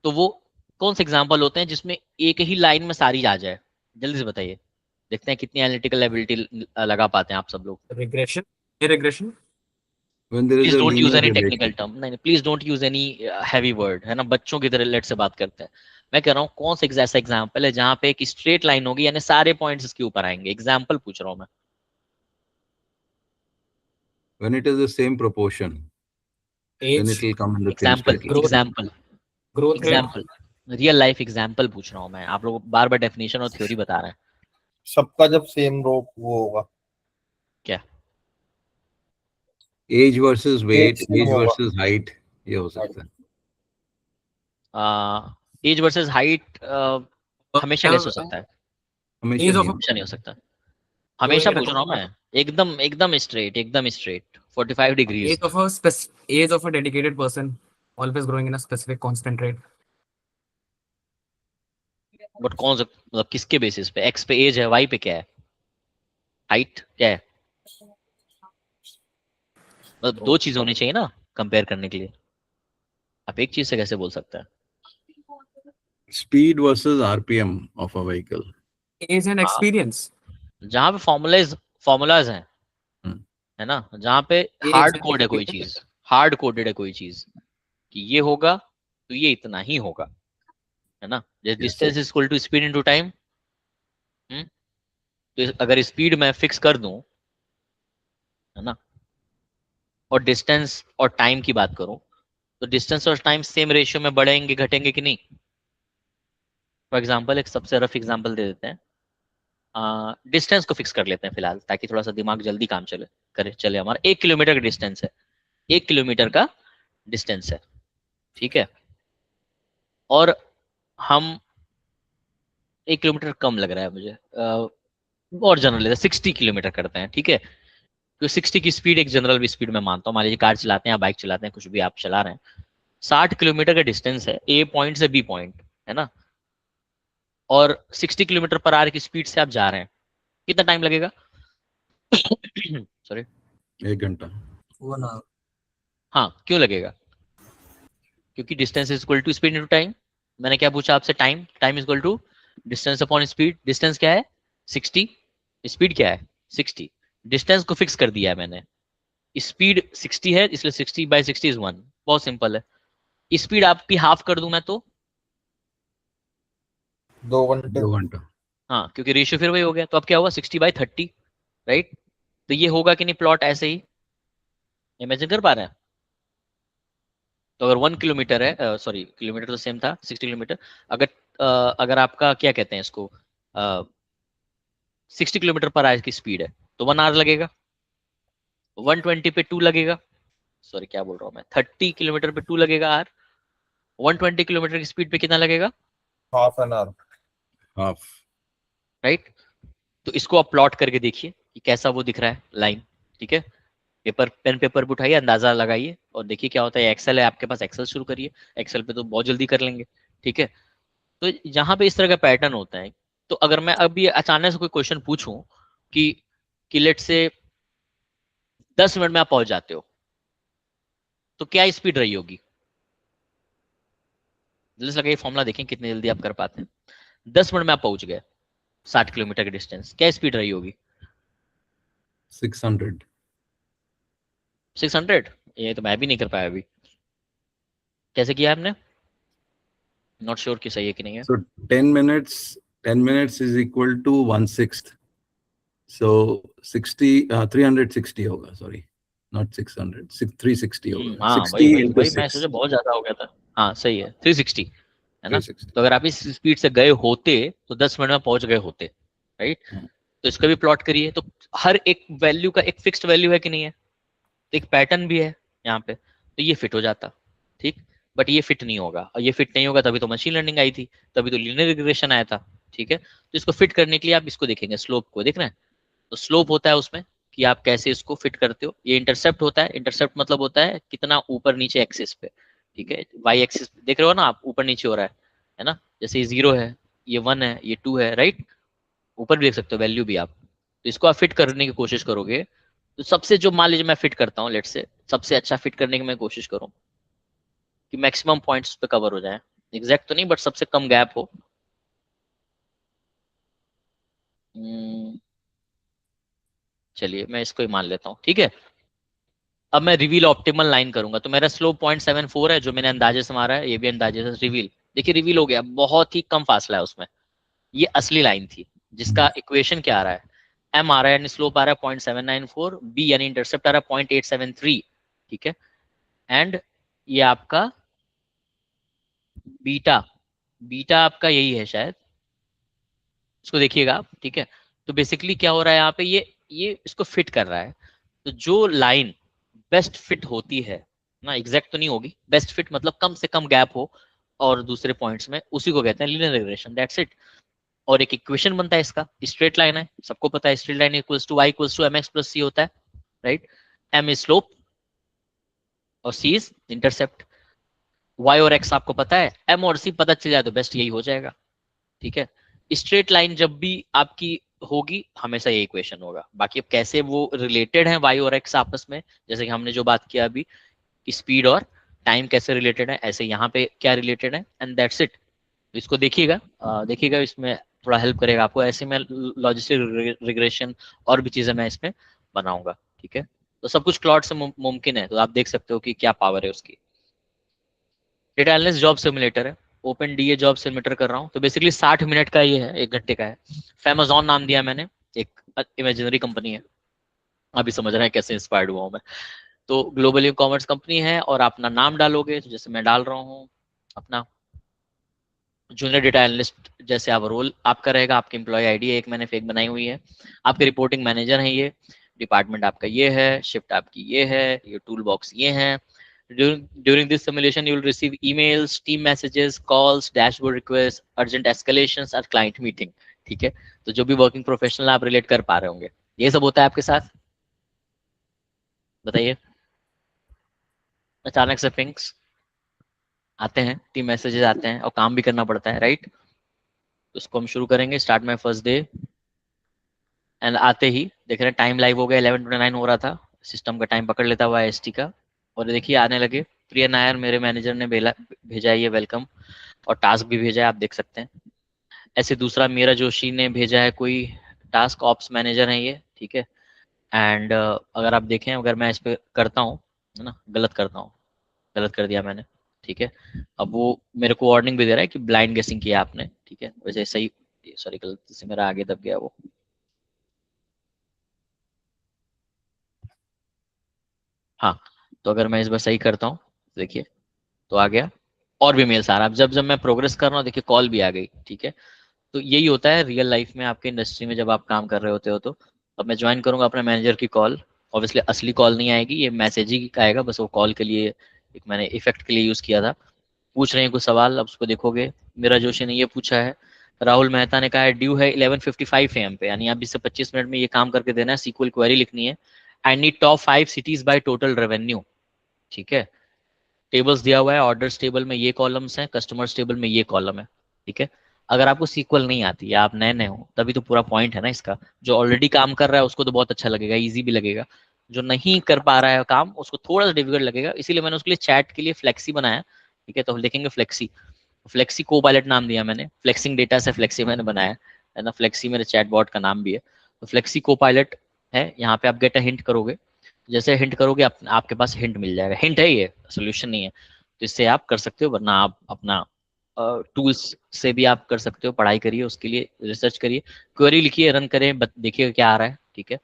तो वो कौन से एग्जाम्पल होते हैं जिसमें एक ही लाइन में सारी आ जाए, जल्दी से बताइए, देखते हैं कितनी एनालिटिकल एबिलिटी लगा पाते हैं आप सब लोग। Regression, regression. When there is please a don't use linear any technical relation. Term, नहीं please don't use any heavy word, है ना, बच्चों की तरह लेट से बात करते हैं। मैं कह रहा हूँ कौन सा ऐसा एग्जाम्पल है जहां पे एक स्ट्रेट लाइन होगी, यानी सारे पॉइंट्स इसके ऊपर आएंगे, एग्जाम्पल पूछ रहा हूँ मैं। When it is the same proportion, then it as, will come in the same example straight line. Growth, example growth rate. Example, real life example पूछ रहा हूँ मैं, आप लोग बार बार डेफिनेशन और थ्योरी बता रहे हैं। सबका जब सेम रो वो होगा, क्या? Age versus weight, एक सेम age होगा। versus height, ये हो सकता है। एज वर्सेस हाइट हमेशा कैसे हो सकता है? हमेशा एज नहीं ऑफ हो। हमेशा नहीं हो सकता। हमेशा पूछ रहा हूँ मैं, एकदम एकदम स्ट्रेट, एकदम straight 45 degrees. Age of a age of a dedicated person always growing in a specific constant rate. But कौन सा, मतलब किसके बेसिस पे? एक्स पे एज है, वाई पे क्या है, हाइट क्या है? मतलब दो चीज होनी चाहिए ना कंपेयर करने के लिए, आप एक चीज से कैसे बोल सकते हैं? Speed versus RPM of a vehicle. Age and हाँ, एक्सपीरियंस। जहाँ पे फॉर्मूलाज हैं, हम्म। है ना, जहाँ पे एज हार्ड कोड है कोई चीज, हार्ड कोडेड है कोई चीज, कि ये होगा तो ये इतना ही होगा, है ना, जैसे Yes, distance yes. Is equal to speed into time. तो अगर स्पीड मैं फिक्स कर दूं, है ना, और डिस्टेंस और टाइम की बात करूं, तो डिस्टेंस और टाइम सेम रेशियो में बढ़ेंगे घटेंगे कि नहीं? फॉर एग्जांपल एक सबसे रफ एग्जांपल दे देते हैं, डिस्टेंस को फिक्स कर लेते हैं फिलहाल, ताकि थोड़ा सा दिमाग जल्दी काम चले। हमारा 1 किलोमीटर का डिस्टेंस है, 1 किलोमीटर का डिस्टेंस है, ठीक है, और हम 1 किलोमीटर कम लग रहा है मुझे, और जनरल लेते 60 किलोमीटर करते हैं, ठीक है, तो 60 की स्पीड एक जनरल भी स्पीड में मानता हूँ। मान लीजिए कार चलाते हैं या बाइक चलाते हैं, कुछ भी आप चला रहे हैं, 60 किलोमीटर का डिस्टेंस है ए पॉइंट से बी पॉइंट, है ना, और 60 किलोमीटर पर आवर की स्पीड से आप जा रहे हैं, कितना टाइम लगेगा? सॉरी, 1 घंटा। 1 hour. हाँ, क्यों लगेगा? क्योंकि distance is equal to speed into time. मैंने क्या पूछा आपसे? Time. Time is equal to distance upon speed. Distance क्या है? 60, स्पीड क्या है? 60। डिस्टेंस को फिक्स कर दिया है मैंने, स्पीड 60 है, इसलिए 60/60 इज 1। बहुत सिंपल है। स्पीड आपकी हाफ कर दूं मैं तो 2 घंटे। 2 घंटा। हाँ, क्योंकि रेशियो फिर वही हो गया, तो अब क्या हुआ? 60/30, राइट? तो ये होगा कि नहीं प्लॉट ऐसे ही? इमेजिन कर पा रहे हैं? तो अगर 1 किलोमीटर है, सॉरी किलोमीटर तो सेम था, 60 किलोमीटर, अगर अगर आपका क्या कहते हैं इसको, 60 किलोमीटर पर आवर की स्पीड है, तो 1 आवर लगेगा। 120 पे 2 लगेगा, सॉरी क्या बोल रहा हूँ मैं, 30 किलोमीटर पे 2 लगेगा आर। 120 किलोमीटर की स्पीड पे कितना लगेगा? Half an hour. Half. Right? तो इसको आप प्लॉट करके देखिए कि कैसा वो दिख रहा है लाइन, ठीक है। पेन पेपर पे उठाइए, अंदाजा लगाइए और देखिए क्या होता है। एक्सेल है आपके पास, एक्सेल शुरू करिए, एक्सेल पे तो बहुत जल्दी कर लेंगे, ठीक है। तो यहाँ पे इस तरह का पैटर्न होता है। तो अगर मैं अभी अचानक से कोई क्वेश्चन पूछूं कि लेट से 10 मिनट में आप पहुंच जाते हो, तो क्या स्पीड रही होगी? जल्दी से लगाइए, फॉर्मूला देखें कितनी जल्दी आप कर पाते हैं। 10 मिनट में आप पहुंच गए 60 किलोमीटर की डिस्टेंस, क्या स्पीड रही होगी? 600। 600? ये तो मैं भी नहीं कर पाया अभी। कैसे किया आपने? नॉट श्योर कि सही है कि नहीं है। So 10 minutes is equal to 1/6. So 360 होगा, sorry, not 600, 360 होगा। हाँ, 60 वही into वही मैं 6, सोचा बहुत ज्यादा हो गया था। हाँ सही है, 360, है ना। 360। तो अगर आप इस स्पीड से गए होते तो 10 मिनट में पहुंच गए होते, राइट। तो इसका भी प्लॉट करिए, तो हर एक वैल्यू का एक फिक्स्ड वैल्यू है कि नहीं है, तो एक पैटर्न भी है यहाँ पे, तो ये फिट हो जाता, ठीक। बट ये फिट नहीं होगा, और ये फिट नहीं होगा तभी तो मशीन लर्निंग आई थी, तभी तो लीनियर रिग्रेशन आया था, ठीक है। तो इसको फिट करने के लिए आप इसको देखेंगे, स्लोप को देख रहे हैं, तो स्लोप होता है उसमें कि आप कैसे इसको फिट करते हो। ये इंटरसेप्ट होता है, इंटरसेप्ट मतलब होता है कितना ऊपर नीचे एक्सिस पे, ठीक है। वाई एक्सिस देख रहे हो ना आप, ऊपर नीचे हो रहा है ना। जैसे ये 0 है, ये 1 है, ये 2 है, राइट। ऊपर भी देख सकते हो वैल्यू भी आप। तो इसको आप फिट करने की कोशिश करोगे, तो सबसे जो मान लीजिए मैं फिट करता हूँ, लेट से सबसे अच्छा फिट करने की मैं कोशिश करूँ कि मैक्सिमम पॉइंट्स पे कवर हो जाए, एग्जैक्ट तो नहीं बट सबसे कम गैप हो। चलिए मैं इसको ही मान लेता हूँ, ठीक है। अब मैं रिवील ऑप्टिमल लाइन करूंगा, तो मेरा स्लोप 0.74 है, जो मैंने अंदाजे से मारा है, ये भी अंदाजे से रिवील। देखिए रिवील हो गया, बहुत ही कम फासला है उसमें। ये असली लाइन थी जिसका इक्वेशन क्या आ रहा है, एम आ रहा है यानी स्लोप आ रहा है 0.794, बी यानी इंटरसेप्ट आ रहा है 0.873, ठीक है। एंड ये आपका बीटा, बीटा आपका यही है शायद, इसको देखिएगा आप, ठीक है। तो बेसिकली क्या हो रहा है यहाँ पे, ये इसको फिट कर रहा है। तो जो लाइन बेस्ट फिट होती है ना, एग्जैक्ट तो नहीं होगी, बेस्ट फिट मतलब कम से कम गैप हो और दूसरे पॉइंट्स में, उसी को कहते हैं लीनियर रिग्रेशन, दैट्स इट। और एक इक्वेशन बनता है इसका, स्ट्रेट लाइन है, सबको पता है straight line equals to y equals to mx plus c होता है, राइट। m इज स्लोप और c इज इंटरसेप्ट। y और x आपको पता है, m और c पता चल जाए तो बेस्ट यही हो जाएगा, ठीक है। स्ट्रेट लाइन जब भी आपकी होगी हमेशा ये इक्वेशन होगा। बाकी अब कैसे वो रिलेटेड है y और x आपस में, जैसे कि हमने जो बात किया अभी, स्पीड और टाइम कैसे रिलेटेड है, ऐसे यहाँ पे क्या रिलेटेड है, एंड दैट्स इट। इसको देखिएगा, देखिएगा, इसमें थोड़ा हेल्प करेगा आपको। ऐसे में लॉजिस्टिक रिग्रेशन और भी चीजें मैं इसमें बनाऊंगा, ठीक है। तो सब कुछ क्लॉट से मुमकिन है, तो आप देख सकते हो कि क्या पावर है उसकी। डेटा एनालिस्ट जॉब सिमुलेटर है, ओपन डीए जॉब सबमिटर कर रहा हूँ। तो बेसिकली 60 मिनट का ये है, 1 घंटे का है। फेमाजॉन नाम दिया मैंने, एक इमेजिनरी कंपनी है, अभी समझ रहे हैं कैसे इंस्पायर्ड हुआ हूँ मैं। तो ग्लोबल ई कॉमर्स कंपनी है, और अपना नाम डालोगे, तो जैसे मैं डाल रहा हूँ अपना जूनियर डेटा एनालिस्ट, जैसे आप रोल आपका रहेगा, आपकी एम्प्लॉय आईडी एक मैंने फेक बनाई हुई है, आपके रिपोर्टिंग मैनेजर है, ये डिपार्टमेंट आपका ये है, शिफ्ट आपकी ये है, ये टूल बॉक्स ये है। During this simulation, you will receive emails, team messages, calls, dashboard requests, urgent escalations और client meeting। ठीक है, तो जो भी वर्किंग प्रोफेशनल आप रिलेट कर पा रहे होंगे, ये सब होता है आपके साथ। बताइए, अचानक से पिंग्स आते हैं, टीम मैसेजेस आते हैं, और काम भी करना पड़ता है, राइट। तो उसको हम शुरू करेंगे, start my first day. And आते ही देख रहे हैं टाइम लाइव हो गया, 11:29 हो रहा था, सिस्टम का टाइम पकड़ लेता हुआ एसटी का, और देखिए आने लगे। प्रिया नायर मेरे मैनेजर ने भेजा है ये वेलकम, और टास्क भी भेजा है, आप देख सकते हैं। ऐसे दूसरा मीरा जोशी ने भेजा है कोई टास्क, ऑप्स मैनेजर है ये, ठीक है। एंड अगर आप देखें, अगर मैं इस पर करता हूँ, है ना, गलत करता हूँ, गलत कर दिया मैंने, ठीक है। अब वो मेरे को वार्निंग भी दे रहा है कि ब्लाइंड गेसिंग किया आपने, ठीक है। वैसे सही, सॉरी गलती से मेरा आगे दब गया वो। हाँ, तो अगर मैं इस बार सही करता हूँ, देखिए तो आ गया, और भी मेल्स आ रहा है। अब जब जब मैं प्रोग्रेस कर रहा हूँ, देखिए कॉल भी आ गई, ठीक है। तो यही होता है रियल लाइफ में, आपके इंडस्ट्री में जब आप काम कर रहे होते हो। तो अब मैं ज्वाइन करूंगा अपने मैनेजर की कॉल, ऑब्वियसली असली कॉल नहीं आएगी, ये मैसेज ही आएगा, बस वो कॉल के लिए एक मैंने इफेक्ट के लिए यूज किया था। पूछ रहे हैं कुछ सवाल, अब उसको देखोगे। मेरा जोशी ने ये पूछा है, राहुल मेहता ने कहा है ड्यू है 11:55 AM पे, यानी आप 20 से 25 मिनट में ये काम करके देना है, सीक्वल क्वेरी लिखनी है। I need top 5 cities by total revenue, ठीक है। टेबल्स दिया हुआ है, ऑर्डर्स टेबल में ये कॉलम्स हैं, कस्टमर्स टेबल में ये कॉलम है, ठीक है। अगर आपको सीक्वल नहीं आती है, आप नए नए हो, तभी तो पूरा पॉइंट है ना इसका। जो ऑलरेडी काम कर रहा है उसको तो बहुत अच्छा लगेगा, इजी भी लगेगा। जो नहीं कर पा रहा है काम, उसको थोड़ा सा डिफिकल्ट लगेगा, इसीलिए मैंने उसके लिए चैट के लिए फ्लेक्सी बनाया, ठीक है। तो हम देखेंगे फ्लेक्सी, फ्लेक्सी को पायलट नाम दिया मैंने, फ्लेक्सिंग डेटा से फ्लेक्सी मैंने बनाया है ना। फ्लेक्सी मेरे चैट बॉट का नाम भी है, तो फ्लेक्सी को पायलट है। यहाँ पे आप गेट अ हिंट करोगे, जैसे हिंट करोगे आपके पास हिंट मिल जाएगा। हिंट है ये, सोल्यूशन नहीं है, तो इससे आप कर सकते हो। वरना आप अपना टूल्स से भी आप कर सकते हो, पढ़ाई करिए, उसके लिए रिसर्च करिए, क्वेरी लिखिए, रन करें, देखिए क्या आ रहा है, ठीक है।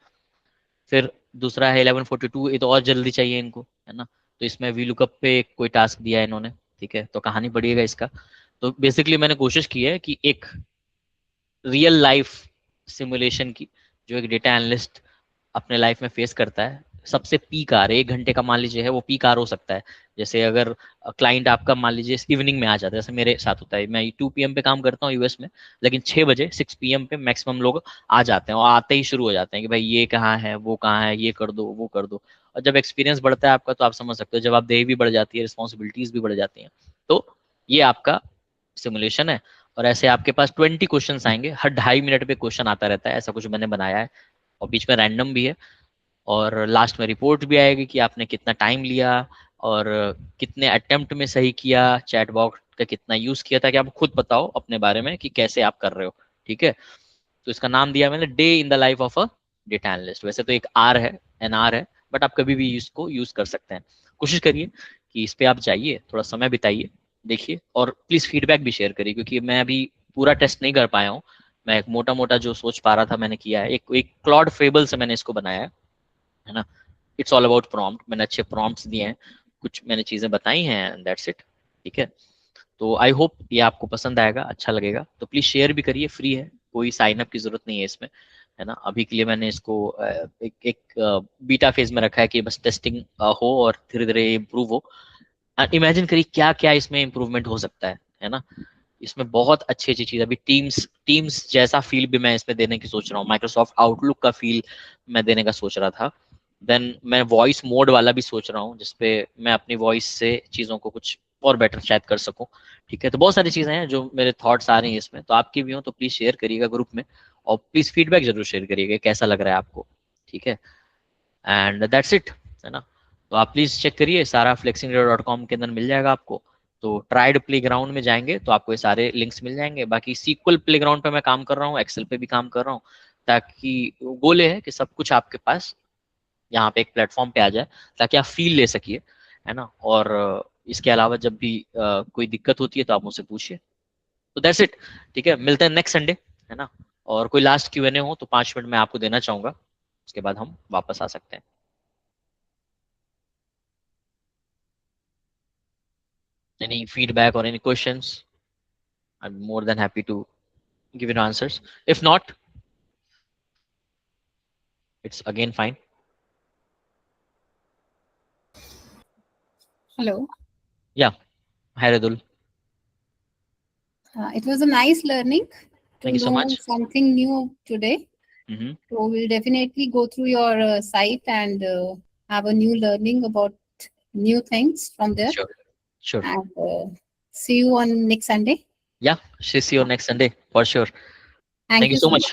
फिर दूसरा है 11:42, ये तो और जल्दी चाहिए इनको, है ना। तो इसमें वी लुकअप पे कोई टास्क दिया है इन्होंने, ठीक है। तो कहानी पढ़िएगा इसका। तो बेसिकली मैंने कोशिश की है कि एक रियल लाइफ सिमुलेशन की, जो एक डेटा एनालिस्ट अपने लाइफ में फेस करता है, सबसे पीक आर 1 घंटे का मान लीजिए है, वो पीक आर हो सकता है। जैसे अगर क्लाइंट आपका मान लीजिए इवनिंग में आ जाता है, जैसे मेरे साथ होता है, मैं 2 PM पे काम करता हूँ यूएस में, लेकिन 6 बजे 6 PM पे मैक्सिमम लोग आ जाते हैं, और आते ही शुरू हो जाते हैं कि भाई ये कहाँ है, वो कहाँ है, ये कर दो, वो कर दो। और जब एक्सपीरियंस बढ़ता है आपका, तो आप समझ सकते हो, जब आप देह भी बढ़ जाती है, रिस्पॉन्सिबिलिटीज भी बढ़ जाती हैं। तो ये आपका सिमुलेशन है, और ऐसे आपके पास 20 क्वेश्चन आएंगे, हर 2.5 मिनट पे क्वेश्चन आता रहता है, ऐसा कुछ मैंने बनाया है। और बीच में रैंडम भी है, और लास्ट में रिपोर्ट भी आएगी कि आपने कितना टाइम लिया, और कितने अटेम्प्ट में सही किया, चैट बॉक्स का कितना यूज किया, ताकि आप खुद बताओ अपने बारे में कि कैसे आप कर रहे हो, ठीक है। तो इसका नाम दिया मैंने day in the life of a data analyst. वैसे तो एक आर है, एन आर है, बट आप कभी भी इसको यूज कर सकते हैं। कोशिश करिए कि इस पे आप जाइए, थोड़ा समय बिताइए, देखिए, और प्लीज फीडबैक भी शेयर करिए, क्योंकि मैं अभी पूरा टेस्ट नहीं कर पाया हूँ। मैं एक मोटा मोटा जो सोच पा रहा था मैंने किया है, एक क्लॉड फेबल से मैंने इसको बनाया है ना। इट्स ऑल अबाउट प्रॉम्प्ट, मैंने अच्छे प्रॉम्प्ट्स दिए हैं, कुछ मैंने चीजें बताई हैं, दैट्स इट, ठीक है। तो आई होप ये आपको पसंद आएगा, अच्छा लगेगा। तो प्लीज शेयर भी करिए, फ्री है, कोई साइन अप की जरूरत नहीं है इसमें, है ना। अभी के लिए मैंने इसको एक बीटा फेज में रखा है कि बस टेस्टिंग हो, और धीरे धीरे इम्प्रूव हो। इमेजिन करिए क्या क्या इसमें इम्प्रूवमेंट हो सकता है ना। इसमें बहुत अच्छी अच्छी चीज, अभी टीम्स टीम्स जैसा फील भी मैं इसमें देने की सोच रहा हूँ, माइक्रोसॉफ्ट आउटलुक का फील मैं देने का सोच रहा था। देन मैं वॉइस मोड वाला भी सोच रहा हूँ, जिसपे मैं अपनी वॉइस से चीज़ों को कुछ और बेटर शायद कर सकूं, ठीक है। तो बहुत सारी चीज़ें हैं जो मेरे थॉट्स आ रही हैं इसमें, तो आपकी भी हो तो प्लीज़ शेयर करिएगा ग्रुप में, और प्लीज़ फीडबैक जरूर शेयर करिएगा कैसा लग रहा है आपको, ठीक है। एंड दैट्स इट, है ना। तो आप प्लीज़ चेक करिए, सारा flexingradar.com के अंदर मिल जाएगा आपको। तो ट्राइड प्ले ग्राउंड में जाएंगे तो आपको ये सारे लिंक्स मिल जाएंगे। बाकी सीक्वल प्ले ग्राउंड पे मैं काम कर रहा हूँ, एक्सेल पे भी काम कर रहा हूँ, ताकि गोल है कि सब कुछ आपके पास यहाँ पे एक प्लेटफॉर्म पे आ जाए, ताकि आप फील ले सकिए, है ना। और इसके अलावा जब भी कोई दिक्कत होती है तो आप मुझसे पूछिए। तो दैट्स इट, ठीक है, मिलते हैं नेक्स्ट संडे, है ना। और कोई लास्ट Q&A हो तो 5 मिनट में आपको देना चाहूंगा, उसके बाद हम वापस आ सकते हैं। Any feedback or any questions? I'm more than happy to give you answers. If not, it's again fine. Hello. Yeah, hi Radul. It was a nice learning to Thank you so know much. something new today. Mm-hmm. So we'll definitely go through your site and have a new learning about new things from there. Sure, sure. And see you on next Sunday. Yeah, see you next Sunday for sure. Thank you so much.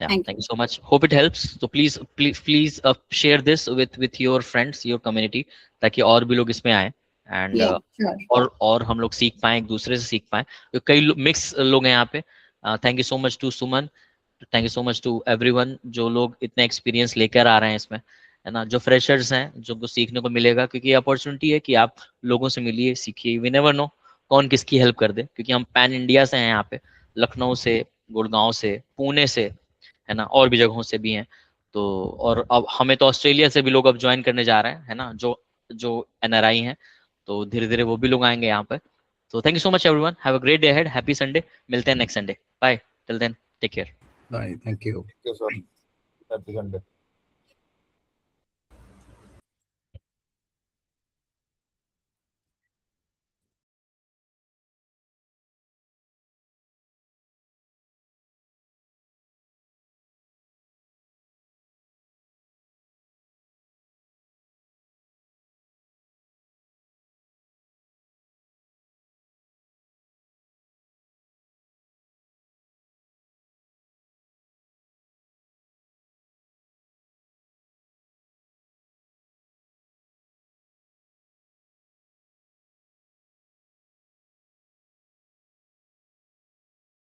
Yeah, Thank thank you so much. Hope it helps. So please share this with your friends, your community, ताकि और भी लोग इसमें आए and Yeah, sure. और हम लोग सीख पाएं, एक दूसरे से सीख पाएं। तो कई मिक्स लोग हैं यहाँ पे। Thank you so much to Suman, thank you so much to everyone जो लोग इतना एक्सपीरियंस लेकर आ रहे हैं इसमें, है ना। जो फ्रेशर्स हैं, जो को सीखने को मिलेगा, क्योंकि अपॉर्चुनिटी है कि आप लोगों से मिलिए, सीखिए। वी नेवर नो कौन किसकी हेल्प कर दे, क्योंकि हम पैन इंडिया से हैं यहाँ पे, लखनऊ से, गुड़गांव से, पुणे से, है ना, और भी जगहों से भी हैं। तो और अब हमें तो ऑस्ट्रेलिया से भी लोग अब ज्वाइन करने जा रहे हैं, है ना, जो NRI हैं। तो धीरे धीरे वो भी लोग आएंगे यहाँ पे। तो thank you so much everyone, have a great day ahead, happy Sunday. मिलते हैं next Sunday, bye, till then take care. Bye. Thank you. Thank you, sir. Happy Sunday.